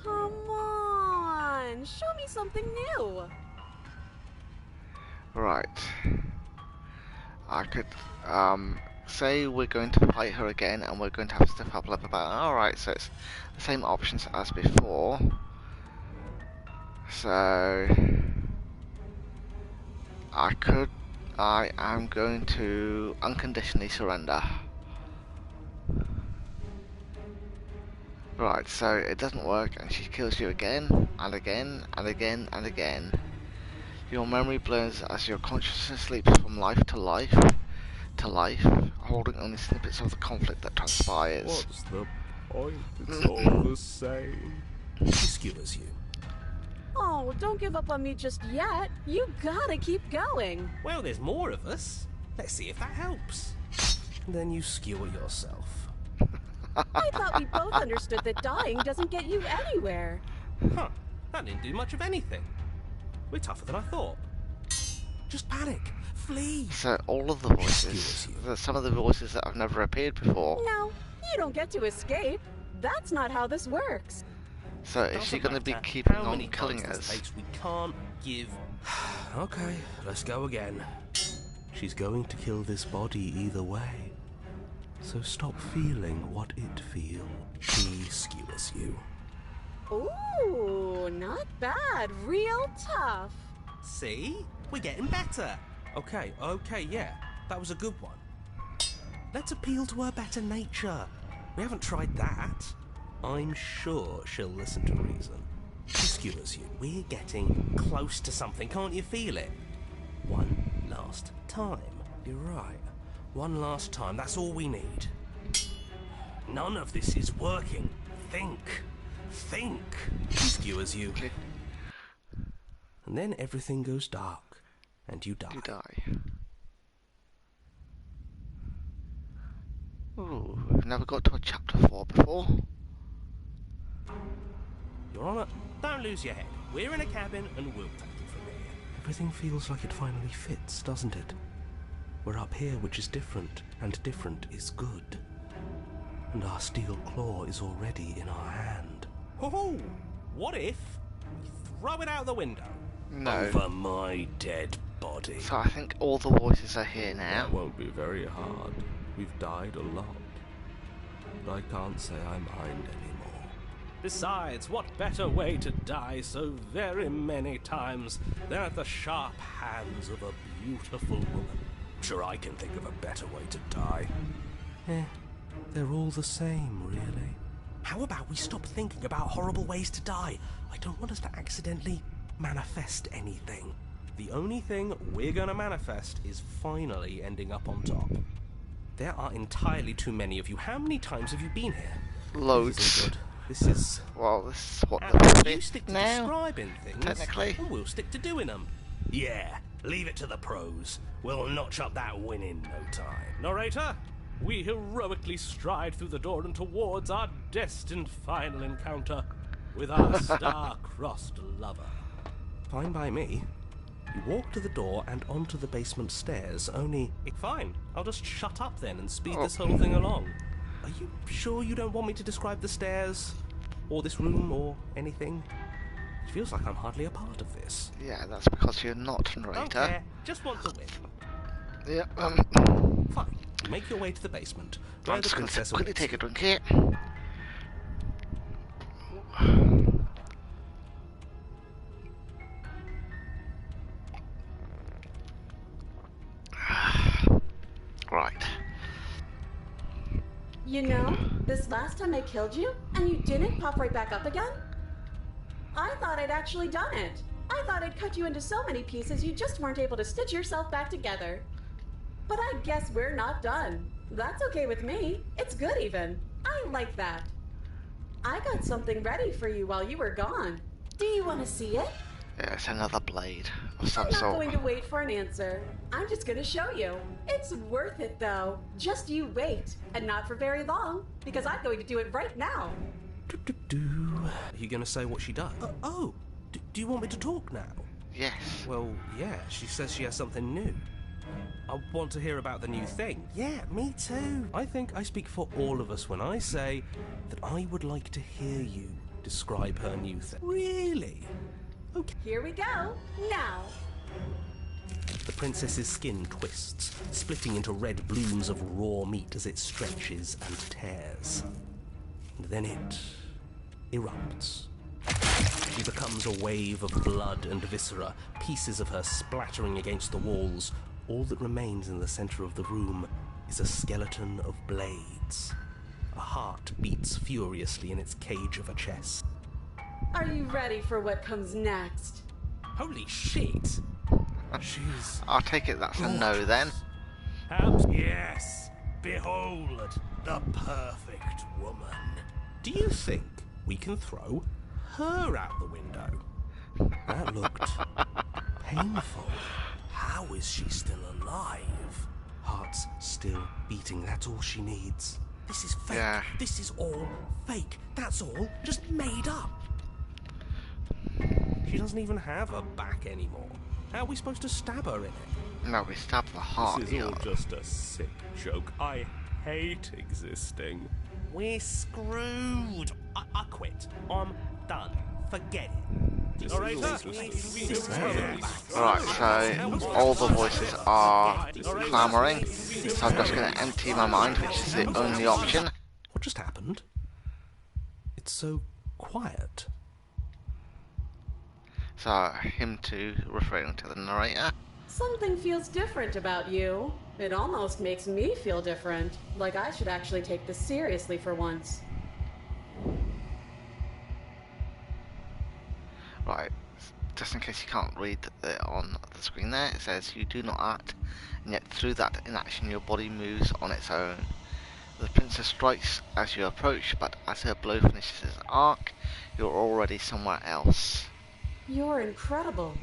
Come on, show me something new. Right. I could say we're going to fight her again and we're going to have stuff up about it. Alright, so it's the same options as before. So I am going to unconditionally surrender. Right, so it doesn't work and she kills you again and again and again and again. Your memory blurs as your consciousness sleeps from life to life, holding only snippets of the conflict that transpires. What's the point? It's all the same. She skewers you. Oh, don't give up on me just yet. You gotta keep going. Well, there's more of us. Let's see if that helps. And then you skewer yourself. I thought we both understood that dying doesn't get you anywhere. Huh, that didn't do much of anything. We're tougher than I thought. Just panic. Flee. So all of the voices, some of the voices that have never appeared before. No, you don't get to escape. That's not how this works. So is she Doesn't going to be matter keeping how on many killing times this us? takes, we can't give. Okay, let's go again. She's going to kill this body either way. So stop feeling what it feels. She skewers you. Ooh, not bad. Real tough. See? We're getting better. Okay, yeah. That was a good one. Let's appeal to her better nature. We haven't tried that. I'm sure she'll listen to reason. She skewers you. We're getting close to something. Can't you feel it? One last time. You're right. One last time, that's all we need. None of this is working. Think. He skewers you. Okay. And then everything goes dark, and you die. You die. Ooh, we've never got to a chapter 4 before. Your Honor, don't lose your head. We're in a cabin, and we'll take it from here. Everything feels like it finally fits, doesn't it? We're up here, which is different, and different is good. And our steel claw is already in our hand. Ho-ho! What if we throw it out the window? No. Over my dead body. So I think all the voices are here now. That won't be very hard. We've died a lot. But I can't say I mind anymore. Besides, what better way to die so very many times than at the sharp hands of a beautiful woman? Sure, I can think of a better way to die. They're all the same, really. How about we stop thinking about horrible ways to die? I don't want us to accidentally manifest anything. The only thing we're gonna manifest is finally ending up on top. There are entirely too many of you. How many times have you been here? Loads. This isn't good. This is... Well, this is what And the you bit stick to now. describing things, Technically. and we'll stick to doing them. Yeah, leave it to the pros. We'll notch up that win in no time. Narrator, we heroically stride through the door and towards our destined final encounter with our star-crossed lover. Fine by me. You walk to the door and onto the basement stairs, only... Fine, I'll just shut up then and speed this whole thing along. Are you sure you don't want me to describe the stairs? Or this room, or anything? It feels like I'm hardly a part of this. Yeah, that's because you're not narrator. Okay, just want to win. Yeah, Fine, you make your way to the basement. Where I'm the just going to princess quickly awaits take you. a drink here. Right. You know, this last time I killed you, and you didn't pop right back up again? I thought I'd actually done it. I thought I'd cut you into so many pieces you just weren't able to stitch yourself back together. But I guess we're not done. That's okay with me. It's good even. I like that. I got something ready for you while you were gone. Do you want to see it? Yeah, it's another blade of some I'm not sort. going to wait for an answer. I'm just going to show you. It's worth it, though. Just you wait. And not for very long, because I'm going to do it right now. Are you going to say what she does? Do you want me to talk now? Yes. Well, yeah, she says she has something new. I want to hear about the new thing. Yeah, me too. I think I speak for all of us when I say that I would like to hear you describe her new thing. Really? Okay. Here we go. Now. The princess's skin twists, splitting into red blooms of raw meat as it stretches and tears. And then it erupts. She becomes a wave of blood and viscera, pieces of her splattering against the walls. All that remains in the center of the room is a skeleton of blades. A heart beats furiously in its cage of a chest. Are you ready for what comes next? Holy shit! She's... I'll take it that's a no then. Yes, behold the perfect woman. Do you think we can throw her out the window? That looked painful. How is she still alive? Heart's still beating, that's all she needs. This is fake. Yeah. This is all fake. That's all just made up. She doesn't even have a back anymore. How are we supposed to stab her in it? No, we stab the heart. This is all just a sick joke. I hate existing. We're screwed. I quit. I'm done. Forget it. All right, Right, so all the voices are clamouring, so I'm just going to empty my mind, which is the only option. What just happened? It's so quiet. So, him too, referring to the narrator. Something feels different about you. It almost makes me feel different. Like I should actually take this seriously for once. Right, just in case you can't read it on the screen there, it says you do not act, and yet through that inaction your body moves on its own. The princess strikes as you approach, but as her blow finishes its arc, you're already somewhere else. You're incredible.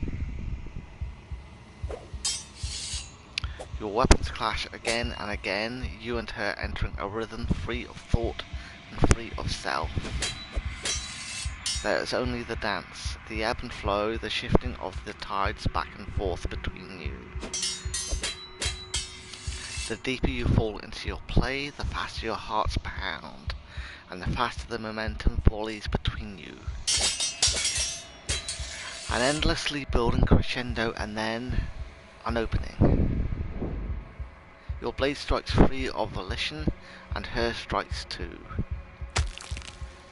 Your weapons clash again and again, you and her entering a rhythm free of thought and free of self. There is only the dance, the ebb and flow, the shifting of the tides back and forth between you. The deeper you fall into your play, the faster your hearts pound, and the faster the momentum volleys between you. An endlessly building crescendo and then an opening. Your blade strikes free of volition, and her strikes too.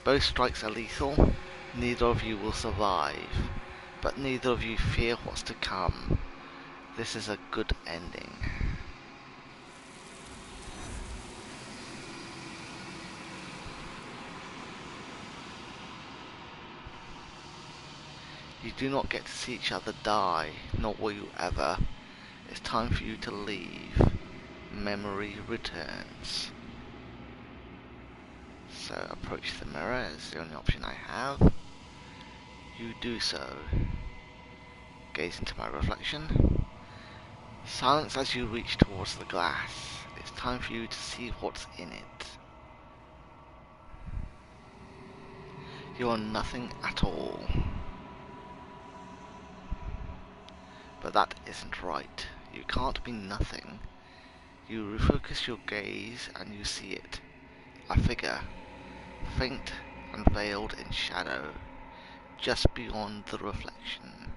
Both strikes are lethal, neither of you will survive, but neither of you fear what's to come. This is a good ending. You do not get to see each other die, nor will you ever. It's time for you to leave. Memory returns. So approach the mirror is the only option I have. You do so. Gaze into my reflection. Silence as you reach towards the glass. It's time for you to see what's in it. You are nothing at all. But that isn't right. You can't be nothing. You refocus your gaze and you see it. A figure, faint and veiled in shadow, just beyond the reflection.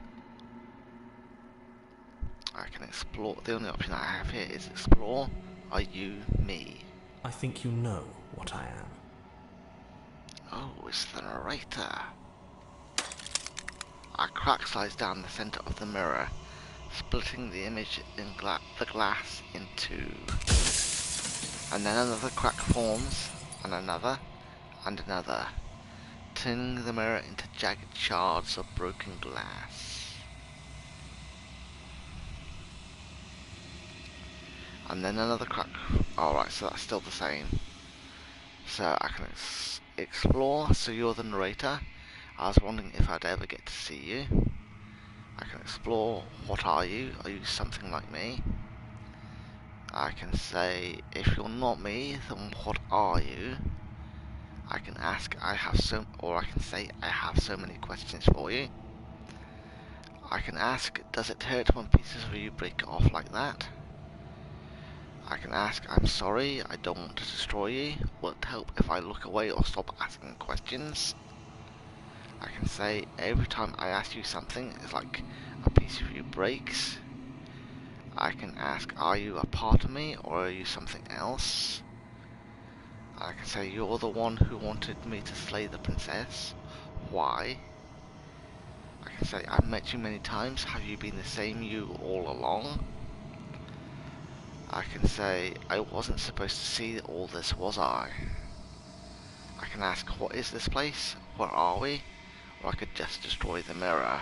I can explore. The only option I have here is explore. Are you me? I think you know what I am. Oh, it's the narrator. A crack slides down the center of the mirror, splitting the image in the glass in two. And then another crack forms, and another, turning the mirror into jagged shards of broken glass. And then another crack. Alright, so that's still the same. So I can explore, so you're the narrator. I was wondering if I'd ever get to see you. I can explore, what are you? Are you something like me? I can say, if you're not me, then what are you? I can ask, I can say, I have so many questions for you. I can ask, does it hurt when pieces of you break off like that? I can ask, I'm sorry, I don't want to destroy you. Will it help if I look away or stop asking questions? I can say, every time I ask you something, it's like a piece of you breaks. I can ask, are you a part of me, or are you something else? I can say, you're the one who wanted me to slay the princess. Why? I can say, I've met you many times, have you been the same you all along? I can say, I wasn't supposed to see all this, was I? I can ask, what is this place? Where are we? Or I could just destroy the mirror.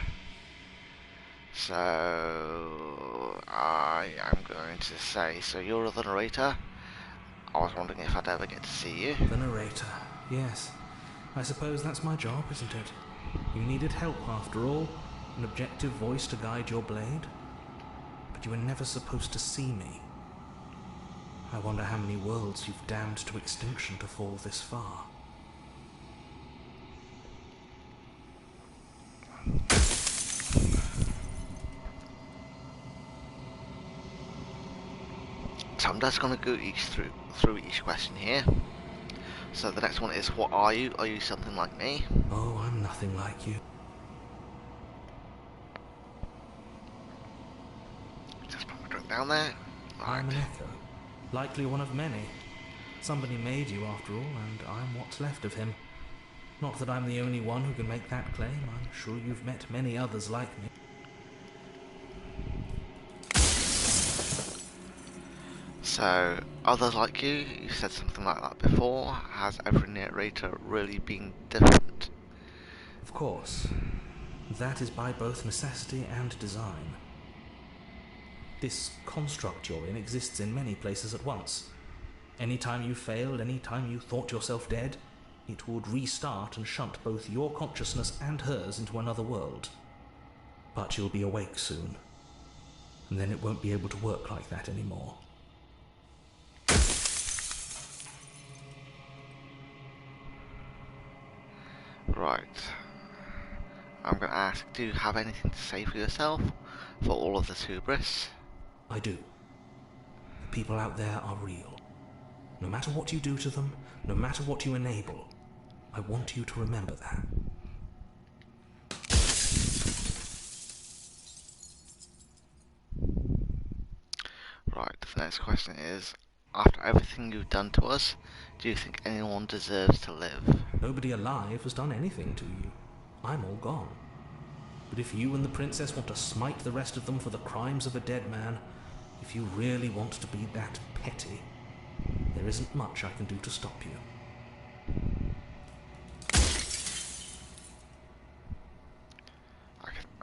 So, I am going to say, so you're the narrator? I was wondering if I'd ever get to see you. The narrator, yes. I suppose that's my job, isn't it? You needed help after all, an objective voice to guide your blade. But you were never supposed to see me. I wonder how many worlds you've damned to extinction to fall this far. So I'm just going to go through each question here. So the next one is, what are you? Are you something like me? Oh, I'm nothing like you. Just put my drink down there. I'm Right. an echo, likely one of many. Somebody made you after all, and I'm what's left of him. Not that I'm the only one who can make that claim. I'm sure you've met many others like me. So, others like you said something like that before. Has every narrator really been different? Of course. That is by both necessity and design. This construct you're in exists in many places at once. Any time you failed, any time you thought yourself dead, it would restart and shunt both your consciousness and hers into another world. But you'll be awake soon, and then it won't be able to work like that anymore. Right. I'm going to ask, do you have anything to say for yourself for all of this hubris? I do. The people out there are real. No matter what you do to them, no matter what you enable, I want you to remember that. Right, the next question is, after everything you've done to us, do you think anyone deserves to live? Nobody alive has done anything to you. I'm all gone. But if you and the princess want to smite the rest of them for the crimes of a dead man, if you really want to be that petty, there isn't much I can do to stop you.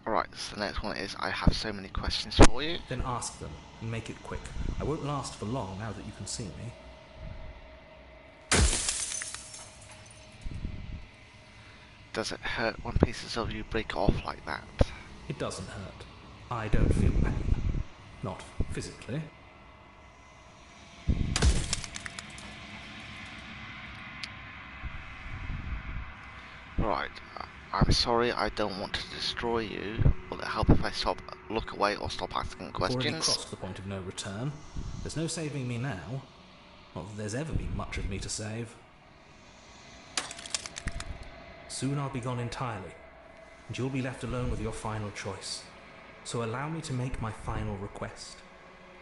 Alright, so the next one is, I have so many questions for you. Then ask them, and make it quick. I won't last for long now that you can see me. Does it hurt when pieces of you break off like that? It doesn't hurt. I don't feel pain. Not physically. Right, I'm sorry, I don't want to destroy you. Will it help if I look away or stop asking I've already questions? crossed the point of no return. There's no saving me now. Not that there's ever been much of me to save. Soon I'll be gone entirely, and you'll be left alone with your final choice. So allow me to make my final request.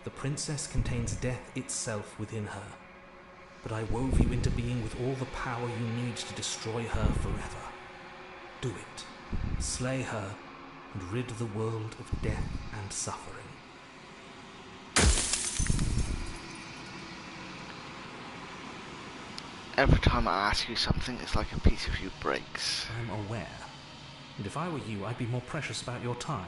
The princess contains death itself within her, but I wove you into being with all the power you need to destroy her forever. Do it. Slay her, and rid the world of death and suffering. Every time I ask you something, it's like a piece of you breaks. I'm aware. And if I were you, I'd be more precious about your time.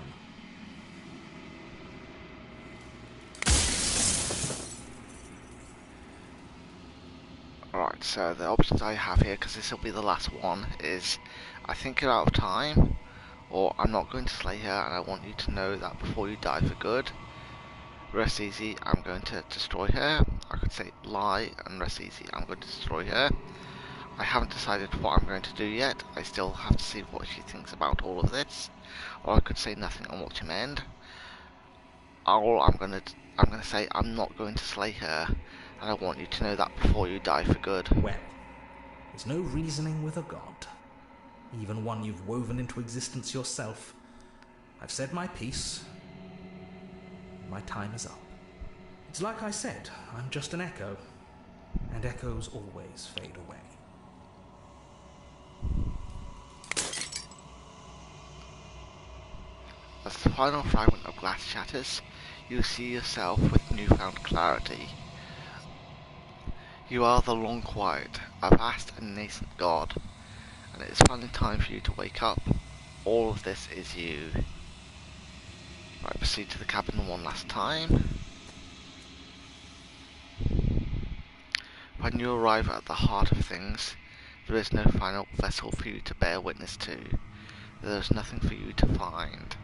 Alright, so the options I have here, because this will be the last one, is I think you're out of time, or I'm not going to slay her and I want you to know that before you die for good. Rest easy, I'm going to destroy her. I could say lie and rest easy, I'm going to destroy her. I haven't decided what I'm going to do yet. I still have to see what she thinks about all of this. Or I could say nothing and watch him end. Or I'm going to say I'm not going to slay her, and I want you to know that before you die for good. Well, there's no reasoning with a god. Even one you've woven into existence yourself. I've said my piece. My time is up. It's like I said, I'm just an echo, and echoes always fade away. As the final fragment of glass shatters, you see yourself with newfound clarity. You are the long quiet, a vast and nascent god, and it is finally time for you to wake up. All of this is you. Right, proceed to the cabin one last time. When you arrive at the heart of things, there is no final vessel for you to bear witness to. There is nothing for you to find.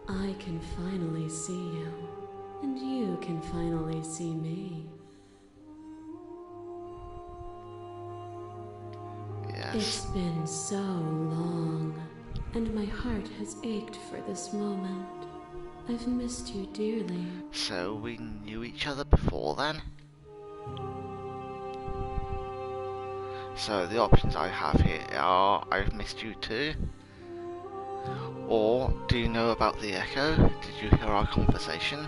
I can finally see you, and you can finally see me. Yes. It's been so long, and my heart has ached for this moment. I've missed you dearly. So we knew each other before then? So the options I have here are I've missed you too, or do you know about the echo? Did you hear our conversation?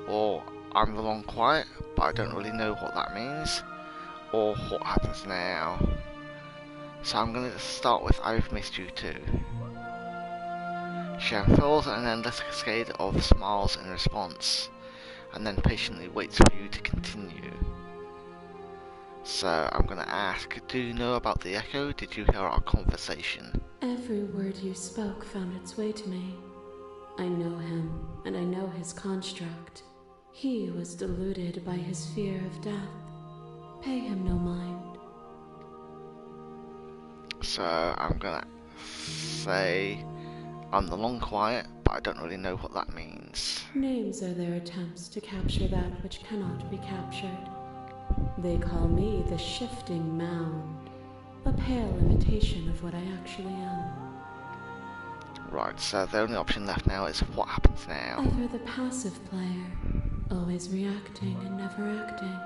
Or I'm the long quiet, but I don't really know what that means. or what happens now. So I'm going to start with I've missed you too. She unfurls an endless cascade of smiles in response, and then patiently waits for you to continue. So I'm going to ask, do you know about the echo? Did you hear our conversation? Every word you spoke found its way to me. I know him, and I know his construct. He was deluded by his fear of death. Pay him no mind. So I'm going to say I'm the long quiet, but I don't really know what that means. Names are their attempts to capture that which cannot be captured. They call me the shifting mound, a pale imitation of what I actually am. Right, so the only option left now is what happens now. Either the passive player, always reacting and never acting,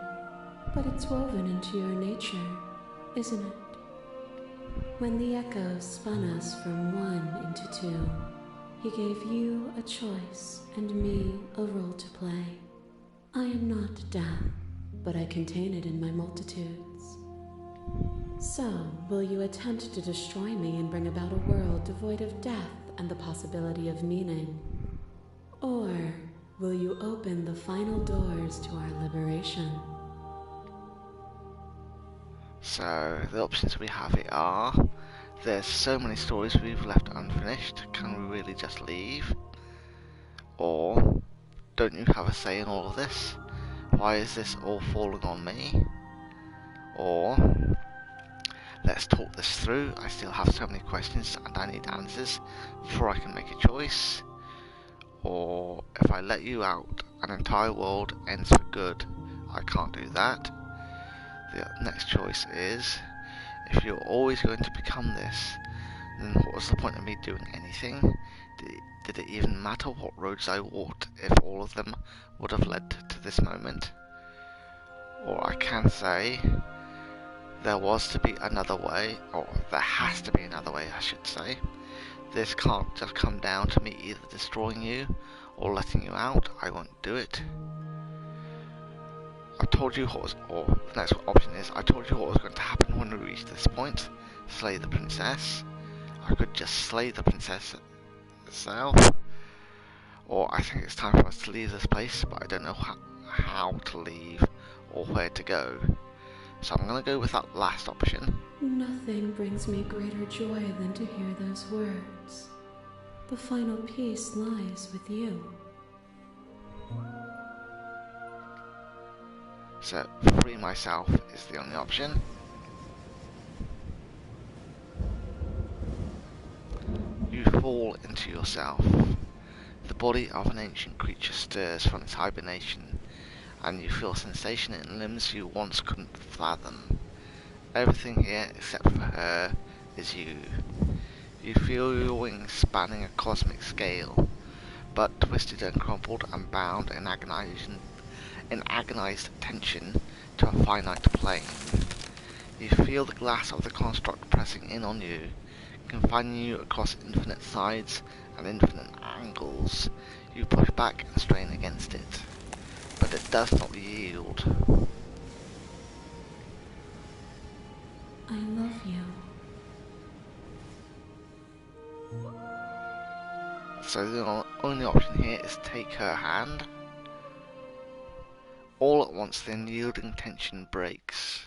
but it's woven into your nature, isn't it? When the echo spun us from one into two, he gave you a choice and me a role to play. I am not death, but I contain it in my multitudes. So, will you attempt to destroy me and bring about a world devoid of death and the possibility of meaning? Or will you open the final doors to our liberation? So the options we have here are, there's so many stories we've left unfinished, can we really just leave? Or, don't you have a say in all of this? Why is this all falling on me? Or, let's talk this through, I still have so many questions and I need answers before I can make a choice. Or, if I let you out, an entire world ends for good. I can't do that. The next choice is, if you're always going to become this, then what was the point of me doing anything? Did it even matter what roads I walked if all of them would have led to this moment? Or I can say, there was to be another way, or there has to be another way I should say. This can't just come down to me either destroying you or letting you out. I won't do it. I told you what was, or the next option is, I told you what was going to happen when we reached this point. Slay the princess. I could just slay the princess itself. Or I think it's time for us to leave this place, but I don't know how to leave or where to go. So I'm going to go with that last option. Nothing brings me greater joy than to hear those words. The final piece lies with you. So, free myself is the only option. You fall into yourself. The body of an ancient creature stirs from its hibernation, and you feel a sensation in limbs you once couldn't fathom. Everything here, except for her, is you. You feel your wings spanning a cosmic scale, but twisted and crumpled and bound in agonized tension to a finite plane. You feel the glass of the construct pressing in on you, confining you across infinite sides and infinite angles. You push back and strain against it, but it does not yield. I love you. So the only option here is take her hand. All at once the unyielding tension breaks.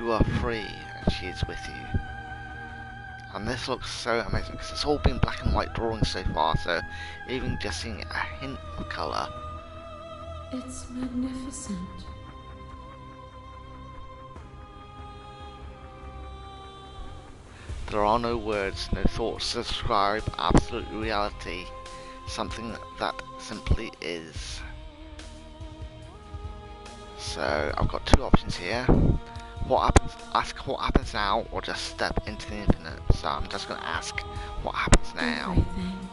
You are free, and she is with you. And this looks so amazing, because it's all been black and white drawings so far, so even just seeing a hint of colour. It's magnificent. There are no words, no thoughts to describe absolute reality, something that simply is. So I've got two options here. Ask what happens now, or just step into the infinite. So I'm just going to ask what happens now. Everything.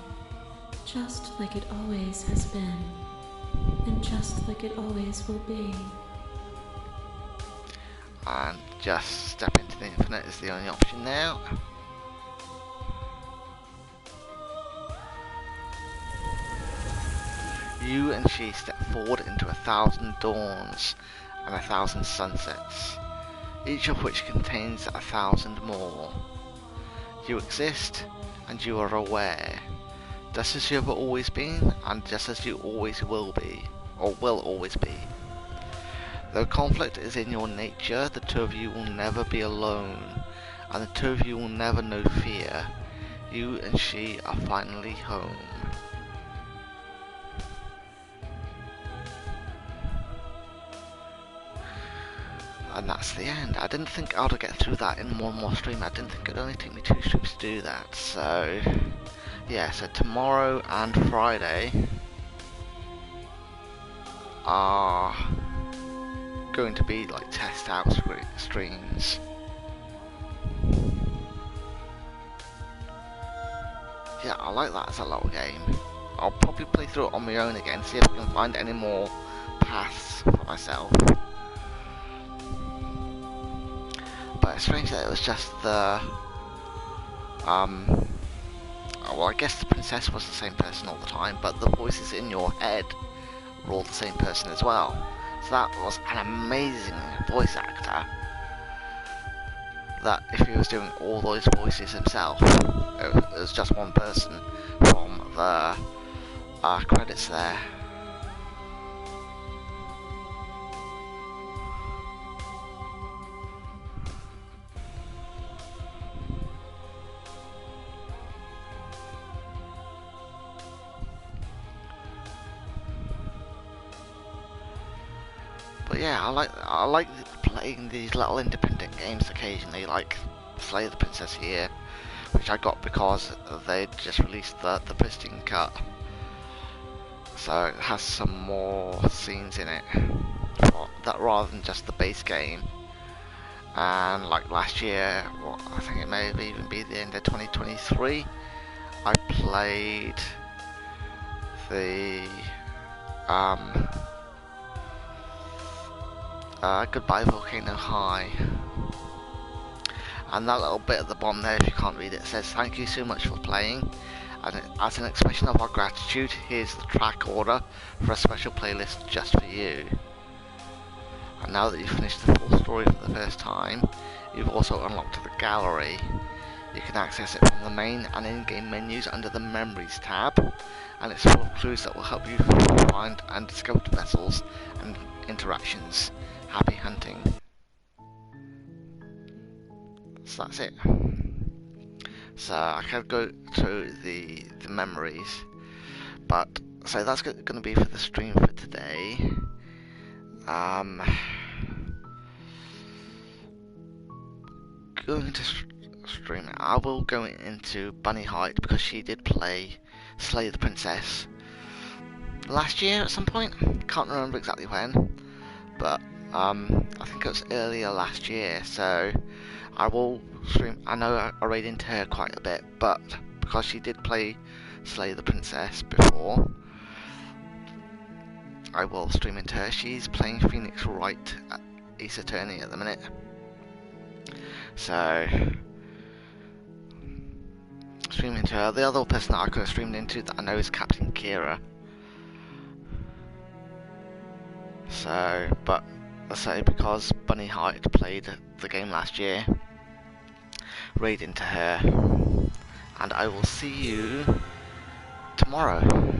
Just like it always has been. And just like it always will be. And just step into the infinite is the only option now. You and she step forward into 1,000 dawns and 1,000 sunsets, each of which contains 1,000 more. You exist, and you are aware, just as you have always been, and just as you always will be, or will always be. Though conflict is in your nature, the two of you will never be alone, and the two of you will never know fear. You and she are finally home. And that's the end. I didn't think I would get through that in one more stream. I didn't think it would only take me 2 streams to do that. So, yeah, so tomorrow and Friday are going to be like test out streams. Yeah, I like that as a little game. I'll probably play through it on my own again, see if I can find any more paths for myself. But it's strange that it was just the well, I guess the princess was the same person all the time, but the voices in your head were all the same person as well. So that was an amazing voice actor. That if he was doing all those voices himself, it was just one person from the credits there. But yeah, I like playing these little independent games occasionally, like Slay the Princess here, which I got because they just released the Pristine cut, so it has some more scenes in it that rather than just the base game. And like last year, well, I think it may have even been the end of 2023, I played the Goodbye Volcano High. And that little bit at the bottom there, if you can't read it, says thank you so much for playing. And as an expression of our gratitude, here's the track order for a special playlist just for you. And now that you've finished the full story for the first time, you've also unlocked the gallery. You can access it from the main and in-game menus under the Memories tab, and it's full of clues that will help you find and discover vessels and interactions. Happy hunting. So that's it. So I could go through the memories, but so that's going to be for the stream for today. Going to stream it. I will go into Bunny Height because she did play Slay the Princess last year at some point. Can't remember exactly when, but I think it was earlier last year. So I will stream. I know I raid into her quite a bit, but because she did play Slay the Princess before, I will stream into her. She's playing Phoenix Wright at Ace Attorney at the minute. So streaming into her. The other person that I could have streamed into that I know is Captain Kira. So, but I say because Bunny Height played the game last year, raid into her, and I will see you tomorrow.